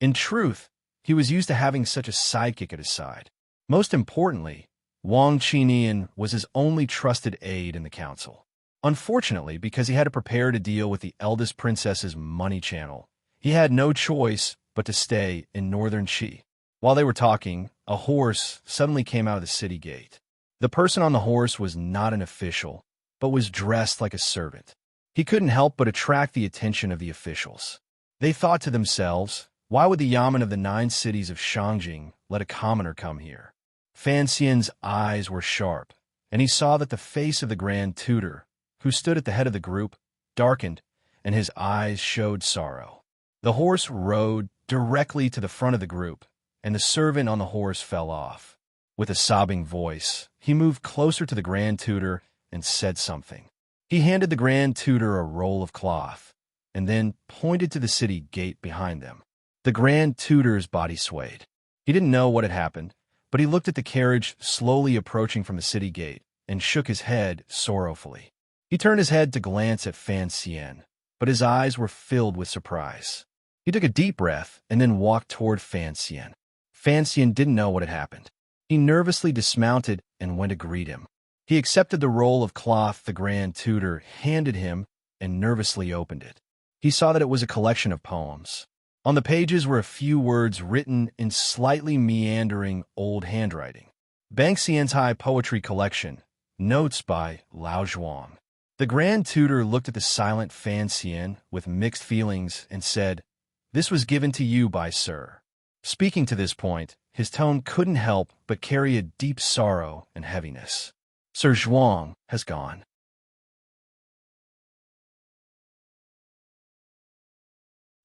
In truth, he was used to having such a sidekick at his side. Most importantly, Wang Qinian was his only trusted aide in the council. Unfortunately, because he had to prepare to deal with the eldest princess's money channel, he had no choice but to stay in northern Qi. While they were talking, a horse suddenly came out of the city gate. The person on the horse was not an official, but was dressed like a servant. He couldn't help but attract the attention of the officials. They thought to themselves, why would the yamen of the 9 cities of Shangjing let a commoner come here? Fan Xian's eyes were sharp, and he saw that the face of the Grand Tutor, who stood at the head of the group, darkened, and his eyes showed sorrow. The horse rode directly to the front of the group, and the servant on the horse fell off. With a sobbing voice, he moved closer to the Grand Tutor and said something. He handed the Grand Tutor a roll of cloth, and then pointed to the city gate behind them. The Grand Tutor's body swayed. He didn't know what had happened, but he looked at the carriage slowly approaching from the city gate and shook his head sorrowfully. He turned his head to glance at Fan Xian, but his eyes were filled with surprise. He took a deep breath and then walked toward Fan Xian. Fan Xian didn't know what had happened. He nervously dismounted and went to greet him. He accepted the roll of cloth the Grand Tutor handed him and nervously opened it. He saw that it was a collection of poems. On the pages were a few words written in slightly meandering old handwriting. Bang Xian's High Poetry Collection, Notes by Lao Zhuang. The Grand Tutor looked at the silent Fan Xian with mixed feelings and said, "This was given to you by Sir." Speaking to this point, his tone couldn't help but carry a deep sorrow and heaviness. Sir Zhuang has gone.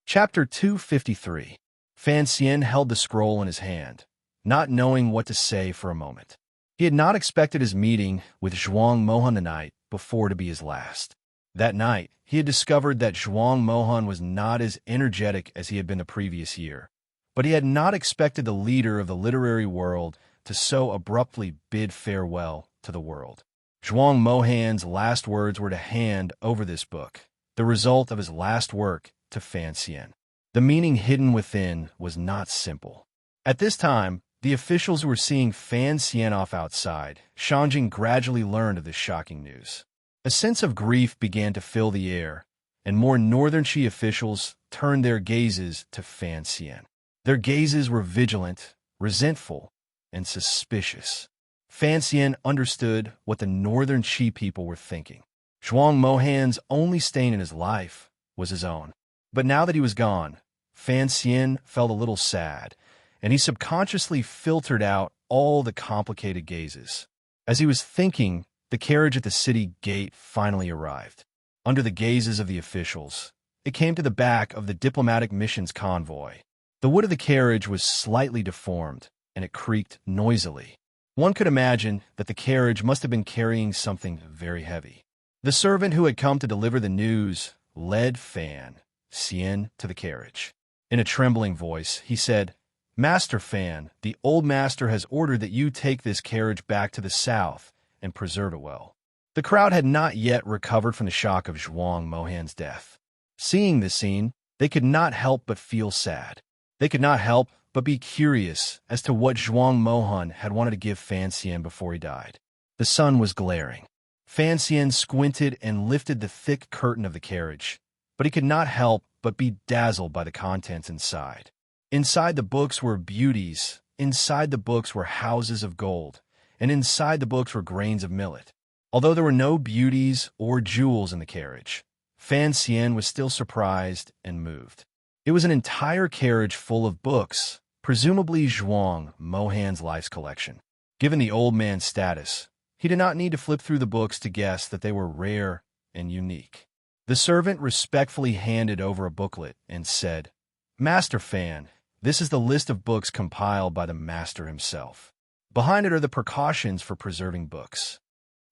Chapter 253. Fan Xian held the scroll in his hand, not knowing what to say for a moment. He had not expected his meeting with Zhuang Mohan the night before to be his last. That night, he had discovered that Zhuang Mohan was not as energetic as he had been the previous year, but he had not expected the leader of the literary world to so abruptly bid farewell to the world. Zhuang Mohan's last words were to hand over this book, the result of his last work, to Fan Xian. The meaning hidden within was not simple. At this time, The officials were seeing Fan Xian off outside. Shanjing gradually learned of this shocking news. A sense of grief began to fill the air, and more northern Qi officials turned their gazes to Fan Xian. Their gazes were vigilant, resentful, and suspicious. Fan Xian understood what the northern Qi people were thinking. Zhuang Mohan's only stain in his life was his own. But now that he was gone, Fan Xian felt a little sad, and he subconsciously filtered out all the complicated gazes. As he was thinking, the carriage at the city gate finally arrived. Under the gazes of the officials, it came to the back of the diplomatic mission's convoy. The wood of the carriage was slightly deformed, and it creaked noisily. One could imagine that the carriage must have been carrying something very heavy. The servant who had come to deliver the news led Fan Xian to the carriage. In a trembling voice, he said, "Master Fan, the old master has ordered that you take this carriage back to the south and preserve it well." The crowd had not yet recovered from the shock of Zhuang Mohan's death. Seeing this scene, they could not help but feel sad. They could not help but be curious as to what Zhuang Mohan had wanted to give Fan Xian before he died. The sun was glaring. Fan Xian squinted and lifted the thick curtain of the carriage, but he could not help but be dazzled by the contents inside. Inside the books were beauties, inside the books were houses of gold, and inside the books were grains of millet. Although there were no beauties or jewels in the carriage, Fan Xian was still surprised and moved. It was an entire carriage full of books, presumably Zhuang Mohan's life's collection. Given the old man's status, he did not need to flip through the books to guess that they were rare and unique. The servant respectfully handed over a booklet and said, "Master Fan, this is the list of books compiled by the master himself. Behind it are the precautions for preserving books."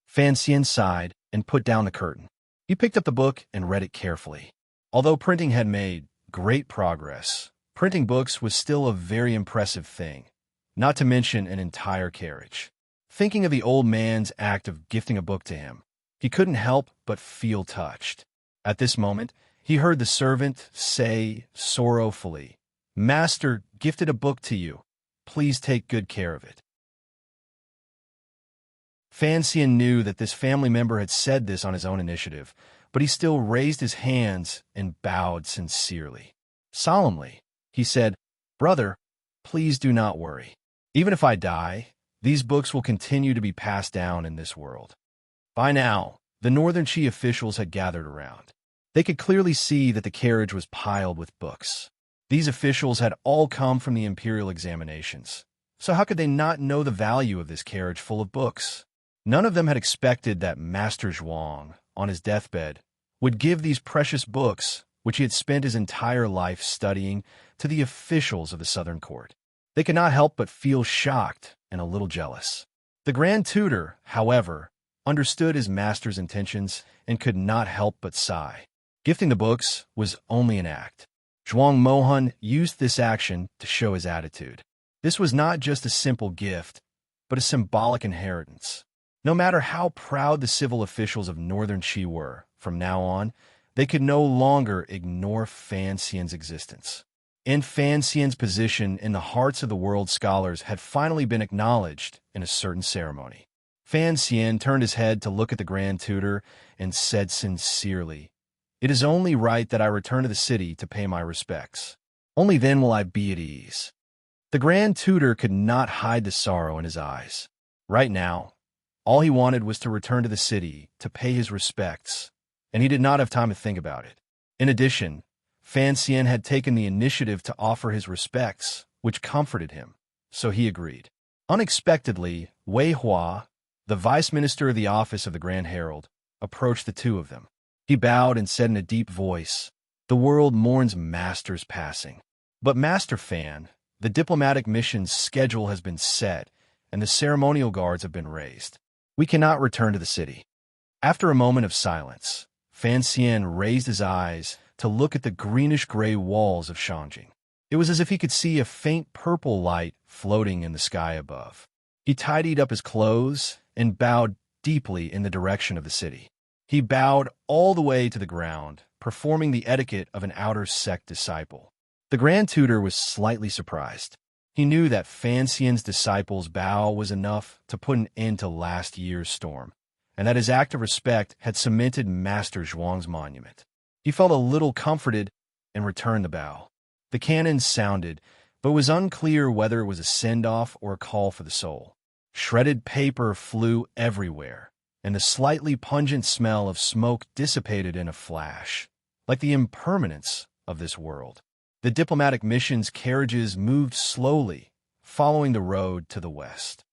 Fan Xian sighed and put down the curtain. He picked up the book and read it carefully. Although printing had made great progress, printing books was still a very impressive thing, not to mention an entire carriage. Thinking of the old man's act of gifting a book to him, he couldn't help but feel touched. At this moment, he heard the servant say sorrowfully, "Master gifted a book to you. Please take good care of it." Fan Xian knew that this family member had said this on his own initiative, but he still raised his hands and bowed sincerely. Solemnly, he said, "Brother, please do not worry. Even if I die, these books will continue to be passed down in this world." By now, the Northern Qi officials had gathered around. They could clearly see that the carriage was piled with books. These officials had all come from the imperial examinations, so how could they not know the value of this carriage full of books? None of them had expected that Master Zhuang, on his deathbed, would give these precious books, which he had spent his entire life studying, to the officials of the Southern Court. They could not help but feel shocked and a little jealous. The Grand Tutor, however, understood his master's intentions and could not help but sigh. Gifting the books was only an act. Zhuang Mohan used this action to show his attitude. This was not just a simple gift, but a symbolic inheritance. No matter how proud the civil officials of Northern Qi were, from now on, they could no longer ignore Fan Xian's existence. And Fan Xian's position in the hearts of the world's scholars had finally been acknowledged in a certain ceremony. Fan Xian turned his head to look at the Grand Tutor and said sincerely, "It is only right that I return to the city to pay my respects. Only then will I be at ease." The Grand Tutor could not hide the sorrow in his eyes. Right now, all he wanted was to return to the city to pay his respects, and he did not have time to think about it. In addition, Fan Xian had taken the initiative to offer his respects, which comforted him, so he agreed. Unexpectedly, Wei Hua, the vice minister of the office of the Grand Herald, approached the two of them. He bowed and said in a deep voice, "The world mourns Master's passing. But Master Fan, the diplomatic mission's schedule has been set, and the ceremonial guards have been raised. We cannot return to the city." After a moment of silence, Fan Xian raised his eyes to look at the greenish-gray walls of Shanjing. It was as if he could see a faint purple light floating in the sky above. He tidied up his clothes and bowed deeply in the direction of the city. He bowed all the way to the ground, performing the etiquette of an outer sect disciple. The Grand Tutor was slightly surprised. He knew that Fan Xian's disciples' bow was enough to put an end to last year's storm, and that his act of respect had cemented Master Zhuang's monument. He felt a little comforted and returned the bow. The cannon sounded, but it was unclear whether it was a send-off or a call for the soul. Shredded paper flew everywhere, and the slightly pungent smell of smoke dissipated in a flash, like the impermanence of this world. The diplomatic mission's carriages moved slowly, following the road to the west.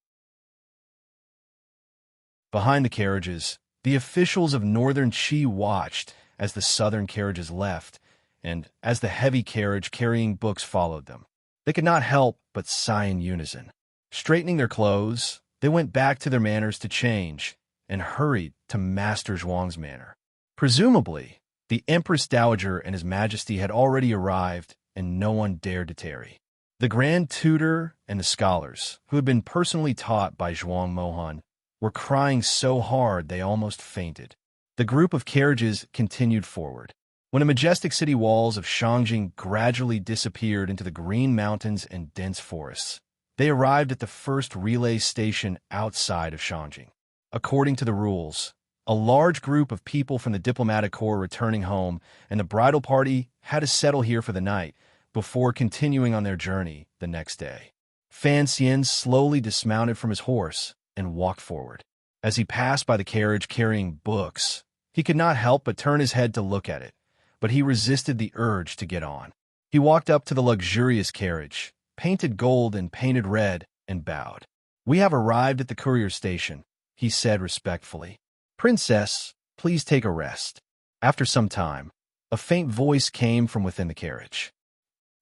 Behind the carriages, the officials of northern Qi watched as the southern carriages left, and as the heavy carriage carrying books followed them. They could not help but sigh in unison. Straightening their clothes, they went back to their manners to change, and hurried to Master Zhuang's manor. Presumably, the Empress Dowager and His Majesty had already arrived, and no one dared to tarry. The Grand Tutor and the scholars, who had been personally taught by Zhuang Mohan, were crying so hard they almost fainted. The group of carriages continued forward. When the majestic city walls of Shangjing gradually disappeared into the green mountains and dense forests, they arrived at the first relay station outside of Shangjing. According to the rules, a large group of people from the diplomatic corps returning home, and the bridal party had to settle here for the night before continuing on their journey the next day. Fan Xian slowly dismounted from his horse and walked forward. As he passed by the carriage carrying books, he could not help but turn his head to look at it, but he resisted the urge to get on. He walked up to the luxurious carriage, painted gold and painted red, and bowed. "We have arrived at the courier station," he said respectfully. "Princess, please take a rest." After some time, a faint voice came from within the carriage.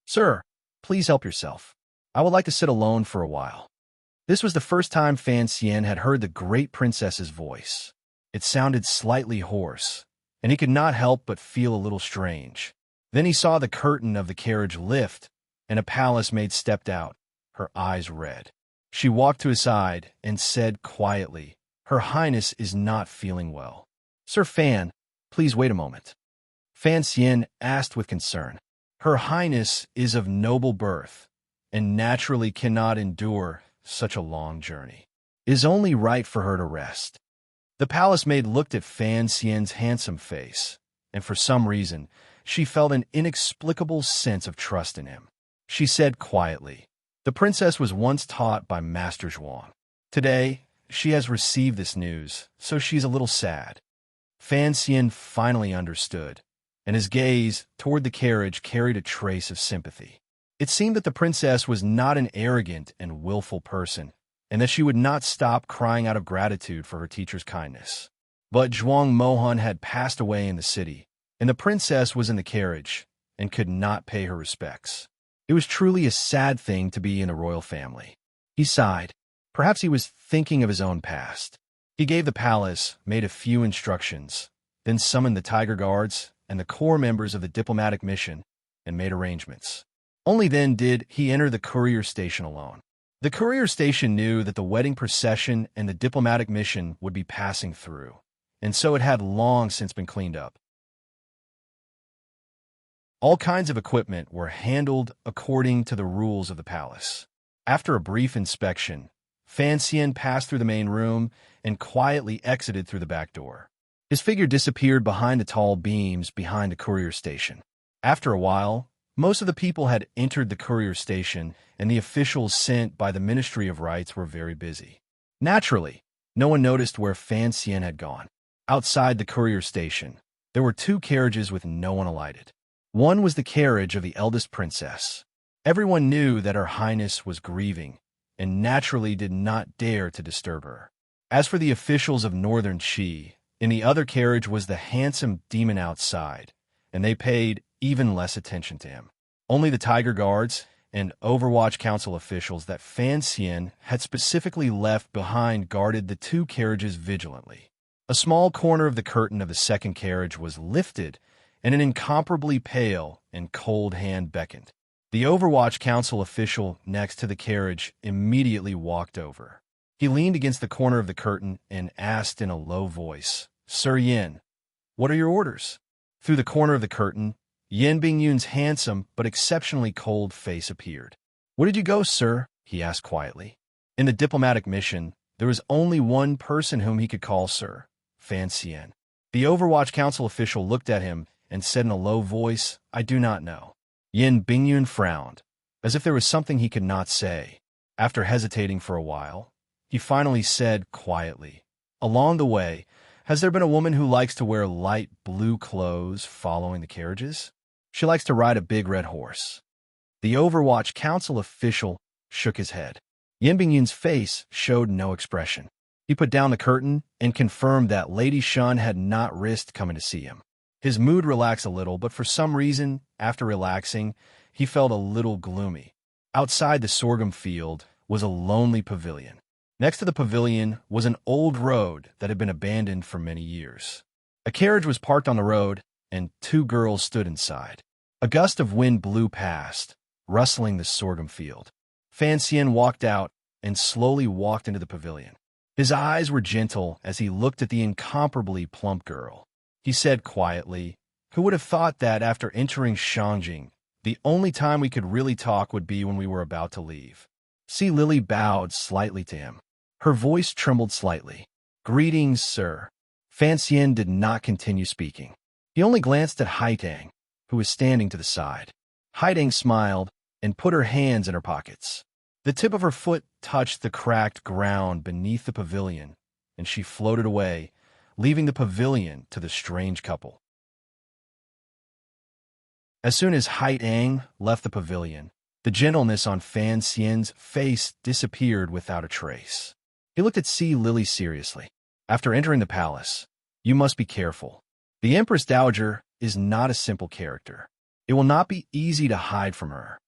"Sir, please help yourself. I would like to sit alone for a while." This was the first time Fan Xian had heard the great princess's voice. It sounded slightly hoarse, and he could not help but feel a little strange. Then he saw the curtain of the carriage lift, and a palace maid stepped out, her eyes red. She walked to his side and said quietly, "Her Highness is not feeling well." "Sir Fan, please wait a moment." Fan Xian asked with concern. "Her Highness is of noble birth, and naturally cannot endure such a long journey. It is only right for her to rest." The palace maid looked at Fan Xian's handsome face, and for some reason, she felt an inexplicable sense of trust in him. She said quietly, "The princess was once taught by Master Zhuang. Today, she has received this news, so she's a little sad." Fan Xian finally understood, and his gaze toward the carriage carried a trace of sympathy. It seemed that the princess was not an arrogant and willful person, and that she would not stop crying out of gratitude for her teacher's kindness. But Zhuang Mohan had passed away in the city, and the princess was in the carriage and could not pay her respects. It was truly a sad thing to be in the royal family. He sighed. Perhaps he was thinking of his own past. He gave the palace, made a few instructions, then summoned the Tiger Guards and the core members of the diplomatic mission and made arrangements. Only then did he enter the courier station alone. The courier station knew that the wedding procession and the diplomatic mission would be passing through, and so it had long since been cleaned up. All kinds of equipment were handled according to the rules of the palace. After a brief inspection, Fan Xian passed through the main room and quietly exited through the back door. His figure disappeared behind the tall beams behind the courier station. After a while, most of the people had entered the courier station, and the officials sent by the Ministry of Rites were very busy. Naturally, no one noticed where Fan Xian had gone. Outside the courier station, there were two carriages with no one alighted. One was the carriage of the eldest princess. Everyone knew that Her Highness was grieving, and naturally did not dare to disturb her. As for the officials of northern Qi, in the other carriage was the handsome demon outside, and they paid even less attention to him. Only the Tiger Guards and Overwatch Council officials that Fan Xian had specifically left behind guarded the two carriages vigilantly. A small corner of the curtain of the second carriage was lifted, and an incomparably pale and cold hand beckoned. The Overwatch Council official next to the carriage immediately walked over. He leaned against the corner of the curtain and asked in a low voice, "Sir Yin, what are your orders?" Through the corner of the curtain, Yin Bingyun's handsome but exceptionally cold face appeared. "Where did you go, sir?" he asked quietly. In the diplomatic mission, there was only one person whom he could call sir, Fan Xian. The Overwatch Council official looked at him and said in a low voice, "I do not know." Yin Bingyun frowned, as if there was something he could not say. After hesitating for a while, he finally said quietly, "Along the way, has there been a woman who likes to wear light blue clothes following the carriages? She likes to ride a big red horse." The Overwatch Council official shook his head. Yin Bingyun's face showed no expression. He put down the curtain and confirmed that Lady Shun had not risked coming to see him. His mood relaxed a little, but for some reason, after relaxing, he felt a little gloomy. Outside the sorghum field was a lonely pavilion. Next to the pavilion was an old road that had been abandoned for many years. A carriage was parked on the road, and two girls stood inside. A gust of wind blew past, rustling the sorghum field. Fan Xian walked out and slowly walked into the pavilion. His eyes were gentle as he looked at the incomparably plump girl. He said quietly, "Who would have thought that after entering Shangjing, the only time we could really talk would be when we were about to leave?" Si Lily bowed slightly to him. Her voice trembled slightly. "Greetings, sir." Fan Xian did not continue speaking. He only glanced at Haitang, who was standing to the side. Haitang smiled and put her hands in her pockets. The tip of her foot touched the cracked ground beneath the pavilion, and she floated away, leaving the pavilion to the strange couple. As soon as Haitang left the pavilion, the gentleness on Fan Xian's face disappeared without a trace. He looked at Si Lily seriously. "After entering the palace, you must be careful. The Empress Dowager is not a simple character. It will not be easy to hide from her."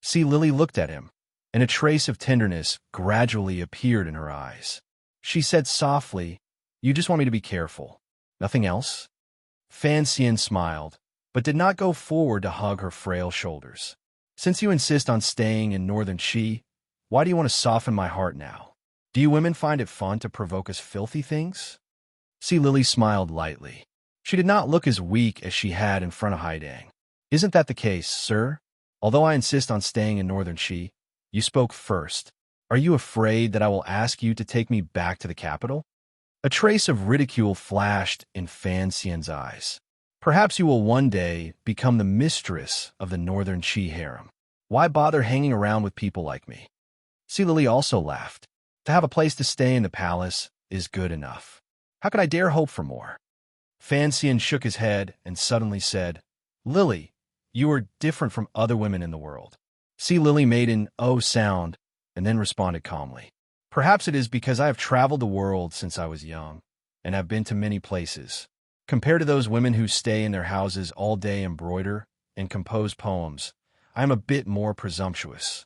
Si Lily looked at him, and a trace of tenderness gradually appeared in her eyes. She said softly, "You just want me to be careful. Nothing else?" Fan Xian smiled, but did not go forward to hug her frail shoulders. "Since you insist on staying in Northern Qi, why do you want to soften my heart now? Do you women find it fun to provoke us filthy things?" Si Lily smiled lightly. She did not look as weak as she had in front of Haidang. "Isn't that the case, sir? Although I insist on staying in Northern Qi, you spoke first. Are you afraid that I will ask you to take me back to the capital?" A trace of ridicule flashed in Fan Xian's eyes. "Perhaps you will one day become the mistress of the Northern Qi harem. Why bother hanging around with people like me?" Si Lily also laughed. "To have a place to stay in the palace is good enough. How could I dare hope for more?" Fan Xian shook his head and suddenly said, "Lily, you are different from other women in the world." Si Lily made an "oh" sound and then responded calmly. "Perhaps it is because I have traveled the world since I was young and have been to many places. Compared to those women who stay in their houses all day, embroider, and compose poems, I am a bit more presumptuous."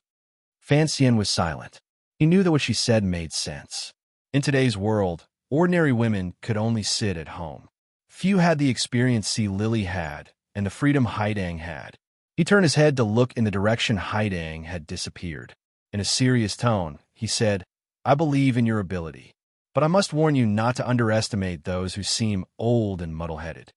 Fan Xian was silent. He knew that what she said made sense. In today's world, ordinary women could only sit at home. Few had the experience Si Lily had and the freedom Haidang had. He turned his head to look in the direction Haidang had disappeared. In a serious tone, he said, "I believe in your ability, but I must warn you not to underestimate those who seem old and muddle-headed."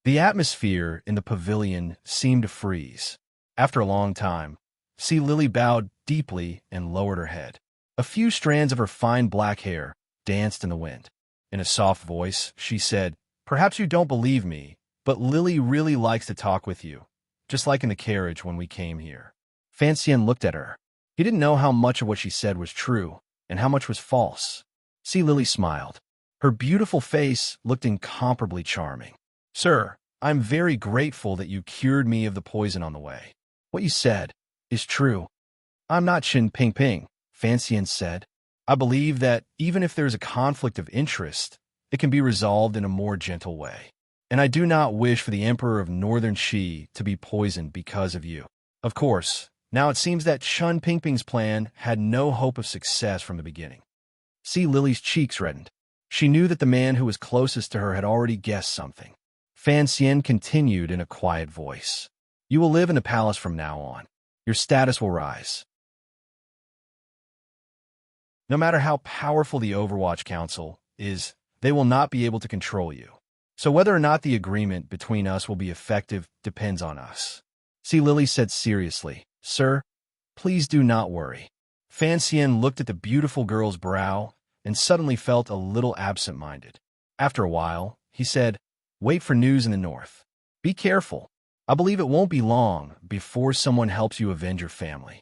The atmosphere in the pavilion seemed to freeze. After a long time, Si Lily bowed deeply and lowered her head. A few strands of her fine black hair danced in the wind. In a soft voice, she said, "Perhaps you don't believe me, but Lily really likes to talk with you, just like in the carriage when we came here." Fan Xian looked at her. He didn't know how much of what she said was true and how much was false. Si Lily smiled. Her beautiful face looked incomparably charming. "Sir, I'm very grateful that you cured me of the poison on the way. What you said is true." "I'm not Xin Pingping," Fan Xian said. "I believe that even if there's a conflict of interest, it can be resolved in a more gentle way. And I do not wish for the Emperor of Northern Qi to be poisoned because of you. Of course, now it seems that Shun Pingping's plan had no hope of success from the beginning." Si Lily's cheeks reddened. She knew that the man who was closest to her had already guessed something. Fan Xian continued in a quiet voice, "You will live in the palace from now on. Your status will rise. No matter how powerful the Overwatch Council is, they will not be able to control you. So whether or not the agreement between us will be effective depends on us." Si Lily said seriously, "Sir, Please do not worry. Fan Xian looked at the beautiful girl's brow and suddenly felt a little absent-minded. After a while, he said, wait for news in the north. Be careful. I believe it won't be long before someone helps you avenge your family.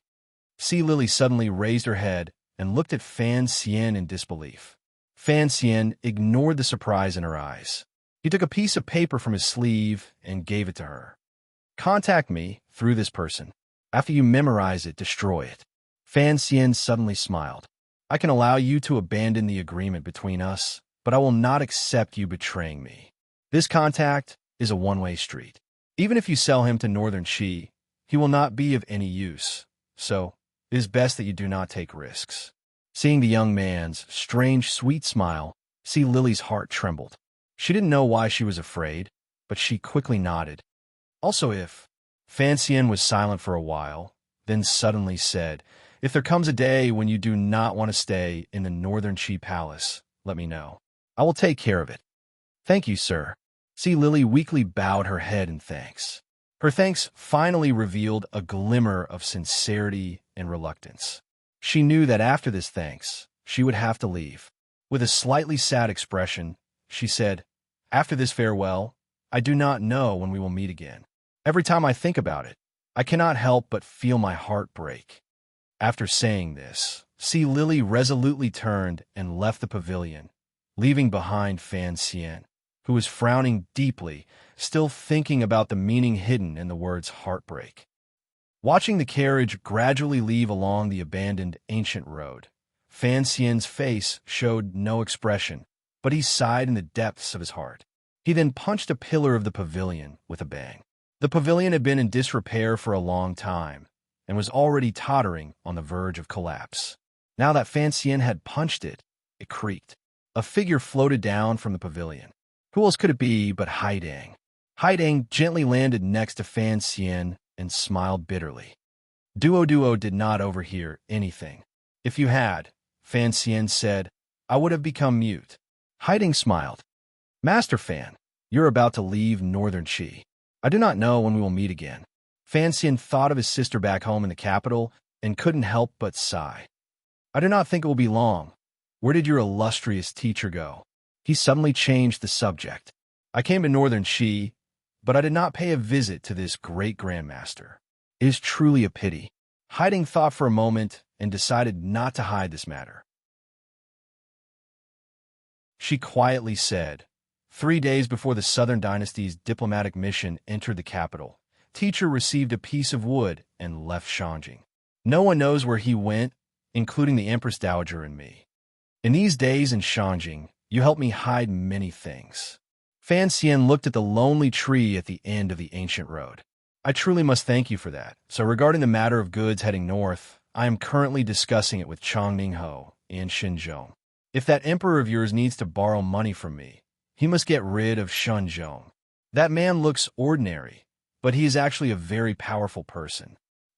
Sea Lily suddenly raised her head and looked at Fan Xian in disbelief. Fan Xian ignored the surprise in her eyes. He took a piece of paper from his sleeve and gave it to her. Contact me through this person. After you memorize it, destroy it. Fan Xian suddenly smiled. I can allow you to abandon the agreement between us, but I will not accept you betraying me. This contact is a one-way street. Even if you sell him to Northern Qi, he will not be of any use. So, it is best that you do not take risks. Seeing the young man's strange, sweet smile, Sea Lily's heart trembled. She didn't know why she was afraid, but she quickly nodded. Also, if Fan Xian was silent for a while, then suddenly said, if there comes a day when you do not want to stay in the Northern Qi Palace, let me know. I will take care of it. Thank you, sir. Sea Lily weakly bowed her head in thanks. Her thanks finally revealed a glimmer of sincerity and reluctance. She knew that after this thanks, she would have to leave. With a slightly sad expression, she said, after this farewell, I do not know when we will meet again. Every time I think about it, I cannot help but feel my heart break. After saying this, Sea Lily resolutely turned and left the pavilion, leaving behind Fan Xian, who was frowning deeply, still thinking about the meaning hidden in the words heartbreak. Watching the carriage gradually leave along the abandoned ancient road, Fan Xian's face showed no expression, but he sighed in the depths of his heart. He then punched a pillar of the pavilion with a bang. The pavilion had been in disrepair for a long time, and was already tottering on the verge of collapse. Now that Fan Xian had punched it, it creaked. A figure floated down from the pavilion. Who else could it be but Haidang? Haidang gently landed next to Fan Xian and smiled bitterly. Duo did not overhear anything. If you had, Fan Xian said, I would have become mute. Haidang smiled. Master Fan, you're about to leave Northern Qi. I do not know when we will meet again. Fan Xian thought of his sister back home in the capital and couldn't help but sigh. I do not think it will be long. Where did your illustrious teacher go? He suddenly changed the subject. I came to Northern Qi, but I did not pay a visit to this great grandmaster. It is truly a pity. Haidang thought for a moment and decided not to hide this matter. She quietly said, 3 days before the Southern Dynasty's diplomatic mission entered the capital, teacher received a piece of wood and left Shanjing. No one knows where he went, including the Empress Dowager and me. In these days in Shanjing, you helped me hide many things. Fan Xian looked at the lonely tree at the end of the ancient road. I truly must thank you for that. So regarding the matter of goods heading north, I am currently discussing it with Chongning Ho and Xinzhong. If that emperor of yours needs to borrow money from me, he must get rid of Shenzhong. That man looks ordinary, but he is actually a very powerful person.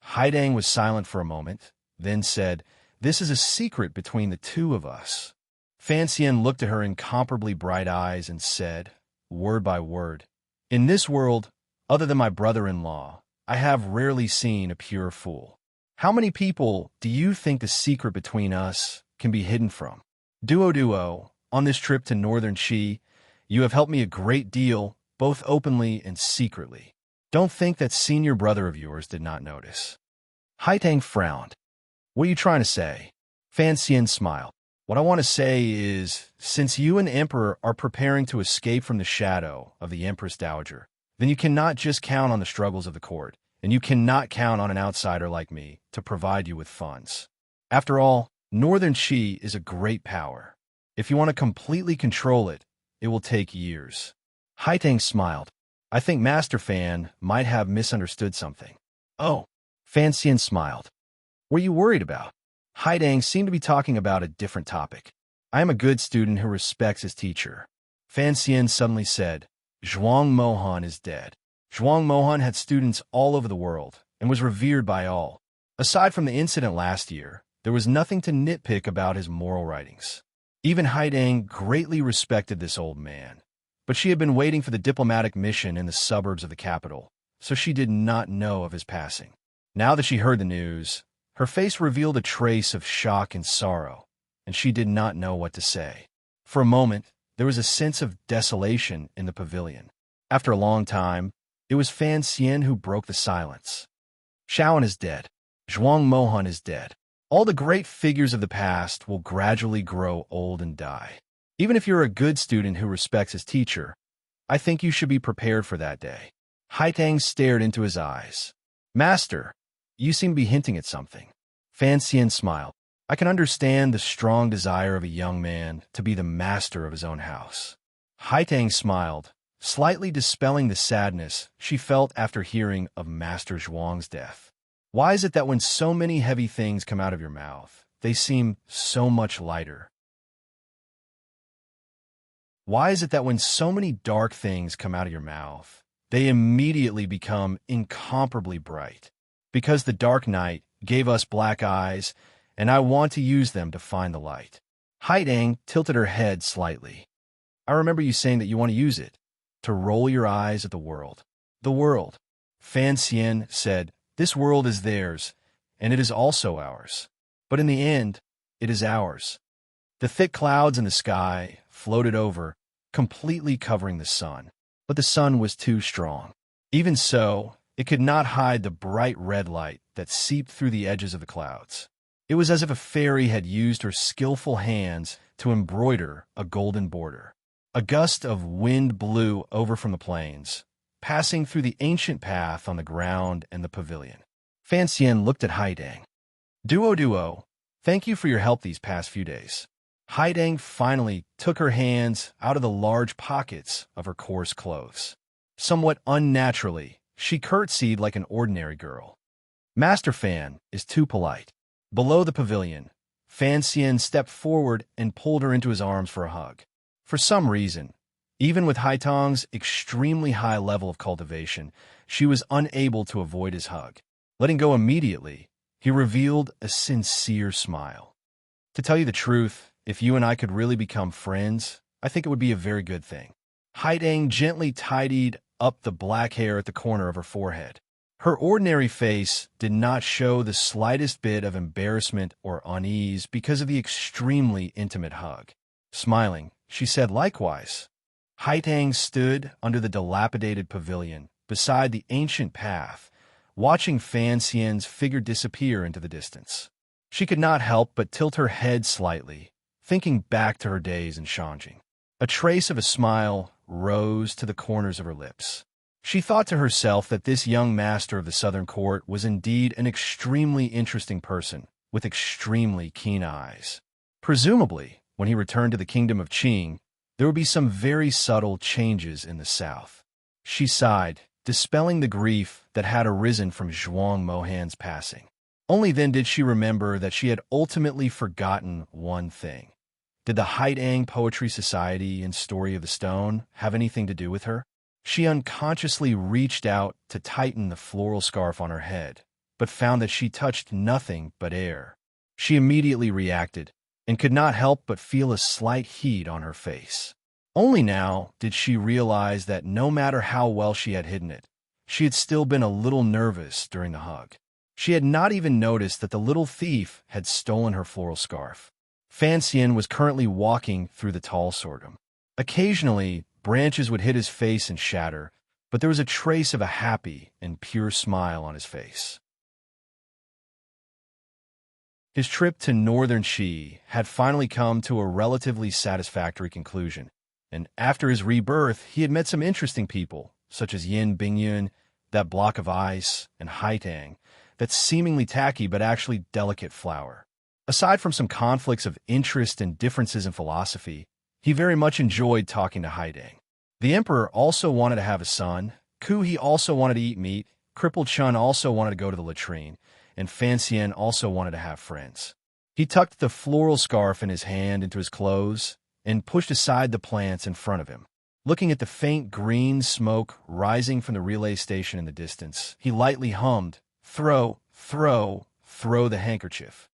Haidang was silent for a moment, then said, this is a secret between the two of us. Fan Xian looked at her incomparably bright eyes and said, word by word, in this world, other than my brother-in-law, I have rarely seen a pure fool. How many people do you think the secret between us can be hidden from? Duo, on this trip to Northern Qi, you have helped me a great deal, both openly and secretly. Don't think that senior brother of yours did not notice. Haidang frowned. What are you trying to say? Fan Xian smiled. What I want to say is, since you and the Emperor are preparing to escape from the shadow of the Empress Dowager, then you cannot just count on the struggles of the court, and you cannot count on an outsider like me to provide you with funds. After all, Northern Qi is a great power. If you want to completely control it, it will take years. Haidang smiled. I think Master Fan might have misunderstood something. Oh, Fan Xian smiled. What are you worried about? Haidang seemed to be talking about a different topic. I am a good student who respects his teacher. Fan Xian suddenly said, Zhuang Mohan is dead. Zhuang Mohan had students all over the world and was revered by all. Aside from the incident last year, there was nothing to nitpick about his moral writings. Even Haidang greatly respected this old man, but she had been waiting for the diplomatic mission in the suburbs of the capital, so she did not know of his passing. Now that she heard the news, Her face revealed a trace of shock and sorrow, and she did not know what to say. For a moment, there was a sense of desolation in the pavilion. After a long time, it was Fan Xian who broke the silence. Shaoan is dead. Zhuang Mohan is dead. All the great figures of the past will gradually grow old and die. Even if you're a good student who respects his teacher, I think you should be prepared for that day. Haitang stared into his eyes. Master, you seem to be hinting at something. Fan Xian smiled. I can understand the strong desire of a young man to be the master of his own house. Haitang smiled, slightly dispelling the sadness she felt after hearing of Master Zhuang's death. Why is it that when so many heavy things come out of your mouth, they seem so much lighter? Why is it that when so many dark things come out of your mouth, they immediately become incomparably bright? Because the dark night gave us black eyes, and I want to use them to find the light. Haitang tilted her head slightly. I remember you saying that you want to use it, to roll your eyes at the world. The world. Fan Xian said, this world is theirs, and it is also ours. But in the end, it is ours. The thick clouds in the sky floated over, completely covering the sun. But the sun was too strong. Even so, it could not hide the bright red light that seeped through the edges of the clouds. It was as if a fairy had used her skillful hands to embroider a golden border. A gust of wind blew over from the plains, passing through the ancient path on the ground and the pavilion. Fan Xian looked at Haitang. Duo, thank you for your help these past few days. Haitang finally took her hands out of the large pockets of her coarse clothes. Somewhat unnaturally, she curtsied like an ordinary girl. Master Fan is too polite. Below the pavilion, Fan Xian stepped forward and pulled her into his arms for a hug. For some reason, even with Haitang's extremely high level of cultivation, she was unable to avoid his hug. Letting go immediately, he revealed a sincere smile. To tell you the truth, if you and I could really become friends, I think it would be a very good thing. Haitang gently tidied up the black hair at the corner of her forehead. Her ordinary face did not show the slightest bit of embarrassment or unease because of the extremely intimate hug. Smiling, she said likewise. Haitang stood under the dilapidated pavilion beside the ancient path, watching Fan Xian's figure disappear into the distance. She could not help but tilt her head slightly, thinking back to her days in Shanjing. A trace of a smile rose to the corners of her lips. She thought to herself that this young master of the southern court was indeed an extremely interesting person with extremely keen eyes. Presumably, when he returned to the kingdom of Qing, there would be some very subtle changes in the south. She sighed, dispelling the grief that had arisen from Zhuang Mohan's passing. Only then did she remember that she had ultimately forgotten one thing. Did the Haitang Poetry Society and Story of the Stone have anything to do with her? She unconsciously reached out to tighten the floral scarf on her head, but found that she touched nothing but air. She immediately reacted, and could not help but feel a slight heat on her face. Only now did she realize that no matter how well she had hidden it, she had still been a little nervous during the hug. She had not even noticed that the little thief had stolen her floral scarf. Fan Xian was currently walking through the tall sorghum. Occasionally, branches would hit his face and shatter, but there was a trace of a happy and pure smile on his face. His trip to northern Qi had finally come to a relatively satisfactory conclusion, and after his rebirth, he had met some interesting people, such as Yin Bingyun, that block of ice, and Haitang, that seemingly tacky but actually delicate flower. Aside from some conflicts of interest and differences in philosophy, he very much enjoyed talking to Haitang. The emperor also wanted to have a son, Ku he also wanted to eat meat, Crippled Chun also wanted to go to the latrine, and Fan Xian also wanted to have friends. He tucked the floral scarf in his hand into his clothes and pushed aside the plants in front of him. Looking at the faint green smoke rising from the relay station in the distance, he lightly hummed, "Throw, throw, throw the handkerchief."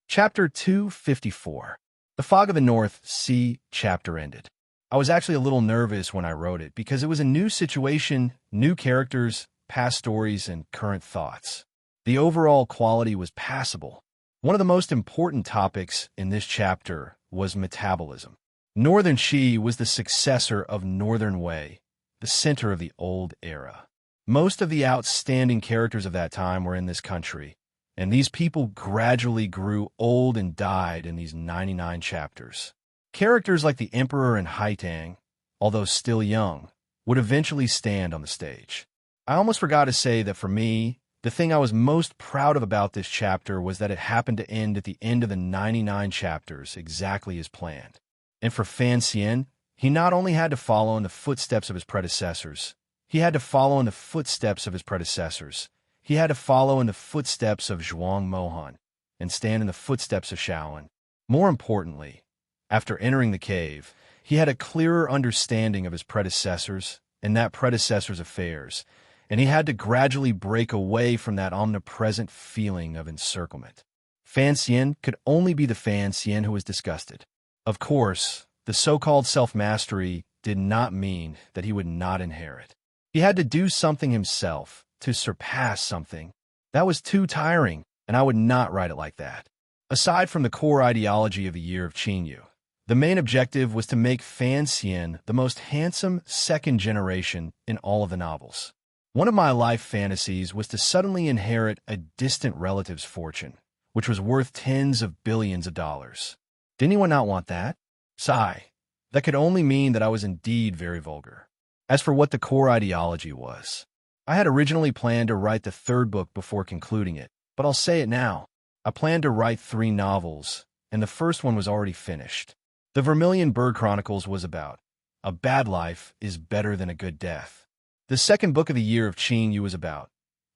Chapter 254. The Fog of the North Sea chapter ended. I was actually a little nervous when I wrote it because it was a new situation, new characters, past stories, and current thoughts. The overall quality was passable. One of the most important topics in this chapter was metabolism. Northern Qi was the successor of Northern Wei, the center of the old era. Most of the outstanding characters of that time were in this country, and these people gradually grew old and died in these 99 chapters. Characters like the Emperor and Haitang, although still young, would eventually stand on the stage. I almost forgot to say that for me, the thing I was most proud of about this chapter was that it happened to end at the end of the 99 chapters exactly as planned. And for Fan Xian, he not only had to follow in the footsteps of his predecessors, he had to follow in the footsteps of his predecessors. He had to follow in the footsteps of Zhuang Mohan and stand in the footsteps of Shaolin. More importantly, after entering the cave, he had a clearer understanding of his predecessors and that predecessor's affairs, and he had to gradually break away from that omnipresent feeling of encirclement. Fan Xian could only be the Fan Xian who was disgusted. Of course, the so-called self-mastery did not mean that he would not inherit. He had to do something himself, to surpass something. That was too tiring, and I would not write it like that. Aside from the core ideology of the Year of Qingyu, the main objective was to make Fan Xian the most handsome second generation in all of the novels. One of my life fantasies was to suddenly inherit a distant relative's fortune, which was worth tens of billions of dollars. Did anyone not want that? Sigh. That could only mean that I was indeed very vulgar. As for what the core ideology was, I had originally planned to write the third book before concluding it, but I'll say it now. I planned to write 3 novels, and the first one was already finished. The Vermilion Bird Chronicles was about a bad life is better than a good death. The second book of the Year of Qingyu was about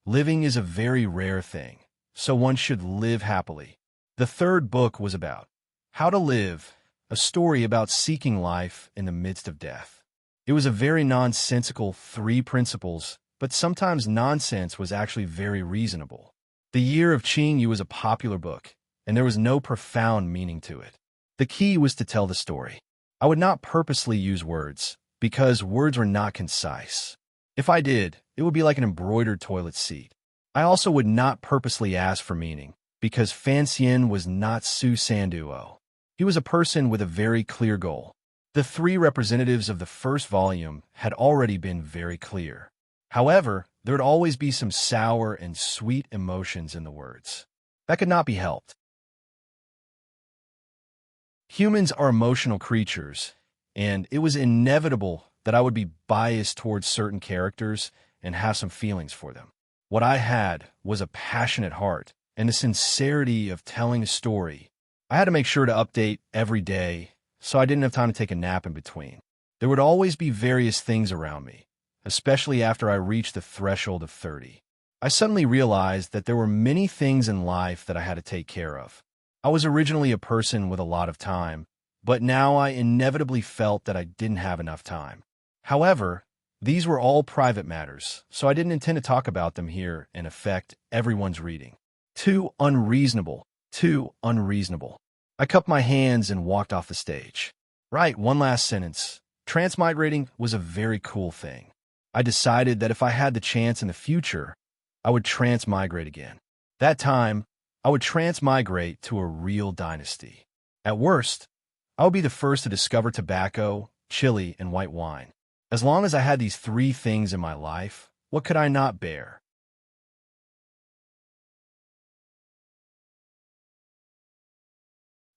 living is a very rare thing, so one should live happily. The third book was about how to live, a story about seeking life in the midst of death. It was a very nonsensical 3 principles, but sometimes nonsense was actually very reasonable. The Year of Qingyu was a popular book, and there was no profound meaning to it. The key was to tell the story. I would not purposely use words, because words were not concise. If I did, it would be like an embroidered toilet seat. I also would not purposely ask for meaning, because Fan Xian was not Su Sanduo. He was a person with a very clear goal. The 3 representatives of the first volume had already been very clear. However, there would always be some sour and sweet emotions in the words. That could not be helped. Humans are emotional creatures, and it was inevitable that I would be biased towards certain characters and have some feelings for them. What I had was a passionate heart and the sincerity of telling a story. I had to make sure to update every day, so I didn't have time to take a nap in between. There would always be various things around me, especially after I reached the threshold of 30. I suddenly realized that there were many things in life that I had to take care of. I was originally a person with a lot of time, but now I inevitably felt that I didn't have enough time. However, these were all private matters, so I didn't intend to talk about them here and affect everyone's reading. Too unreasonable. Too unreasonable. I cupped my hands and walked off the stage. Right, one last sentence. Transmigrating was a very cool thing. I decided that if I had the chance in the future, I would transmigrate again. That time, I would transmigrate to a real dynasty. At worst, I would be the first to discover tobacco, chili, and white wine. As long as I had these 3 things in my life, what could I not bear?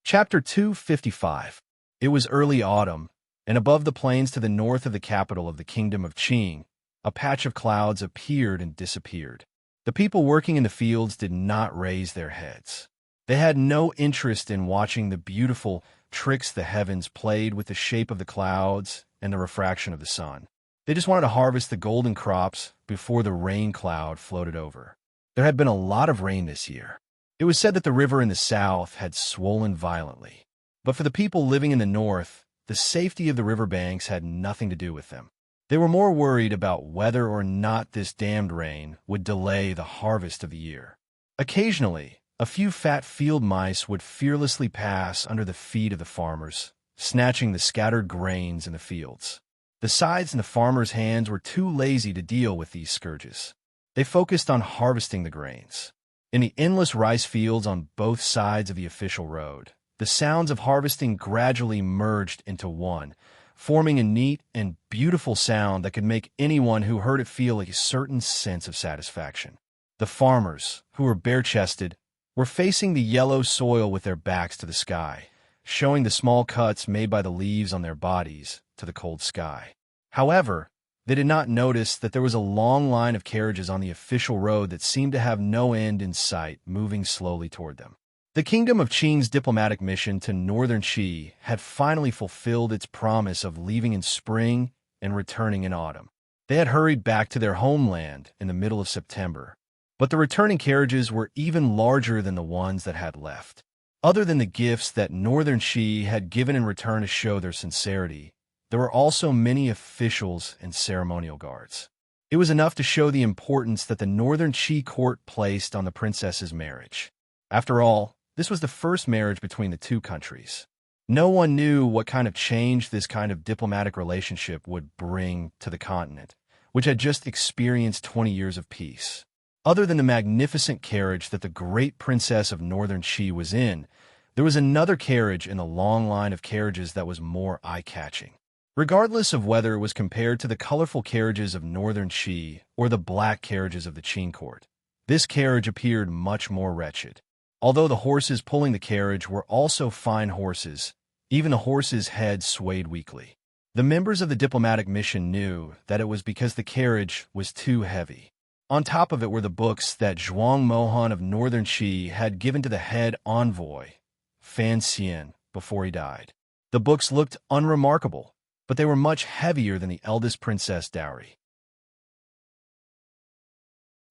Chapter 255. It was early autumn, and above the plains to the north of the capital of the kingdom of Qing, a patch of clouds appeared and disappeared. The people working in the fields did not raise their heads. They had no interest in watching the beautiful tricks the heavens played with the shape of the clouds and the refraction of the sun. They just wanted to harvest the golden crops before the rain cloud floated over. There had been a lot of rain this year. It was said that the river in the south had swollen violently. But for the people living in the north, the safety of the riverbanks had nothing to do with them. They were more worried about whether or not this damned rain would delay the harvest of the year. Occasionally, a few fat field mice would fearlessly pass under the feet of the farmers, snatching the scattered grains in the fields. The scythes in the farmers' hands were too lazy to deal with these scourges. They focused on harvesting the grains. In the endless rice fields on both sides of the official road, the sounds of harvesting gradually merged into one, forming a neat and beautiful sound that could make anyone who heard it feel a certain sense of satisfaction. The farmers, who were bare-chested, were facing the yellow soil with their backs to the sky, showing the small cuts made by the leaves on their bodies to the cold sky. However, they did not notice that there was a long line of carriages on the official road that seemed to have no end in sight, moving slowly toward them. The Kingdom of Qing's diplomatic mission to northern Qi had finally fulfilled its promise of leaving in spring and returning in autumn. They had hurried back to their homeland in the middle of September, but the returning carriages were even larger than the ones that had left. Other than the gifts that northern Qi had given in return to show their sincerity, there were also many officials and ceremonial guards. It was enough to show the importance that the northern Qi court placed on the princess's marriage. After all, this was the first marriage between the two countries. No one knew what kind of change this kind of diplomatic relationship would bring to the continent, which had just experienced 20 years of peace. Other than the magnificent carriage that the great princess of northern Qi was in, there was another carriage in the long line of carriages that was more eye-catching. Regardless of whether it was compared to the colorful carriages of northern Qi or the black carriages of the Qing court, this carriage appeared much more wretched. Although the horses pulling the carriage were also fine horses, even the horses' heads swayed weakly. The members of the diplomatic mission knew that it was because the carriage was too heavy. On top of it were the books that Zhuang Mohan of northern Qi had given to the head envoy, Fan Xian, before he died. The books looked unremarkable, but they were much heavier than the eldest princess dowry.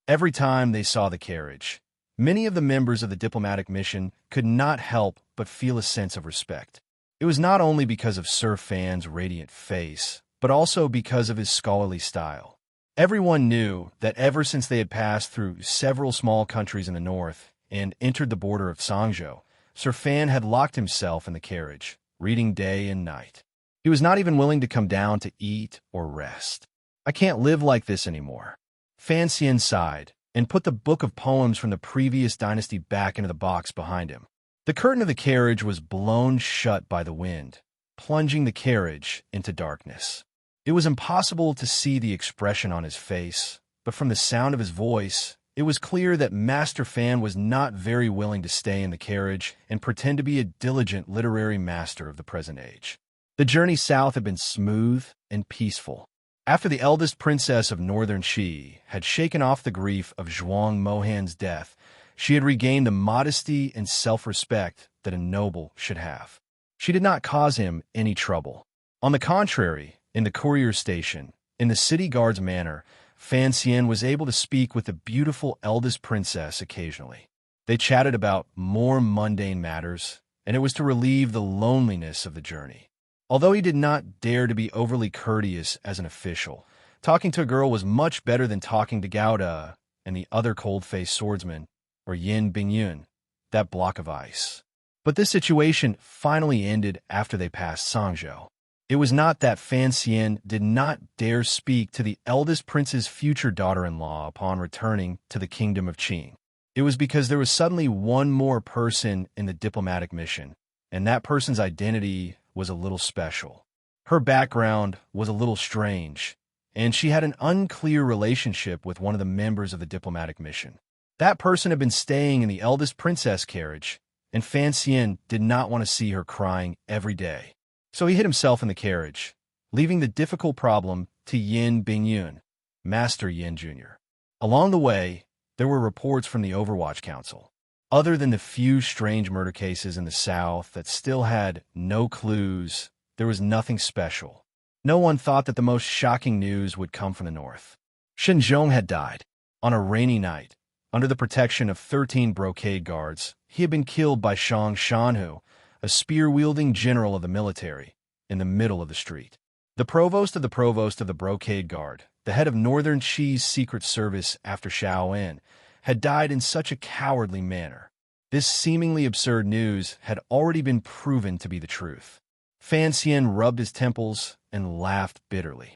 Every time they saw the carriage, many of the members of the diplomatic mission could not help but feel a sense of respect. It was not only because of Sir Fan's radiant face, but also because of his scholarly style. Everyone knew that ever since they had passed through several small countries in the north and entered the border of Sangzhou, Sir Fan had locked himself in the carriage, reading day and night. He was not even willing to come down to eat or rest. "I can't live like this anymore." Fan Xian sighed and put the book of poems from the previous dynasty back into the box behind him. The curtain of the carriage was blown shut by the wind, plunging the carriage into darkness. It was impossible to see the expression on his face, but from the sound of his voice, it was clear that Master Fan was not very willing to stay in the carriage and pretend to be a diligent literary master of the present age. The journey south had been smooth and peaceful. After the eldest princess of northern Qi had shaken off the grief of Zhuang Mohan's death, she had regained the modesty and self-respect that a noble should have. She did not cause him any trouble. On the contrary, in the courier station, in the city guard's manor, Fan Xian was able to speak with the beautiful eldest princess occasionally. They chatted about more mundane matters, and it was to relieve the loneliness of the journey. Although he did not dare to be overly courteous as an official, talking to a girl was much better than talking to Gao De and the other cold-faced swordsman, or Yin Bingyun, that block of ice. But this situation finally ended after they passed Sangzhou. It was not that Fan Xian did not dare speak to the eldest prince's future daughter-in-law upon returning to the kingdom of Qing. It was because there was suddenly one more person in the diplomatic mission, and that person's identity was a little special. Her background was a little strange, and she had an unclear relationship with one of the members of the diplomatic mission. That person had been staying in the eldest princess carriage, and Fan Xian did not want to see her crying every day. So he hid himself in the carriage, leaving the difficult problem to Yin Bingyun, Master Yin Jr. Along the way, there were reports from the Overwatch Council. Other than the few strange murder cases in the south that still had no clues, there was nothing special. No one thought that the most shocking news would come from the north. Shenzhong had died. On a rainy night, under the protection of 13 brocade guards, he had been killed by Shang Shanhu, a spear-wielding general of the military, in the middle of the street. The provost of the brocade guard, the head of northern Qi's secret service after Shaoan, had died in such a cowardly manner. This seemingly absurd news had already been proven to be the truth. Fan Xian rubbed his temples and laughed bitterly.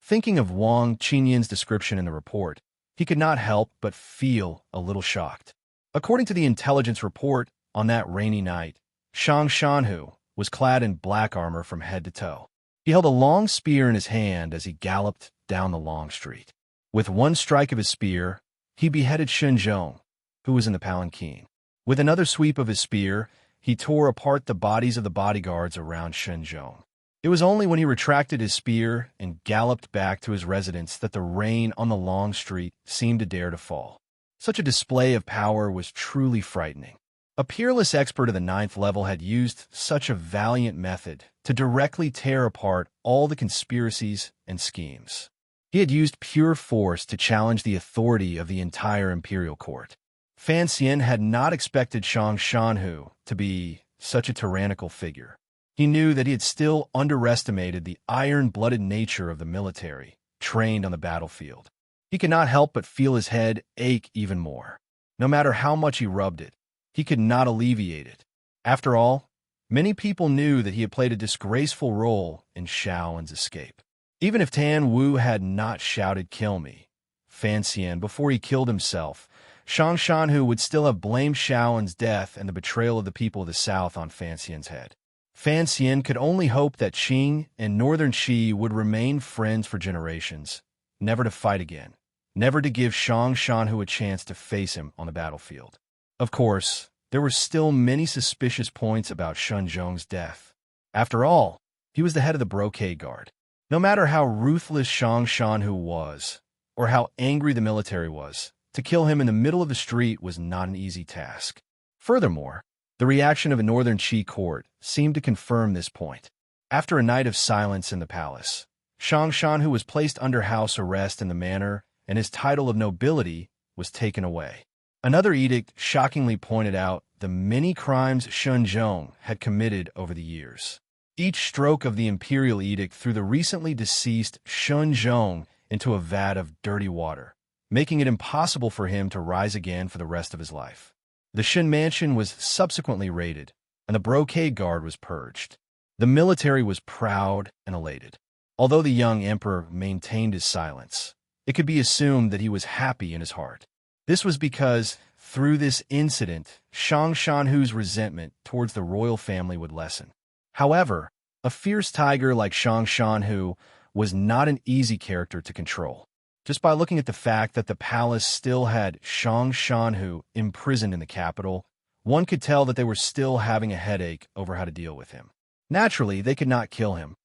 Thinking of Wang Qinyan's description in the report, he could not help but feel a little shocked. According to the intelligence report, on that rainy night, Shang Shanhu was clad in black armor from head to toe. He held a long spear in his hand as he galloped down the long street. With one strike of his spear, he beheaded Shun Zhong, who was in the palanquin. With another sweep of his spear, he tore apart the bodies of the bodyguards around Shun Zhong. It was only when he retracted his spear and galloped back to his residence that the rain on the long street seemed to dare to fall. Such a display of power was truly frightening. A peerless expert of the 9th level had used such a valiant method to directly tear apart all the conspiracies and schemes. He had used pure force to challenge the authority of the entire imperial court. Fan Xian had not expected Shang Shanhu to be such a tyrannical figure. He knew that he had still underestimated the iron-blooded nature of the military, trained on the battlefield. He could not help but feel his head ache even more. No matter how much he rubbed it, he could not alleviate it. After all, many people knew that he had played a disgraceful role in Shaoan's escape. Even if Tan Wu had not shouted, "Kill me," Fan Xian, before he killed himself, Shang Shanhu would still have blamed Shaoan's death and the betrayal of the people of the South on Fan Xian's head. Fan Xian could only hope that Qing and Northern Qi would remain friends for generations, never to fight again, never to give Shang Shanhu a chance to face him on the battlefield. Of course, there were still many suspicious points about Shun Zhong's death. After all, he was the head of the Brocade Guard. No matter how ruthless Shang Shanhu was, or how angry the military was, to kill him in the middle of the street was not an easy task. Furthermore, the reaction of a Northern Qi court seemed to confirm this point. After a night of silence in the palace, Shang Shanhu was placed under house arrest in the manor, and his title of nobility was taken away. Another edict shockingly pointed out the many crimes Shun Zhong had committed over the years. Each stroke of the imperial edict threw the recently deceased Shun Zhong into a vat of dirty water, making it impossible for him to rise again for the rest of his life. The Shen mansion was subsequently raided, and the Brocade Guard was purged. The military was proud and elated. Although the young emperor maintained his silence, it could be assumed that he was happy in his heart. This was because, through this incident, Shang Shanhu's resentment towards the royal family would lessen. However, a fierce tiger like Shang Shanhu was not an easy character to control. Just by looking at the fact that the palace still had Shang Shanhu imprisoned in the capital, one could tell that they were still having a headache over how to deal with him. Naturally, they could not kill him.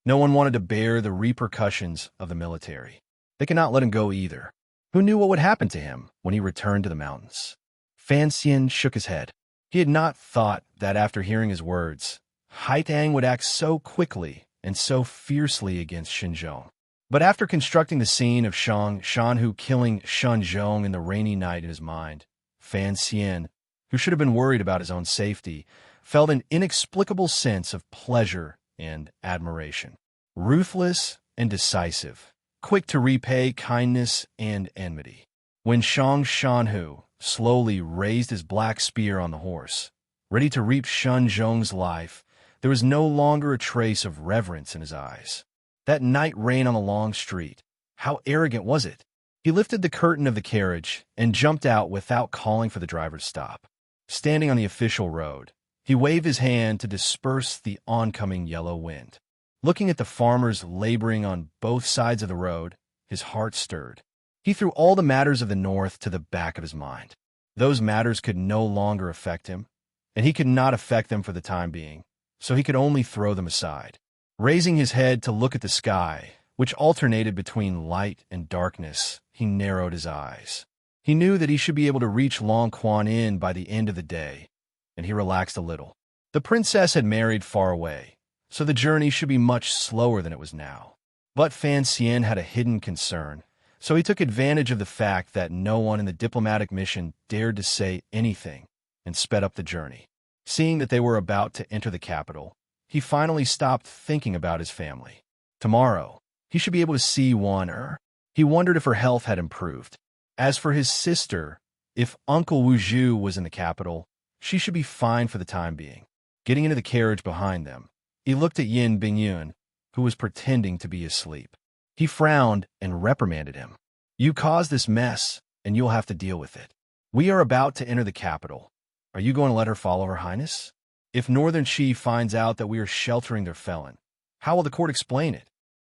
No one wanted to bear the repercussions of the military. They could not let him go either. Who knew what would happen to him when he returned to the mountains? Fan Xian shook his head. He had not thought that after hearing his words, Haitang would act so quickly and so fiercely against Xinzhong. But after constructing the scene of Shang Shanhu killing Shun Zhong in the rainy night in his mind, Fan Xian, who should have been worried about his own safety, felt an inexplicable sense of pleasure and admiration. Ruthless and decisive, quick to repay kindness and enmity. When Shang Shanhu slowly raised his black spear on the horse, ready to reap Shun Zhong's life, there was no longer a trace of reverence in his eyes. That night rain on the long street, how arrogant was it? He lifted the curtain of the carriage and jumped out without calling for the driver to stop. Standing on the official road, he waved his hand to disperse the oncoming yellow wind. Looking at the farmers laboring on both sides of the road, his heart stirred. He threw all the matters of the north to the back of his mind. Those matters could no longer affect him, and he could not affect them for the time being, so he could only throw them aside. Raising his head to look at the sky, which alternated between light and darkness, he narrowed his eyes. He knew that he should be able to reach Long Quan Inn by the end of the day, and he relaxed a little. The princess had married far away, so the journey should be much slower than it was now. But Fan Xian had a hidden concern, so he took advantage of the fact that no one in the diplomatic mission dared to say anything and sped up the journey. Seeing that they were about to enter the capital, he finally stopped thinking about his family. Tomorrow, he should be able to see Wan Er. He wondered if her health had improved. As for his sister, If Uncle Wu Zhu was in the capital, she should be fine for the time being. Getting into the carriage behind them, he looked at Yin Bingyun, who was pretending to be asleep. He frowned and reprimanded him. You caused this mess, and you'll have to deal with it. We are about to enter the capital. Are you going to let her follow Her Highness? If Northern Qi finds out that we are sheltering their felon, how will the court explain it?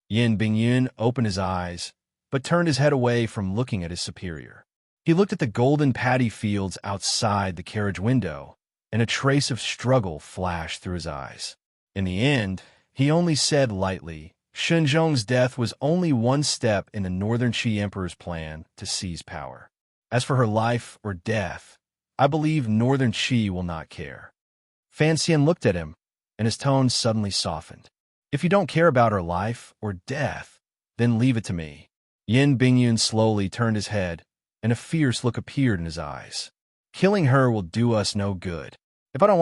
Yin Bingyun opened his eyes, but turned his head away from looking at his superior. He looked at the golden paddy fields outside the carriage window, and a trace of struggle flashed through his eyes. In the end, he only said lightly, Shenzhong's death was only one step in the Northern Qi Emperor's plan to seize power. As for her life or death, I believe Northern Qi will not care. Fan Xian looked at him, and his tone suddenly softened. If you don't care about her life or death, then leave it to me. Yin Bingyun slowly turned his head, and a fierce look appeared in his eyes. Killing her will do us no good. If I don't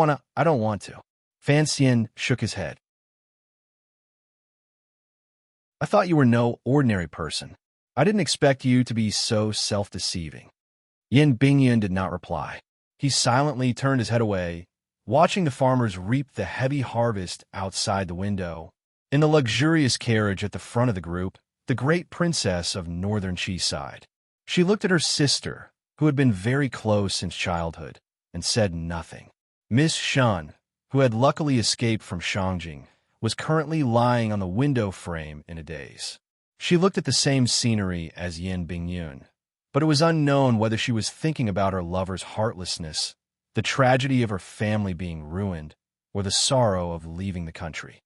want to. Fan Xian shook his head. I thought you were no ordinary person. I didn't expect you to be so self-deceiving. Yin Bingyun did not reply. He silently turned his head away, watching the farmers reap the heavy harvest outside the window. In the luxurious carriage at the front of the group, the great princess of Northern Qi sighed. She looked at her sister, who had been very close since childhood, and said nothing. Miss Shan, who had luckily escaped from Shangjing, was currently lying on the window frame in a daze. She looked at the same scenery as Yin Bingyun, but it was unknown whether she was thinking about her lover's heartlessness, the tragedy of her family being ruined, or the sorrow of leaving the country.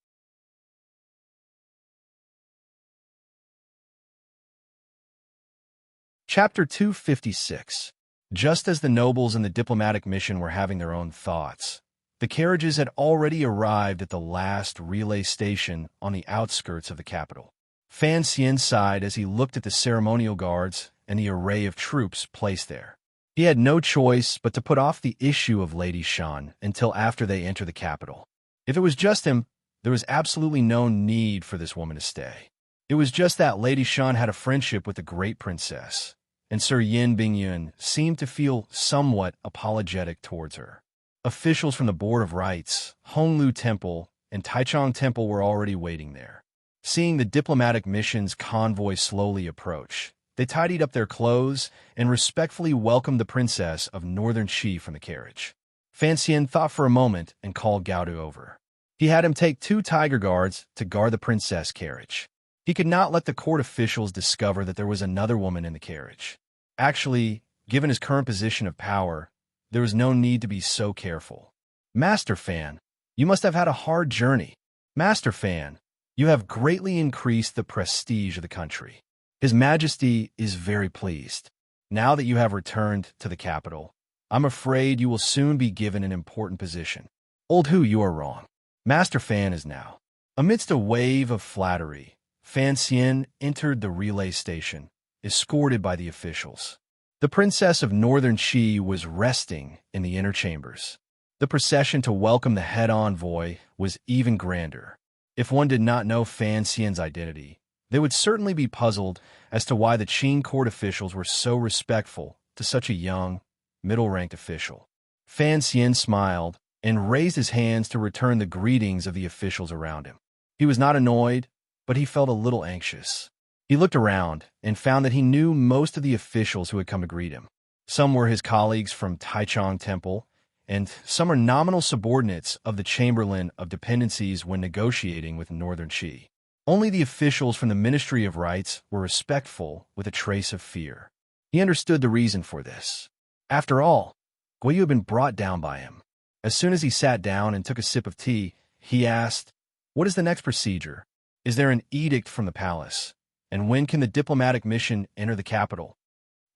Chapter 256. Just as the nobles and the diplomatic mission were having their own thoughts, the carriages had already arrived at the last relay station on the outskirts of the capital. Fan Xian sighed as he looked at the ceremonial guards and the array of troops placed there. He had no choice but to put off the issue of Lady Shan until after they enter the capital. If it was just him, there was absolutely no need for this woman to stay. It was just that Lady Shan had a friendship with the great princess, and Sir Yin Bingyun seemed to feel somewhat apologetic towards her. Officials from the Board of Rites, Honglu Temple, and Taichung Temple were already waiting there. Seeing the diplomatic mission's convoy slowly approach, they tidied up their clothes and respectfully welcomed the princess of Northern Qi from the carriage. Fan Xian thought for a moment and called Gaudu over. He had him take 2 tiger guards to guard the princess carriage. He could not let the court officials discover that there was another woman in the carriage. Actually, given his current position of power, there was no need to be so careful. Master Fan, you must have had a hard journey. Master Fan, you have greatly increased the prestige of the country. His Majesty is very pleased. Now that you have returned to the capital, I'm afraid you will soon be given an important position. Old Hu, you are wrong. Master Fan is now. Amidst a wave of flattery, Fan Xian entered the relay station, escorted by the officials. The princess of Northern Qi was resting in the inner chambers. The procession to welcome the head envoy was even grander. If one did not know Fan Xian's identity, they would certainly be puzzled as to why the Qing court officials were so respectful to such a young, middle-ranked official. Fan Xian smiled and raised his hands to return the greetings of the officials around him. He was not annoyed, but he felt a little anxious. He looked around and found that he knew most of the officials who had come to greet him. Some were his colleagues from Taichung Temple, and some are nominal subordinates of the Chamberlain of Dependencies when negotiating with Northern Qi. Only the officials from the Ministry of Rites were respectful with a trace of fear. He understood the reason for this. After all, Guiyu had been brought down by him. As soon as he sat down and took a sip of tea, he asked, "What is the next procedure? Is there an edict from the palace? And when can the diplomatic mission enter the capital?"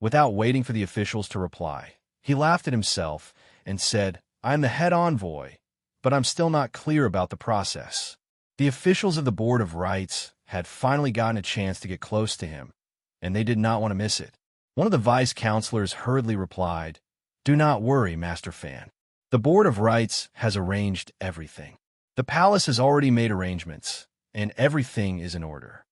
Without waiting for the officials to reply, he laughed at himself and said, "I am the head envoy, but I'm still not clear about the process." The officials of the Board of Rites had finally gotten a chance to get close to him, and they did not want to miss it. One of the vice-counselors hurriedly replied, "Do not worry, Master Fan. The Board of Rites has arranged everything. The palace has already made arrangements, and everything is in order."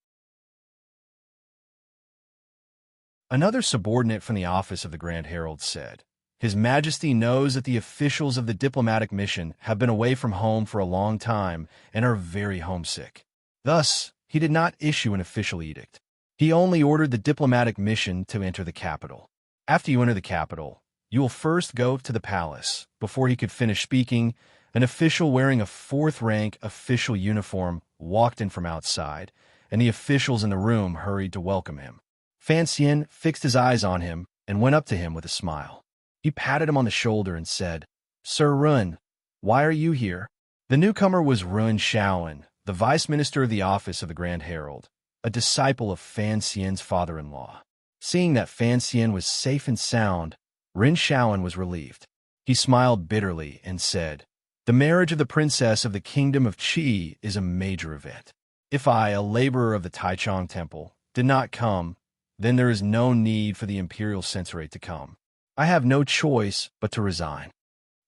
Another subordinate from the office of the Grand Herald said, His Majesty knows that the officials of the diplomatic mission have been away from home for a long time and are very homesick. Thus, he did not issue an official edict. He only ordered the diplomatic mission to enter the capital. After you enter the capital, you will first go to the palace. Before he could finish speaking, an official wearing a fourth-rank official uniform walked in from outside, and the officials in the room hurried to welcome him. Fan Xian fixed his eyes on him and went up to him with a smile. He patted him on the shoulder and said, Sir Run, why are you here? The newcomer was Run Shaoan, the vice minister of the office of the Grand Herald, a disciple of Fan Xian's father-in-law. Seeing that Fan Xian was safe and sound, Ren Shaoan was relieved. He smiled bitterly and said, The marriage of the princess of the kingdom of Qi is a major event. If I, a laborer of the Taichung Temple, did not come, then there is no need for the imperial censorate to come. I have no choice but to resign.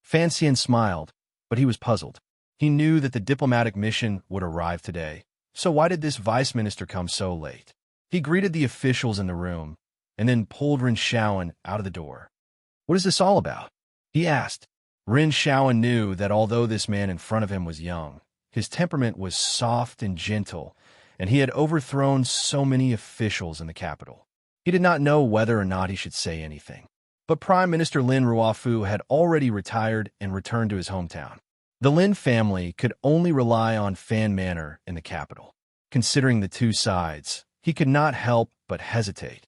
Fan Xian smiled, but he was puzzled. He knew that the diplomatic mission would arrive today, so why did this vice minister come so late? He greeted the officials in the room, and then pulled Ren Shaoan out of the door. What is this all about? He asked. Ren Shaoan knew that although this man in front of him was young, his temperament was soft and gentle, and he had overthrown so many officials in the capital. He did not know whether or not he should say anything. But Prime Minister Lin Ruofu had already retired and returned to his hometown. The Lin family could only rely on Fan Manor in the capital. Considering the two sides, he could not help but hesitate.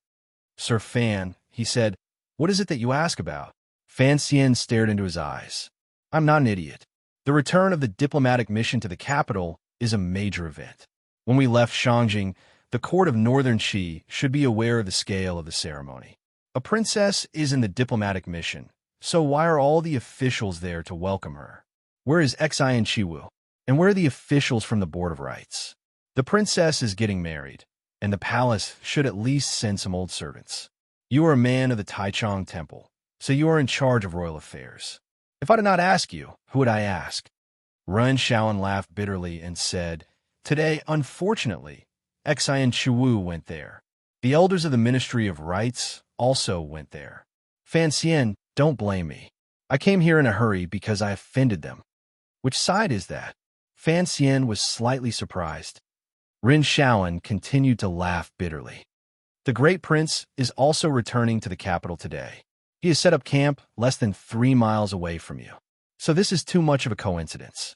Sir Fan, he said, what is it that you ask about? Fan Xian stared into his eyes. I'm not an idiot. The return of the diplomatic mission to the capital is a major event. When we left Shangjing, the court of Northern Qi should be aware of the scale of the ceremony. A princess is in the diplomatic mission, so why are all the officials there to welcome her? Where is Xian Chiwu? And where are the officials from the Board of Rites? The princess is getting married, and the palace should at least send some old servants. You are a man of the Taichung Temple, so you are in charge of royal affairs. If I did not ask you, who would I ask? Ren Shaoan laughed bitterly and said, Today, unfortunately, Xian Chiwu went there. The elders of the Ministry of Rites also went there. Fan Xian, don't blame me. I came here in a hurry because I offended them. Which side is that? Fan Xian was slightly surprised. Ren Shaoan continued to laugh bitterly. The Great Prince is also returning to the capital today. He has set up camp less than 3 miles away from you. So this is too much of a coincidence.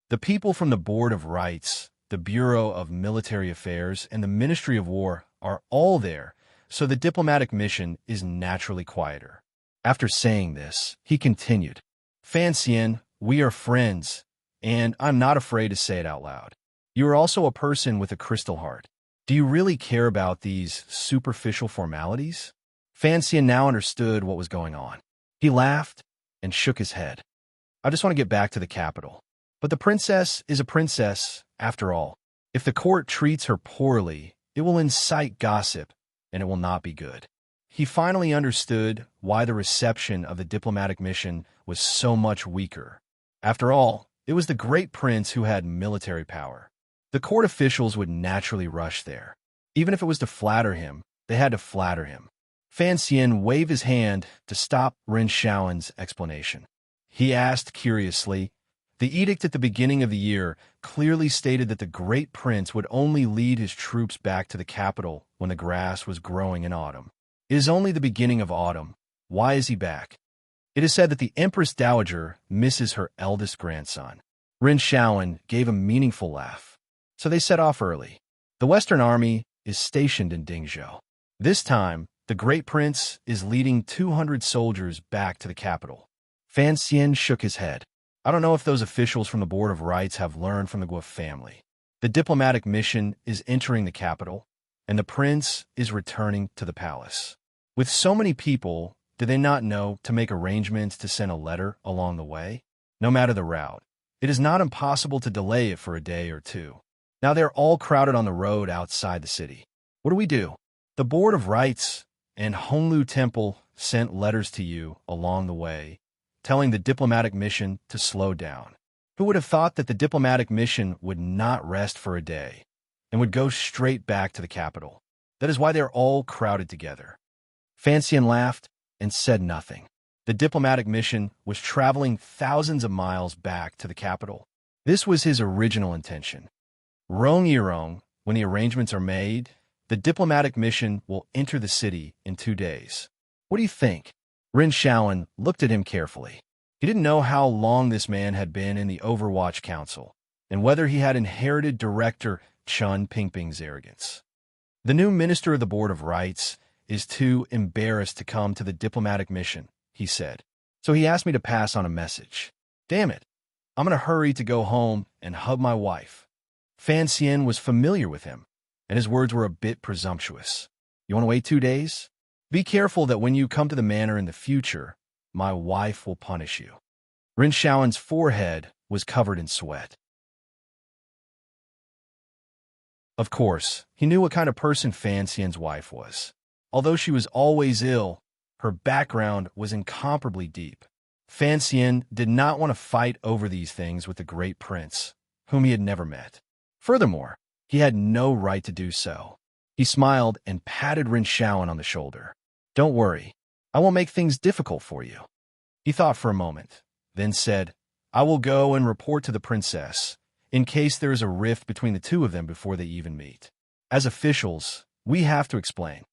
The people from the Board of Rites, the Bureau of Military Affairs, and the Ministry of War are all there, so the diplomatic mission is naturally quieter. After saying this, he continued, Fan Xian, we are friends, and I'm not afraid to say it out loud. You are also a person with a crystal heart. Do you really care about these superficial formalities? Fan Xian now understood what was going on. He laughed and shook his head. I just want to get back to the capital. But the princess is a princess, after all. If the court treats her poorly, it will incite gossip, and it will not be good. He finally understood why the reception of the diplomatic mission was so much weaker. After all, it was the Great Prince who had military power. The court officials would naturally rush there. Even if it was to flatter him, they had to flatter him. Fan Xian waved his hand to stop Ren Shaoan's explanation. He asked curiously, the edict at the beginning of the year clearly stated that the Great Prince would only lead his troops back to the capital when the grass was growing in autumn. It is only the beginning of autumn. Why is he back? It is said that the Empress Dowager misses her eldest grandson. Ren Shaoan gave a meaningful laugh. So they set off early. The Western Army is stationed in Dingzhou. This time, the Great Prince is leading 200 soldiers back to the capital. Fan Xian shook his head. I don't know if those officials from the Board of Rites have learned from the Guo family. The diplomatic mission is entering the capital, and the prince is returning to the palace. With so many people, do they not know to make arrangements to send a letter along the way? No matter the route, it is not impossible to delay it for a day or two. Now they're all crowded on the road outside the city. What do we do? The Board of Rites and Honglu Temple sent letters to you along the way, telling the diplomatic mission to slow down. Who would have thought that the diplomatic mission would not rest for a day? and would go straight back to the capital. That is why they are all crowded together. Fan Xian laughed and said nothing. The diplomatic mission was traveling thousands of miles back to the capital. This was his original intention. Rong Yirong, when the arrangements are made, the diplomatic mission will enter the city in 2 days. What do you think? Ren Shaoan looked at him carefully. He didn't know how long this man had been in the Overwatch Council, and whether he had inherited Director Chun Pingping's arrogance. The new Minister of the Board of Rights is too embarrassed to come to the diplomatic mission, he said. So he asked me to pass on a message. Damn it. I'm in a hurry to go home and hug my wife. Fan Xian was familiar with him, and his words were a bit presumptuous. You want to wait 2 days? Be careful that when you come to the manor in the future, my wife will punish you. Ren Shaoan's forehead was covered in sweat. Of course, he knew what kind of person Fan Xian's wife was. Although she was always ill, her background was incomparably deep. Fan Xian did not want to fight over these things with the great prince, whom he had never met. Furthermore, he had no right to do so. He smiled and patted Ren Shaoan on the shoulder. Don't worry, I won't make things difficult for you. He thought for a moment, then said, I will go and report to the princess, in case there is a rift between the two of them before they even meet. As officials, we have to explain.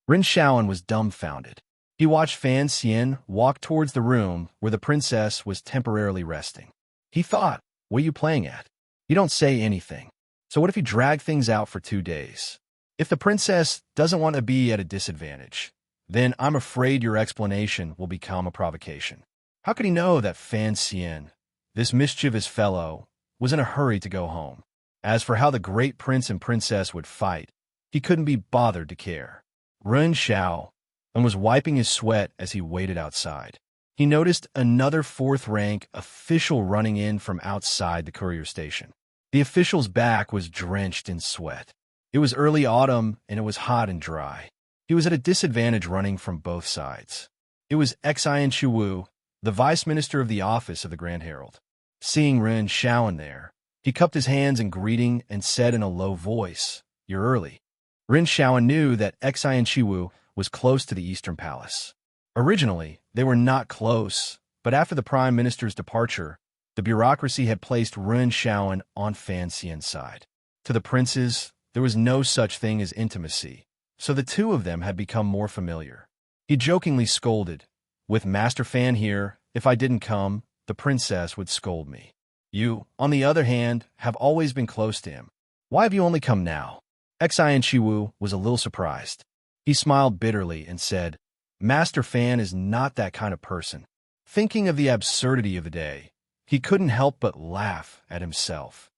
Ren Shaoan was dumbfounded. He watched Fan Xian walk towards the room where the princess was temporarily resting. He thought, what are you playing at? You don't say anything. So what if you drag things out for 2 days? If the princess doesn't want to be at a disadvantage, then I'm afraid your explanation will become a provocation. How could he know that Fan Xian, this mischievous fellow, was in a hurry to go home? As for how the great prince and princess would fight, he couldn't be bothered to care. Ren Shaoan was wiping his sweat as he waited outside. He noticed another 4th-rank official running in from outside the courier station. The official's back was drenched in sweat. It was early autumn, and it was hot and dry. He was at a disadvantage running from both sides. It was Xian Chiwu, the vice minister of the office of the Grand Herald. Seeing Ren Shaoan there, he cupped his hands in greeting and said in a low voice, You're early. Ren Shaoan knew that Xian Chiwu was close to the Eastern Palace. Originally, they were not close, but after the Prime Minister's departure, the bureaucracy had placed Ren Shaoan on Fan Xian's side. To the princes, there was no such thing as intimacy, so the two of them had become more familiar. He jokingly scolded, With Master Fan here, if I didn't come, the princess would scold me. You, on the other hand, have always been close to him. Why have you only come now? Xian Chiwu was a little surprised. He smiled bitterly and said, Master Fan is not that kind of person. Thinking of the absurdity of the day, he couldn't help but laugh at himself.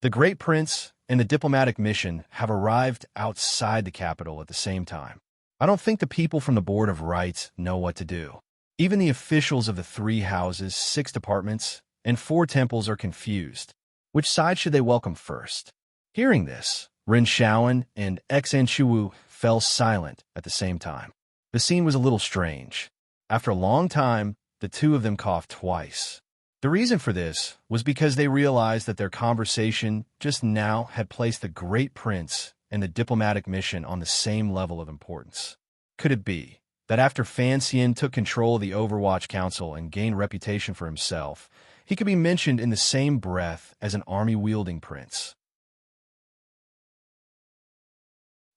The great prince and the diplomatic mission have arrived outside the capital at the same time. I don't think the people from the Board of Rights know what to do. Even the officials of the 3 houses, 6 departments, and 4 temples are confused. Which side should they welcome first? Hearing this, Ren Shaoan and Xian Chiwu fell silent at the same time. The scene was a little strange. After a long time, the two of them coughed twice. The reason for this was because they realized that their conversation just now had placed the great prince and the diplomatic mission on the same level of importance. Could it be that after Fan Xian took control of the Overwatch Council and gained reputation for himself, he could be mentioned in the same breath as an army-wielding prince?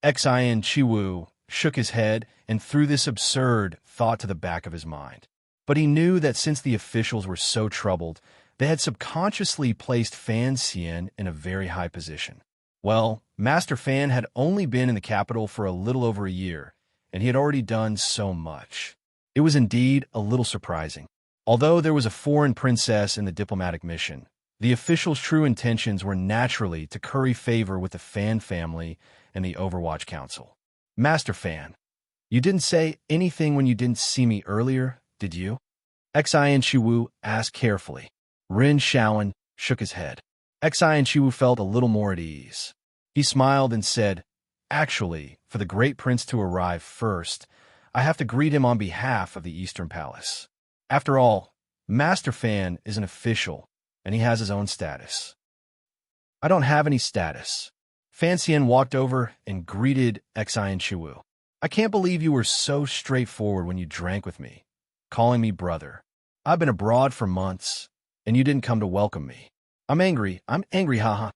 Xian Chiwu shook his head and threw this absurd thought to the back of his mind. But he knew that since the officials were so troubled, they had subconsciously placed Fan Xian in a very high position. Well, Master Fan had only been in the capital for a little over a year, and he had already done so much. It was indeed a little surprising. Although there was a foreign princess in the diplomatic mission, the officials' true intentions were naturally to curry favor with the Fan family and the Overwatch Council. Master Fan, you didn't say anything when you didn't see me earlier, did you? Xian Chiwu asked carefully. Ren Shaoan shook his head. Xian Chiwu felt a little more at ease. He smiled and said, Actually, for the great prince to arrive first, I have to greet him on behalf of the Eastern Palace. After all, Master Fan is an official, and he has his own status. I don't have any status. Fan Xian walked over and greeted Xian Chiwu. I can't believe you were so straightforward when you drank with me, calling me brother. I've been abroad for months, and you didn't come to welcome me. I'm angry, haha.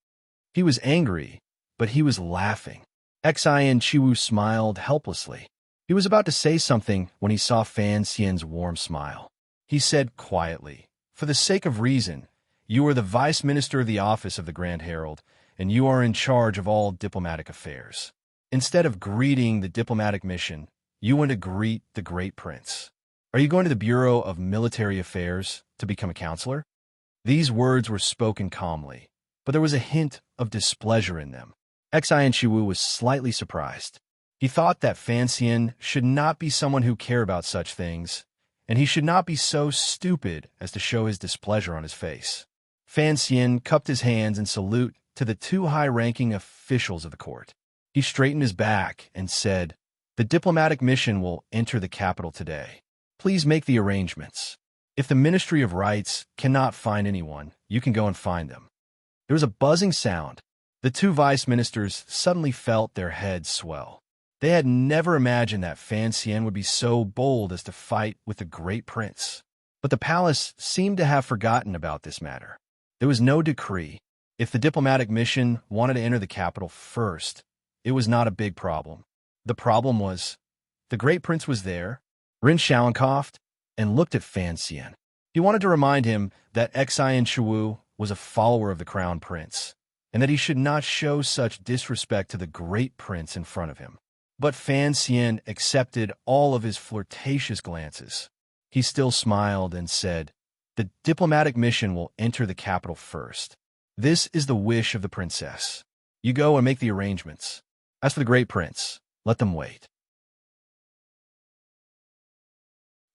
He was angry, but he was laughing. Xian Chiwu smiled helplessly. He was about to say something when he saw Fan Xian's warm smile. He said quietly, for the sake of reason, you are the Vice Minister of the Office of the Grand Herald, and you are in charge of all diplomatic affairs. Instead of greeting the diplomatic mission, you went to greet the Great Prince. Are you going to the Bureau of Military Affairs to become a counselor? These words were spoken calmly, but there was a hint of displeasure in them. Xian Chiwu was slightly surprised. He thought that Fan Xian should not be someone who cared about such things, and he should not be so stupid as to show his displeasure on his face. Fan Xian cupped his hands in salute to the two high-ranking officials of the court. He straightened his back and said, the diplomatic mission will enter the capital today. Please make the arrangements. If the Ministry of Rights cannot find anyone, you can go and find them. There was a buzzing sound. The two vice ministers suddenly felt their heads swell. They had never imagined that Fan Xian would be so bold as to fight with the Great Prince. But the palace seemed to have forgotten about this matter. There was no decree. If the diplomatic mission wanted to enter the capital first, it was not a big problem. The problem was, the Great Prince was there. Rin Xiaoan coughed and looked at Fan Xian. He wanted to remind him that Xian Chiwu was a follower of the Crown Prince, and that he should not show such disrespect to the Great Prince in front of him. But Fan Xian accepted all of his flirtatious glances. He still smiled and said, the diplomatic mission will enter the capital first. This is the wish of the princess. You go and make the arrangements. As for the Great Prince, let them wait.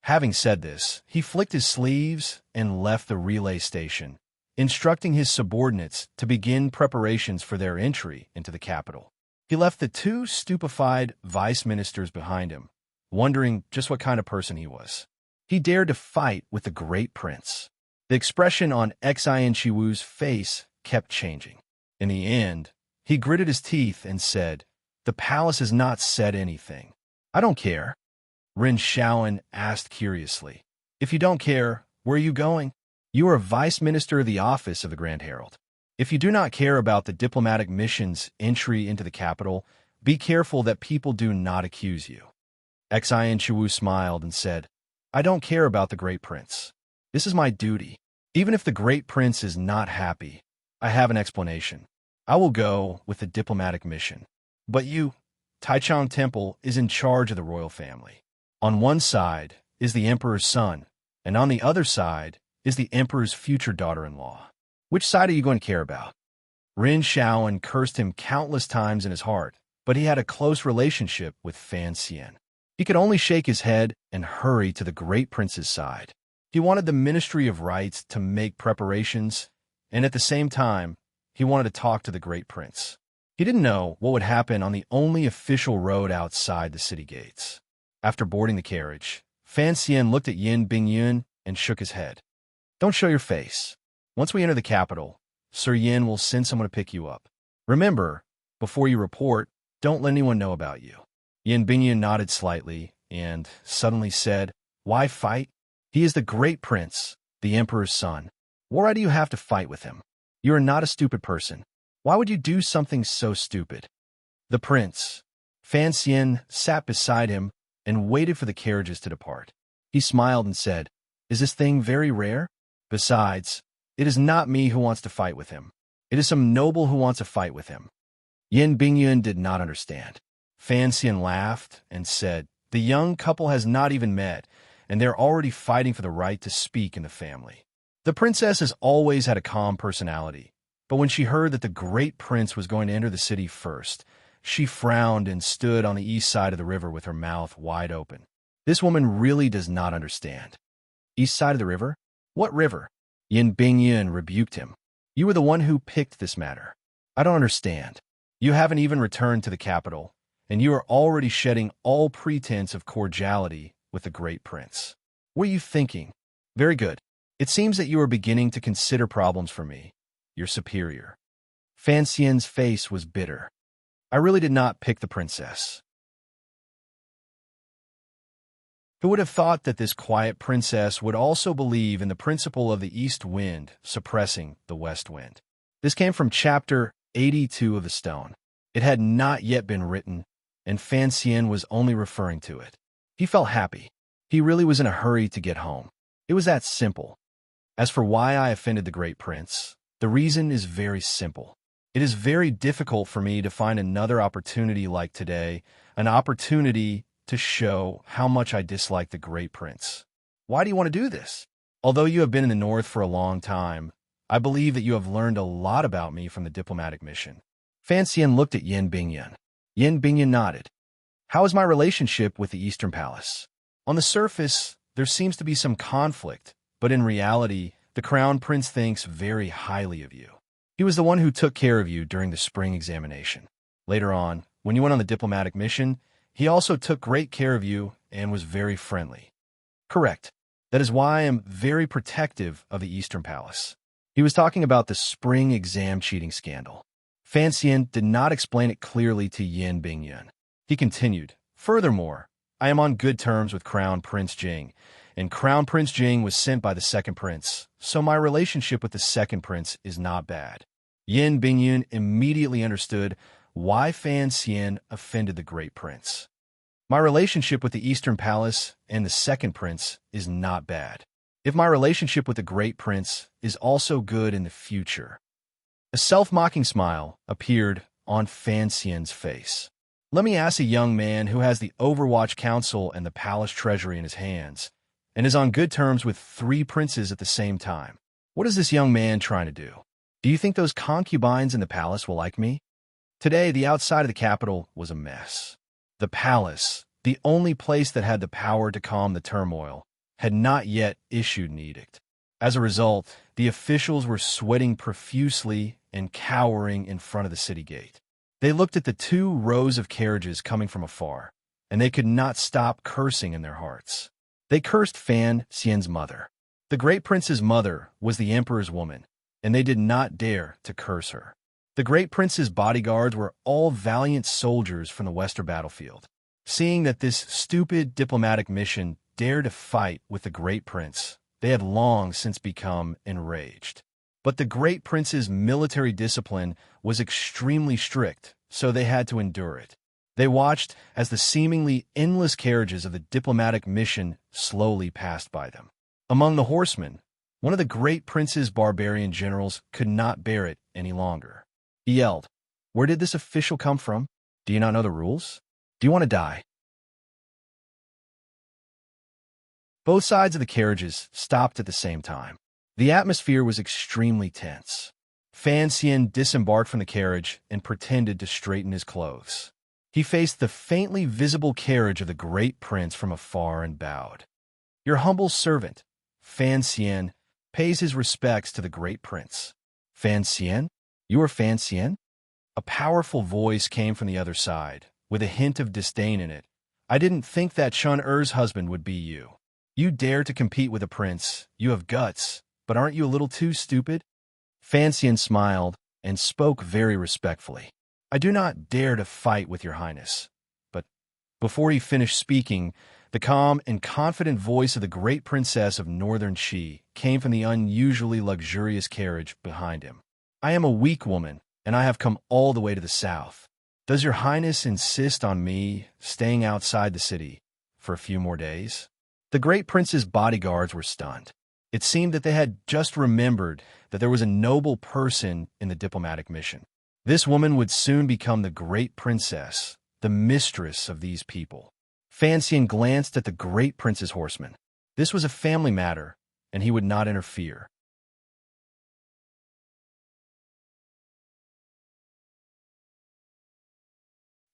Having said this, he flicked his sleeves and left the relay station, instructing his subordinates to begin preparations for their entry into the capital. He left the two stupefied vice ministers behind him, wondering just what kind of person he was. He dared to fight with the Great Prince. The expression on Xian Chiwu's face kept changing. In the end, he gritted his teeth and said, the palace has not said anything. I don't care. Rin Xiaoan asked curiously, if you don't care, where are you going? You are a vice minister of the office of the Grand Herald. If you do not care about the diplomatic mission's entry into the capital, be careful that people do not accuse you. Xian Chiwu smiled and said, I don't care about the Great Prince. This is my duty. Even if the Great Prince is not happy, I have an explanation. I will go with the diplomatic mission. But you, Taichang Temple is in charge of the royal family. On one side is the emperor's son, and on the other side is the emperor's future daughter-in-law. Which side are you going to care about? Rin Xiaoan cursed him countless times in his heart, but he had a close relationship with Fan Xian. He could only shake his head and hurry to the Great Prince's side. He wanted the Ministry of Rights to make preparations, and at the same time, he wanted to talk to the Great Prince. He didn't know what would happen on the only official road outside the city gates. After boarding the carriage, Fan Xian looked at Yin Bingyun and shook his head. Don't show your face. Once we enter the capital, Sir Yin will send someone to pick you up. Remember, before you report, don't let anyone know about you. Yin Bingyun nodded slightly and suddenly said, why fight? He is the Great Prince, the Emperor's son. Why do you have to fight with him? You are not a stupid person. Why would you do something so stupid? The prince, Fan Xian, sat beside him and waited for the carriages to depart. He smiled and said, is this thing very rare? Besides, it is not me who wants to fight with him. It is some noble who wants to fight with him. Yin Bingyun did not understand. Fan Xian laughed and said, the young couple has not even met, and they're already fighting for the right to speak in the family. The princess has always had a calm personality, but when she heard that the Great Prince was going to enter the city first, she frowned and stood on the east side of the river with her mouth wide open. This woman really does not understand. East side of the river? What river? Yin Bingyun rebuked him. You were the one who picked this matter. I don't understand. You haven't even returned to the capital, and you are already shedding all pretense of cordiality with the Great Prince. What are you thinking? Very good. It seems that you are beginning to consider problems for me, your superior. Fan Xian's face was bitter. I really did not pick the princess. Who would have thought that this quiet princess would also believe in the principle of the east wind suppressing the west wind? This came from chapter 82 of the stone. It had not yet been written, and Fan Xian was only referring to it. He felt happy. He really was in a hurry to get home. It was that simple. As for why I offended the great prince, the reason is very simple. It is very difficult for me to find another opportunity like today, an opportunity to show how much I dislike the great prince. Why do you want to do this? Although you have been in the north for a long time, I believe that you have learned a lot about me from the diplomatic mission. Fan Xian looked at Yin Bingyan. Yin Bingyan nodded. How is my relationship with the Eastern Palace? On the surface, there seems to be some conflict, but in reality, the Crown Prince thinks very highly of you. He was the one who took care of you during the spring examination. Later on, when you went on the diplomatic mission, he also took great care of you and was very friendly. Correct. That is why I am very protective of the Eastern Palace. He was talking about the spring exam cheating scandal. Fan Xian did not explain it clearly to Yin Bingyan. He continued, furthermore, I am on good terms with Crown Prince Jing, and Crown Prince Jing was sent by the second prince, so my relationship with the second prince is not bad. Yin Bingyan immediately understood why Fan Xian offended the great prince. My relationship with the Eastern Palace and the second prince is not bad. If my relationship with the great prince is also good in the future. A self-mocking smile appeared on Fan Xian's face. Let me ask a young man who has the Overwatch Council and the palace treasury in his hands, and is on good terms with 3 princes at the same time. What is this young man trying to do? Do you think those concubines in the palace will like me? Today, the outside of the capital was a mess. The palace, the only place that had the power to calm the turmoil, had not yet issued an edict. As a result, the officials were sweating profusely and cowering in front of the city gate. They looked at the 2 rows of carriages coming from afar, and they could not stop cursing in their hearts. They cursed Fan Xian's mother. The great prince's mother was the emperor's woman, and they did not dare to curse her. The great prince's bodyguards were all valiant soldiers from the western battlefield. Seeing that this stupid diplomatic mission dared to fight with the great prince, they had long since become enraged. But the great prince's military discipline was extremely strict, so they had to endure it. They watched as the seemingly endless carriages of the diplomatic mission slowly passed by them. Among the horsemen, one of the great prince's barbarian generals could not bear it any longer. He yelled, "Where did this official come from? Do you not know the rules? Do you want to die?" Both sides of the carriages stopped at the same time. The atmosphere was extremely tense. Fan Xian disembarked from the carriage and pretended to straighten his clothes. He faced the faintly visible carriage of the great prince from afar and bowed. Your humble servant, Fan Xian, pays his respects to the great prince. Fan Xian? You are Fan Xian? A powerful voice came from the other side, with a hint of disdain in it. I didn't think that Chun Er's husband would be you. You dare to compete with a prince. You have guts, but aren't you a little too stupid? Fan Xian smiled and spoke very respectfully. I do not dare to fight with your highness. But before he finished speaking, the calm and confident voice of the great princess of northern Qi came from the unusually luxurious carriage behind him. I am a weak woman, and I have come all the way to the south. Does your highness insist on me staying outside the city for a few more days? The great prince's bodyguards were stunned. It seemed that they had just remembered that there was a noble person in the diplomatic mission. This woman would soon become the great princess, the mistress of these people. Fan Xian glanced at the great prince's horsemen. This was a family matter, and he would not interfere.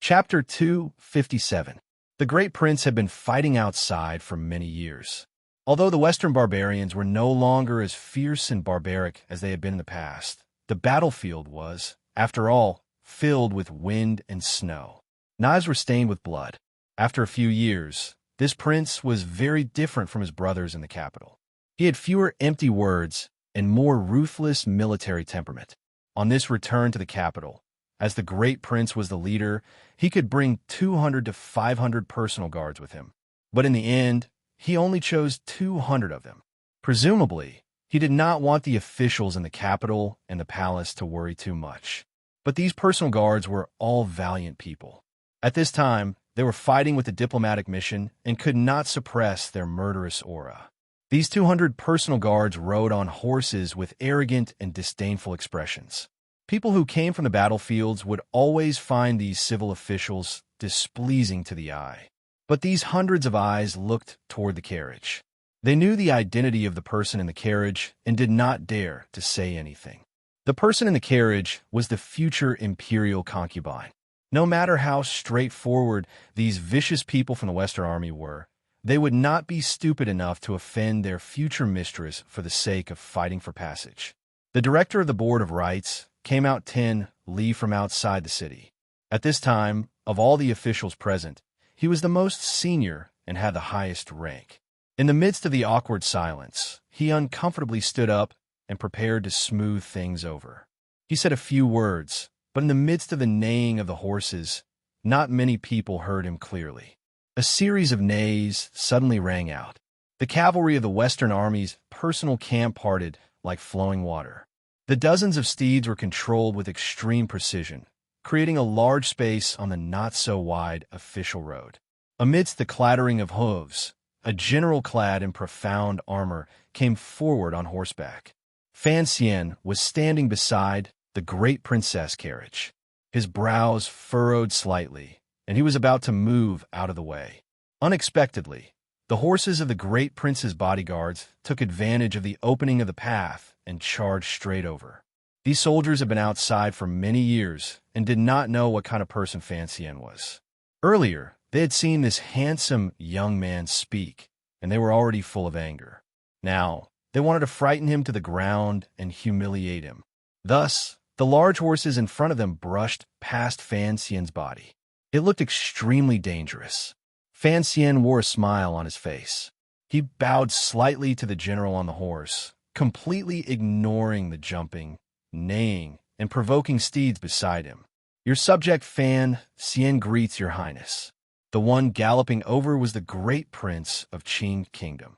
Chapter 257. The great prince had been fighting outside for many years. Although the western barbarians were no longer as fierce and barbaric as they had been in the past, the battlefield was, after all, filled with wind and snow. Knives were stained with blood. After a few years, this prince was very different from his brothers in the capital. He had fewer empty words and more ruthless military temperament. On this return to the capital, As the great prince was the leader, he could bring 200 to 500 personal guards with him. But in the end, he only chose 200 of them. Presumably, he did not want the officials in the capital and the palace to worry too much. But these personal guards were all valiant people. At this time, they were fighting with a diplomatic mission and could not suppress their murderous aura. These 200 personal guards rode on horses with arrogant and disdainful expressions. People who came from the battlefields would always find these civil officials displeasing to the eye. But these hundreds of eyes looked toward the carriage. They knew the identity of the person in the carriage and did not dare to say anything. The person in the carriage was the future imperial concubine. No matter how straightforward these vicious people from the Western Army were, they would not be stupid enough to offend their future mistress for the sake of fighting for passage. The director of the Board of Rights came out 10 li from outside the city. At this time, of all the officials present, he was the most senior and had the highest rank. In the midst of the awkward silence, he uncomfortably stood up and prepared to smooth things over. He said a few words, but in the midst of the neighing of the horses, not many people heard him clearly. A series of neighs suddenly rang out. The cavalry of the Western Army's personal camp parted like flowing water. The dozens of steeds were controlled with extreme precision, creating a large space on the not-so-wide official road. Amidst the clattering of hooves, a general clad in profound armor came forward on horseback. Fan Xian was standing beside the great princess carriage. His brows furrowed slightly, and he was about to move out of the way. Unexpectedly, the horses of the great prince's bodyguards took advantage of the opening of the path and charged straight over. These soldiers had been outside for many years and did not know what kind of person Fan Xian was. Earlier, they had seen this handsome young man speak, and they were already full of anger. Now, they wanted to frighten him to the ground and humiliate him. Thus, the large horses in front of them brushed past Fan Xian's body. It looked extremely dangerous. Fan Xian wore a smile on his face. He bowed slightly to the general on the horse, completely ignoring the jumping, neighing, and provoking steeds beside him. "Your subject Fan Xian greets your highness." The one galloping over was the great prince of Qing Kingdom.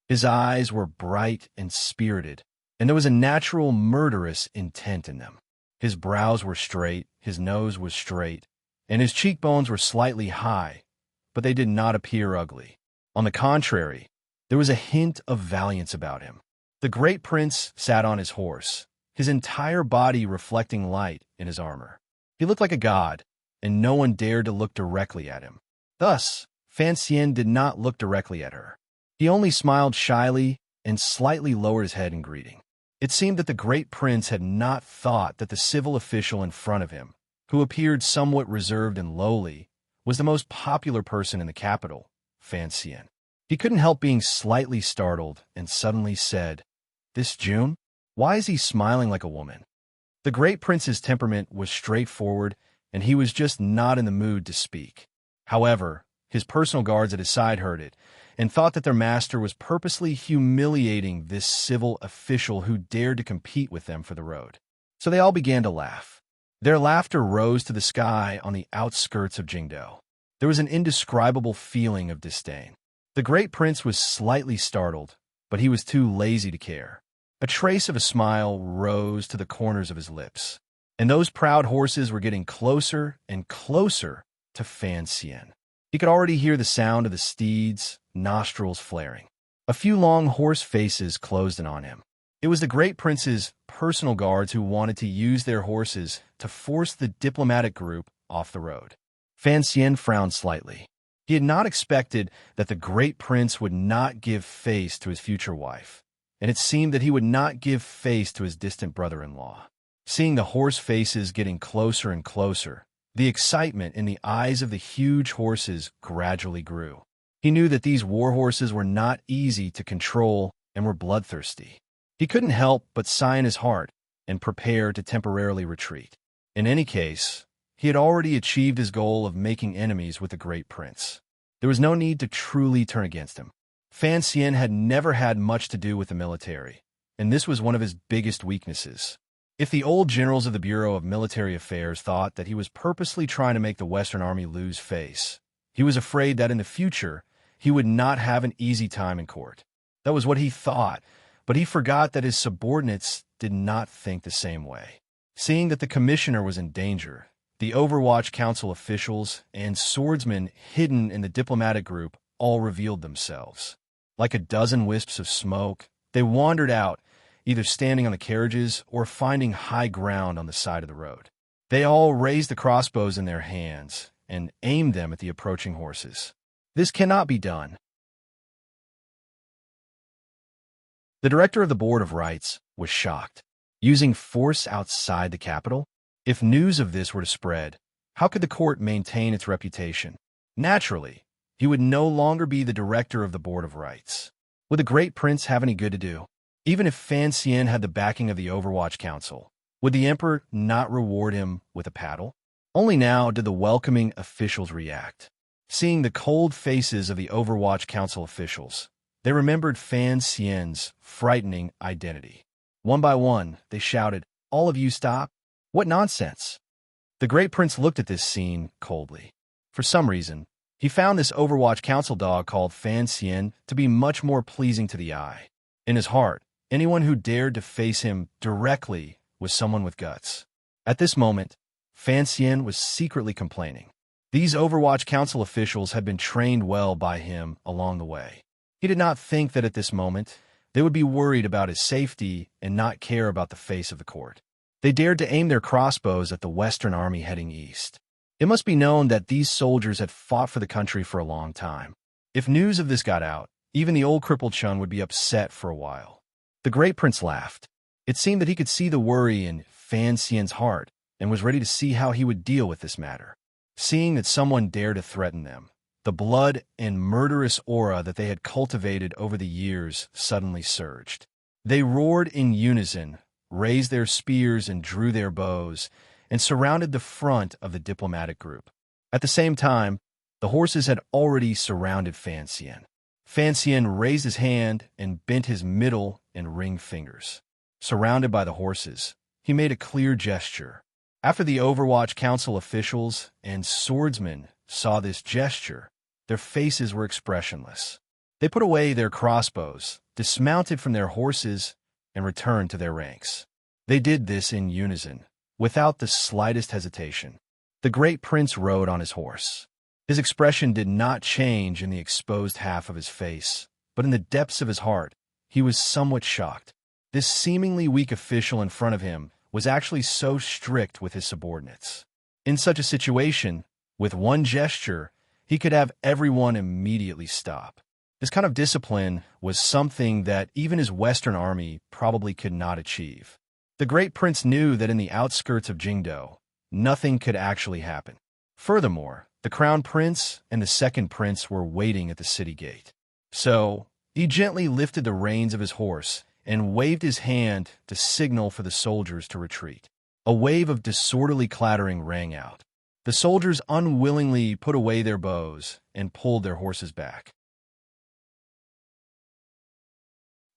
His eyes were bright and spirited, and there was a natural murderous intent in them. His brows were straight, his nose was straight, and his cheekbones were slightly high, but they did not appear ugly. On the contrary, there was a hint of valiance about him. The great prince sat on his horse, his entire body reflecting light in his armor. He looked like a god, and no one dared to look directly at him. Thus, Fan Xian did not look directly at her. He only smiled shyly and slightly lowered his head in greeting. It seemed that the great prince had not thought that the civil official in front of him, who appeared somewhat reserved and lowly, was the most popular person in the capital, Fan Xian. He couldn't help being slightly startled and suddenly said, "This June? Why is he smiling like a woman?" The great prince's temperament was straightforward, and he was just not in the mood to speak. However, his personal guards at his side heard it, and thought that their master was purposely humiliating this civil official who dared to compete with them for the road. So they all began to laugh. Their laughter rose to the sky on the outskirts of Jingdou. There was an indescribable feeling of disdain. The great prince was slightly startled, but he was too lazy to care. A trace of a smile rose to the corners of his lips, and those proud horses were getting closer and closer to Fan Xian. He could already hear the sound of the steeds' nostrils flaring. A few long horse faces closed in on him. It was the great prince's personal guards who wanted to use their horses to force the diplomatic group off the road. Fan Xian frowned slightly. He had not expected that the great prince would not give face to his future wife, and it seemed that he would not give face to his distant brother-in-law. Seeing the horse faces getting closer and closer, the excitement in the eyes of the huge horses gradually grew. He knew that these war horses were not easy to control and were bloodthirsty. He couldn't help but sigh in his heart and prepare to temporarily retreat. In any case, he had already achieved his goal of making enemies with the great prince. There was no need to truly turn against him. Fan Xian had never had much to do with the military, and this was one of his biggest weaknesses. If the old generals of the Bureau of Military Affairs thought that he was purposely trying to make the Western Army lose face, he was afraid that in the future he would not have an easy time in court. That was what he thought, but he forgot that his subordinates did not think the same way. Seeing that the commissioner was in danger, the Overwatch Council officials and swordsmen hidden in the diplomatic group all revealed themselves. Like a dozen wisps of smoke, they wandered out, either standing on the carriages or finding high ground on the side of the road. They all raised the crossbows in their hands and aimed them at the approaching horses. This cannot be done. The director of the Board of Rights was shocked. Using force outside the capital? If news of this were to spread, how could the court maintain its reputation? Naturally, he would no longer be the director of the Board of Rights. Would the great prince have any good to do? Even if Fan Xian had the backing of the Overwatch Council, would the emperor not reward him with a paddle? Only now did the welcoming officials react. Seeing the cold faces of the Overwatch Council officials, they remembered Fan Xian's frightening identity. One by one, they shouted, "All of you stop! What nonsense!" The great prince looked at this scene coldly. For some reason, he found this Overwatch Council dog called Fan Xian to be much more pleasing to the eye. In his heart, anyone who dared to face him directly was someone with guts. At this moment, Fan Xian was secretly complaining. These Overwatch Council officials had been trained well by him along the way. He did not think that at this moment they would be worried about his safety and not care about the face of the court. They dared to aim their crossbows at the Western Army heading east. It must be known that these soldiers had fought for the country for a long time. If news of this got out, even the old crippled Chun would be upset for a while. The great prince laughed. It seemed that he could see the worry in Fan Xian's heart and was ready to see how he would deal with this matter. Seeing that someone dared to threaten them, the blood and murderous aura that they had cultivated over the years suddenly surged. They roared in unison, raised their spears and drew their bows, and surrounded the front of the diplomatic group. At the same time, the horses had already surrounded Fan Xian. Fan Xian raised his hand and bent his middle and ring fingers. Surrounded by the horses, he made a clear gesture. After the Overwatch Council officials and swordsmen saw this gesture, their faces were expressionless. They put away their crossbows, dismounted from their horses, and returned to their ranks. They did this in unison, without the slightest hesitation. The great prince rode on his horse. His expression did not change in the exposed half of his face, but in the depths of his heart, he was somewhat shocked. This seemingly weak official in front of him was actually so strict with his subordinates. In such a situation, with one gesture, he could have everyone immediately stop. This kind of discipline was something that even his Western army probably could not achieve. The great prince knew that in the outskirts of Jingdo, nothing could actually happen. Furthermore, the crown prince and the second prince were waiting at the city gate. So, he gently lifted the reins of his horse and waved his hand to signal for the soldiers to retreat. A wave of disorderly clattering rang out. The soldiers unwillingly put away their bows and pulled their horses back.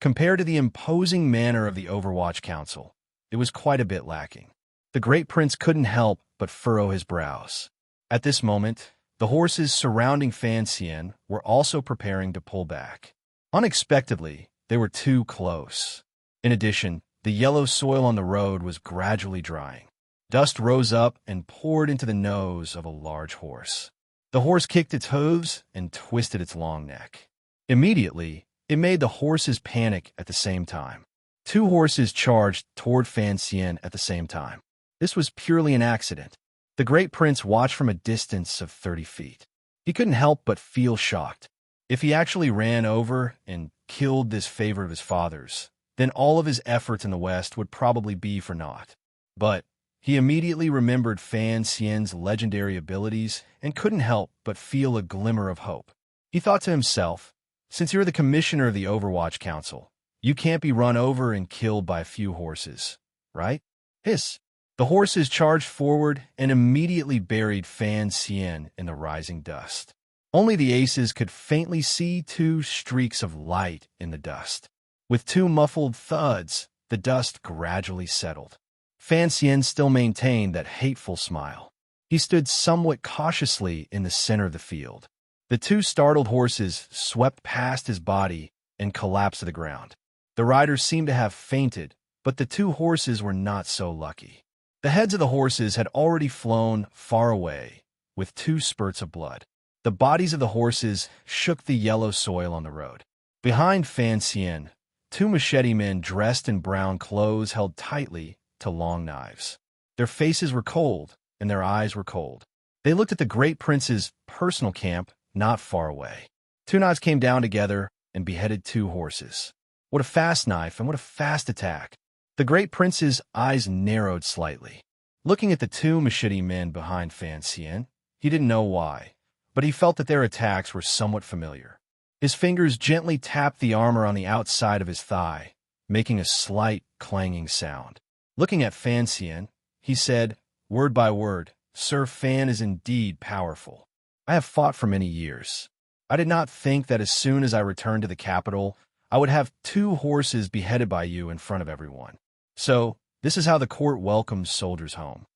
Compared to the imposing manner of the Overwatch Council, it was quite a bit lacking. The great prince couldn't help but furrow his brows. At this moment, the horses surrounding Fan Xian were also preparing to pull back. Unexpectedly, they were too close. In addition, the yellow soil on the road was gradually drying. Dust rose up and poured into the nose of a large horse. The horse kicked its hooves and twisted its long neck. Immediately, it made the horses panic at the same time. Two horses charged toward Fan Xian at the same time. This was purely an accident. The great prince watched from a distance of 30 feet. He couldn't help but feel shocked. If he actually ran over and killed this favorite of his father's, then all of his efforts in the West would probably be for naught. But he immediately remembered Fan Xian's legendary abilities and couldn't help but feel a glimmer of hope. He thought to himself, since you're the commissioner of the Overwatch Council, you can't be run over and killed by a few horses, right? Hiss! The horses charged forward and immediately buried Fan Xian in the rising dust. Only the aces could faintly see two streaks of light in the dust. With two muffled thuds, the dust gradually settled. Fan Xian still maintained that hateful smile. He stood somewhat cautiously in the center of the field. The two startled horses swept past his body and collapsed to the ground. The riders seemed to have fainted, but the two horses were not so lucky. The heads of the horses had already flown far away, with two spurts of blood. The bodies of the horses shook the yellow soil on the road. Behind Fan Xian, two machete men dressed in brown clothes held tightly to long knives. Their faces were cold, and their eyes were cold. They looked at the great prince's personal camp not far away. Two knives came down together and beheaded two horses. What a fast knife, and what a fast attack! The great prince's eyes narrowed slightly. Looking at the two machete men behind Fan Xian, he didn't know why, but he felt that their attacks were somewhat familiar. His fingers gently tapped the armor on the outside of his thigh, making a slight clanging sound. Looking at Fan Xian, he said, word by word, "Sir Fan is indeed powerful. I have fought for many years. I did not think that as soon as I returned to the capital, I would have two horses beheaded by you in front of everyone. So, this is how the court welcomes soldiers home."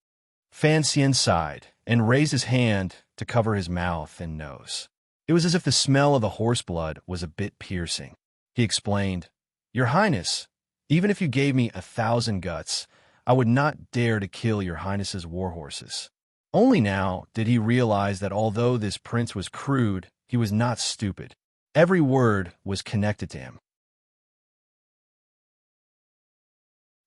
Fan Xian sighed and raised his hand to cover his mouth and nose. It was as if the smell of the horse blood was a bit piercing. He explained, "Your Highness, even if you gave me 1,000 guts, I would not dare to kill your Highness's war horses." Only now did he realize that although this prince was crude, he was not stupid. Every word was connected to him.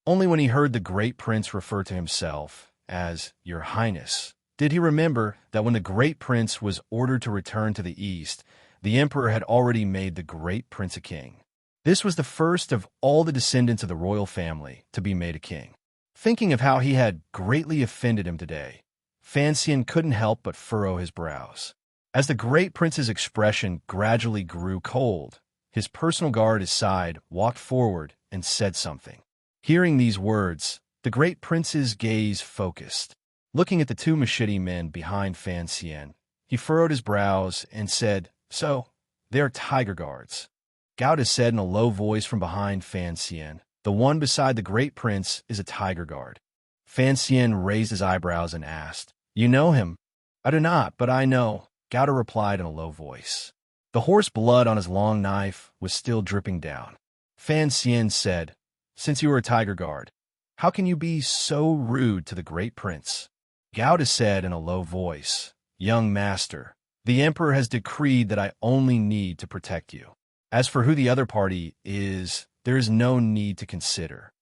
Only when he heard the great prince refer to himself as Your Highness did he remember that when the great prince was ordered to return to the east, the emperor had already made the great prince a king. This was the first of all the descendants of the royal family to be made a king. Thinking of how he had greatly offended him today, Fan Xian couldn't help but furrow his brows. As the great prince's expression gradually grew cold, his personal guard at his side walked forward and said something. Hearing these words, the great prince's gaze focused. Looking at the two machete men behind Fan Xian, he furrowed his brows and said, "So, they are tiger guards." Gauda said in a low voice from behind Fan Xian, "The one beside the great prince is a tiger guard." Fan Xian raised his eyebrows and asked, "You know him?" "I do not, but I know," Gauda replied in a low voice. The horse blood on his long knife was still dripping down. Fan Xian said, "Since you are a tiger guard, how can you be so rude to the great prince?" Gauda said in a low voice, "Young master, the emperor has decreed that I only need to protect you. As for who the other party is, there is no need to consider."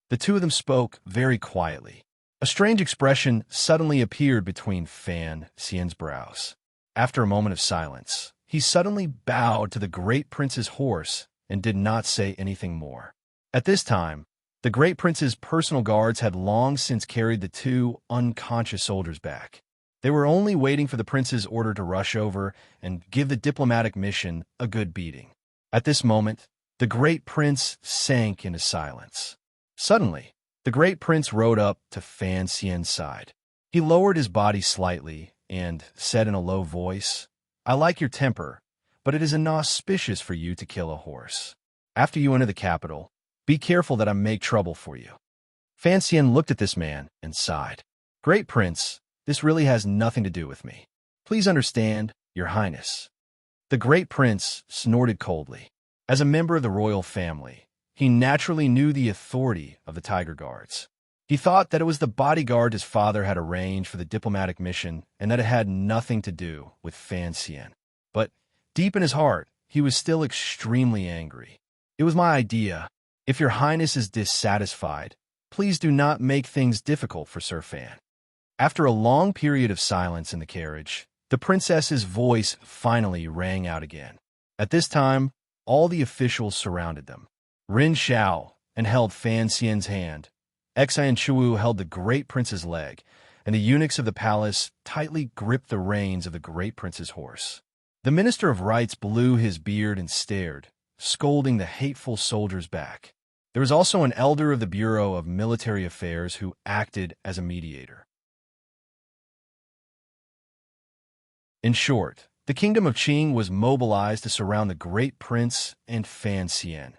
The two of them spoke very quietly. A strange expression suddenly appeared between Fan Xian's brows. After a moment of silence, he suddenly bowed to the great prince's horse and did not say anything more. At this time, the great prince's personal guards had long since carried the two unconscious soldiers back. They were only waiting for the prince's order to rush over and give the diplomatic mission a good beating. At this moment, the great prince sank into silence. Suddenly, the great prince rode up to Fan Xian's side. He lowered his body slightly and said in a low voice, "I like your temper, but it is inauspicious for you to kill a horse. After you enter the capital, be careful that I make trouble for you." Fan Xian looked at this man and sighed. "Great prince, this really has nothing to do with me. Please understand, Your Highness." The great prince snorted coldly. As a member of the royal family, he naturally knew the authority of the Tiger Guards. He thought that it was the bodyguard his father had arranged for the diplomatic mission and that it had nothing to do with Fan Xian. But deep in his heart, he was still extremely angry. "It was my idea. If Your Highness is dissatisfied, please do not make things difficult for Sir Fan." After a long period of silence in the carriage, the princess's voice finally rang out again. At this time, all the officials surrounded them. Rin Xiao and held Fan Xian's hand. Xian Chu held the great prince's leg, and the eunuchs of the palace tightly gripped the reins of the great prince's horse. The minister of rights blew his beard and stared, scolding the hateful soldiers back. There was also an elder of the Bureau of Military Affairs who acted as a mediator. In short, the kingdom of Qing was mobilized to surround the great prince and Fan Xian,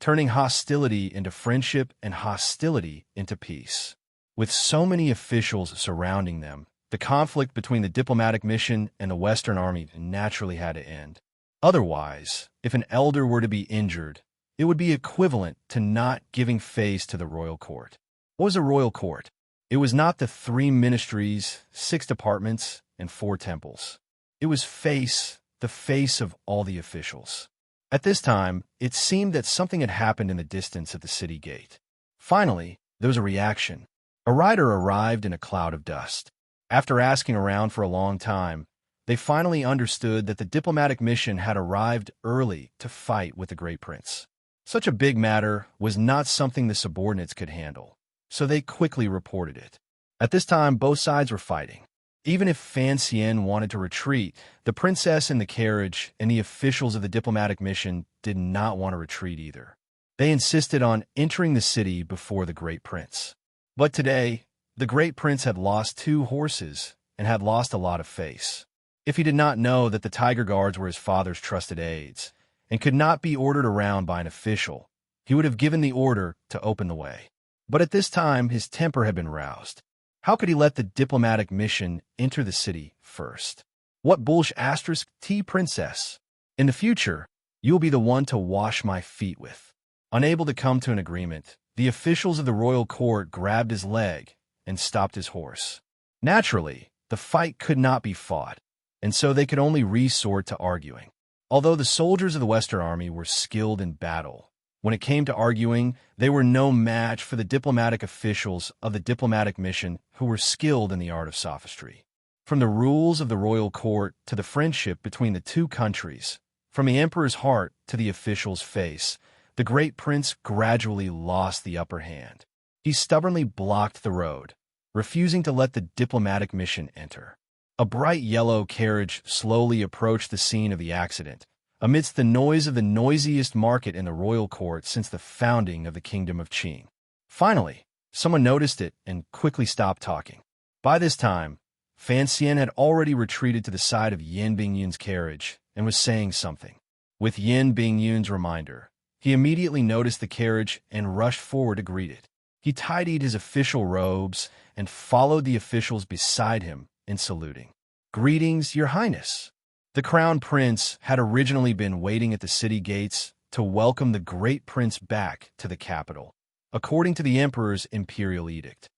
turning hostility into friendship and hostility into peace. With so many officials surrounding them, the conflict between the diplomatic mission and the Western Army naturally had to end. Otherwise, if an elder were to be injured, it would be equivalent to not giving face to the royal court. What was a royal court? It was not the 3 ministries, 6 departments, and 4 temples. It was the face of all the officials. At this time, it seemed that something had happened in the distance at the city gate. Finally, there was a reaction. A rider arrived in a cloud of dust. After asking around for a long time, they finally understood that the diplomatic mission had arrived early to fight with the Great Prince. Such a big matter was not something the subordinates could handle, so they quickly reported it. At this time, both sides were fighting. Even if Fan Xian wanted to retreat, the princess in the carriage and the officials of the diplomatic mission did not want to retreat either. They insisted on entering the city before the Great Prince. But today, the Great Prince had lost 2 horses and had lost a lot of face. If he did not know that the Tiger Guards were his father's trusted aides and could not be ordered around by an official, he would have given the order to open the way. But at this time, his temper had been roused. How could he let the diplomatic mission enter the city first? What bullsh** T princess? In the future, you will be the one to wash my feet with. Unable to come to an agreement, the officials of the royal court grabbed his leg and stopped his horse. Naturally, the fight could not be fought, and so they could only resort to arguing. Although the soldiers of the Western Army were skilled in battle, when it came to arguing, they were no match for the diplomatic officials of the diplomatic mission who were skilled in the art of sophistry. From the rules of the royal court to the friendship between the 2 countries, from the emperor's heart to the official's face, the Great Prince gradually lost the upper hand. He stubbornly blocked the road, refusing to let the diplomatic mission enter. A bright yellow carriage slowly approached the scene of the accident, amidst the noise of the noisiest market in the royal court since the founding of the Kingdom of Qing. Finally, someone noticed it and quickly stopped talking. By this time, Fan Xian had already retreated to the side of Yin Bingyun's carriage and was saying something. With Yin Bingyun's reminder, he immediately noticed the carriage and rushed forward to greet it. He tidied his official robes and followed the officials beside him in saluting. "Greetings, Your Highness." The Crown Prince had originally been waiting at the city gates to welcome the Great Prince back to the capital, according to the Emperor's imperial edict.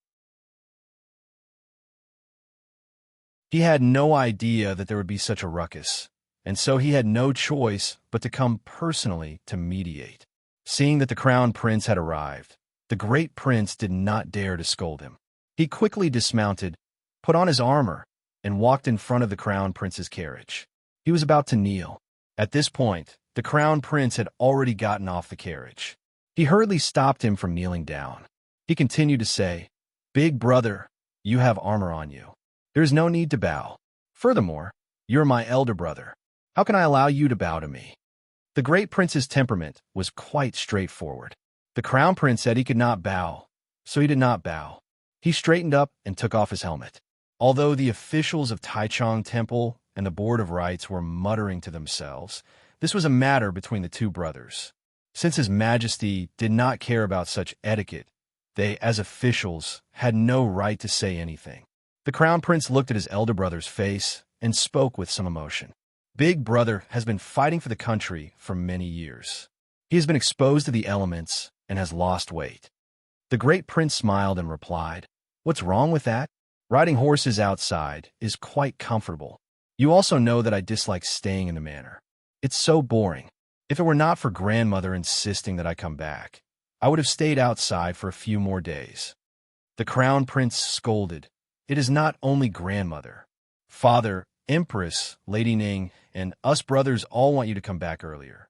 He had no idea that there would be such a ruckus, and so he had no choice but to come personally to mediate. Seeing that the Crown Prince had arrived, the Great Prince did not dare to scold him. He quickly dismounted, put on his armor, and walked in front of the Crown Prince's carriage. He was about to kneel. At this point, the Crown Prince had already gotten off the carriage. He hurriedly stopped him from kneeling down. He continued to say, "Big brother, you have armor on you. There is no need to bow. Furthermore, you're my elder brother. How can I allow you to bow to me?" The Great Prince's temperament was quite straightforward. The Crown Prince said he could not bow, so he did not bow. He straightened up and took off his helmet. Although the officials of Taichung Temple and the Board of Rites were muttering to themselves, this was a matter between the 2 brothers. Since His Majesty did not care about such etiquette, they, as officials, had no right to say anything. The Crown Prince looked at his elder brother's face and spoke with some emotion. "Big brother has been fighting for the country for many years. He has been exposed to the elements and has lost weight." The Great Prince smiled and replied, "What's wrong with that? Riding horses outside is quite comfortable. You also know that I dislike staying in the manor. It's so boring. If it were not for grandmother insisting that I come back, I would have stayed outside for a few more days." The Crown Prince scolded, "It is not only grandmother. Father, Empress, Lady Ning, and us brothers all want you to come back earlier."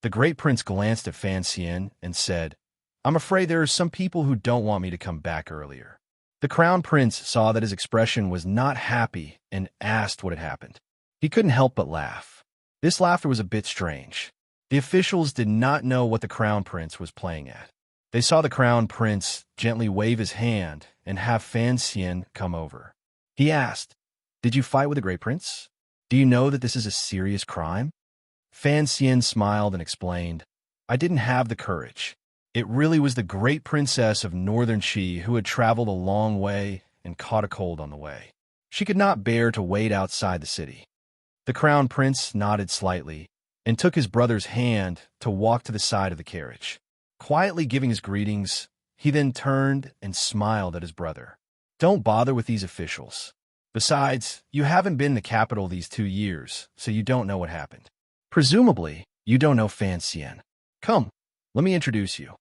The Great Prince glanced at Fan Xian and said, "I'm afraid there are some people who don't want me to come back earlier." The Crown Prince saw that his expression was not happy and asked what had happened. He couldn't help but laugh. This laughter was a bit strange. The officials did not know what the Crown Prince was playing at. They saw the Crown Prince gently wave his hand and have Fan Xian come over. He asked, "Did you fight with the Great Prince? Do you know that this is a serious crime?" Fan Xian smiled and explained, I didn't have the courage. It really was the great princess of Northern Chi who had traveled a long way and caught a cold on the way. She could not bear to wait outside the city. The crown prince nodded slightly and took his brother's hand to walk to the side of the carriage. Quietly giving his greetings, he then turned and smiled at his brother. Don't bother with these officials. Besides, you haven't been in the capital these 2 years, so you don't know what happened. Presumably, you don't know Fan Xian. Come, let me introduce you.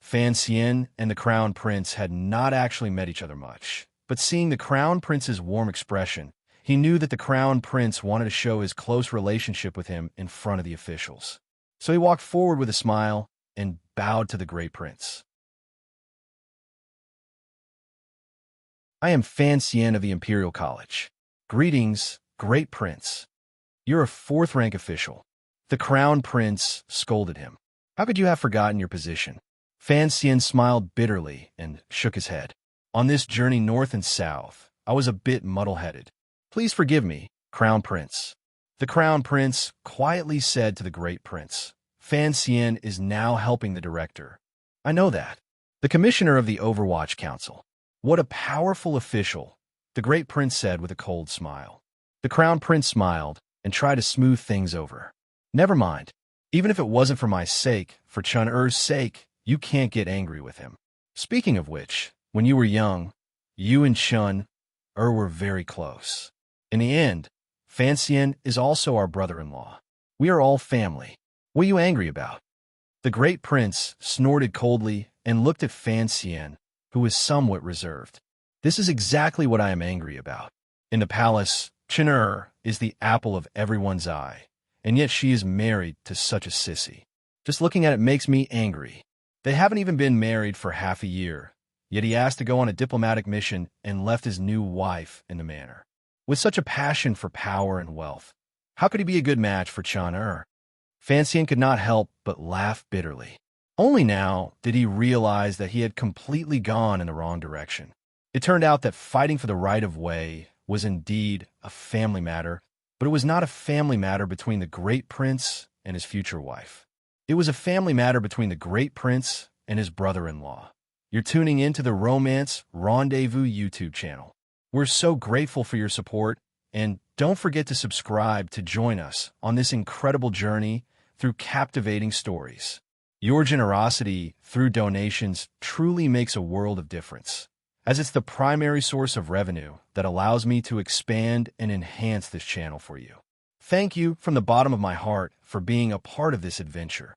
Fan Xian and the crown prince had not actually met each other much, but seeing the crown prince's warm expression, he knew that the crown prince wanted to show his close relationship with him in front of the officials. So he walked forward with a smile and bowed to the great prince. I am Fan Xian of the Imperial College. Greetings, great prince. You're a 4th-rank official. The crown prince scolded him. How could you have forgotten your position? Fan Xian smiled bitterly and shook his head. On this journey north and south, I was a bit muddle-headed. Please forgive me, crown prince. The crown prince quietly said to the great prince, Fan Xian is now helping the director. I know that. The commissioner of the Overwatch Council. What a powerful official, the great prince said with a cold smile. The crown prince smiled and tried to smooth things over. Never mind. Even if it wasn't for my sake, for Chun-Er's sake, you can't get angry with him. Speaking of which, when you were young, you and Chun-Er were very close. In the end, Fan Xian is also our brother-in-law. We are all family. What are you angry about? The great prince snorted coldly and looked at Fan Xian, who was somewhat reserved. This is exactly what I am angry about. In the palace, Chun-Er is the apple of everyone's eye, and yet she is married to such a sissy. Just looking at it makes me angry. They haven't even been married for half a year, yet he asked to go on a diplomatic mission and left his new wife in the manor. With such a passion for power and wealth, how could he be a good match for Chun-Er? Fan Xian could not help but laugh bitterly. Only now did he realize that he had completely gone in the wrong direction. It turned out that fighting for the right of way was indeed a family matter, but it was not a family matter between the great prince and his future wife. It was a family matter between the great prince and his brother-in-law. You're tuning into the Romance Rendezvous YouTube channel. We're so grateful for your support, and don't forget to subscribe to join us on this incredible journey through captivating stories. Your generosity through donations truly makes a world of difference, as it's the primary source of revenue that allows me to expand and enhance this channel for you. Thank you from the bottom of my heart for being a part of this adventure.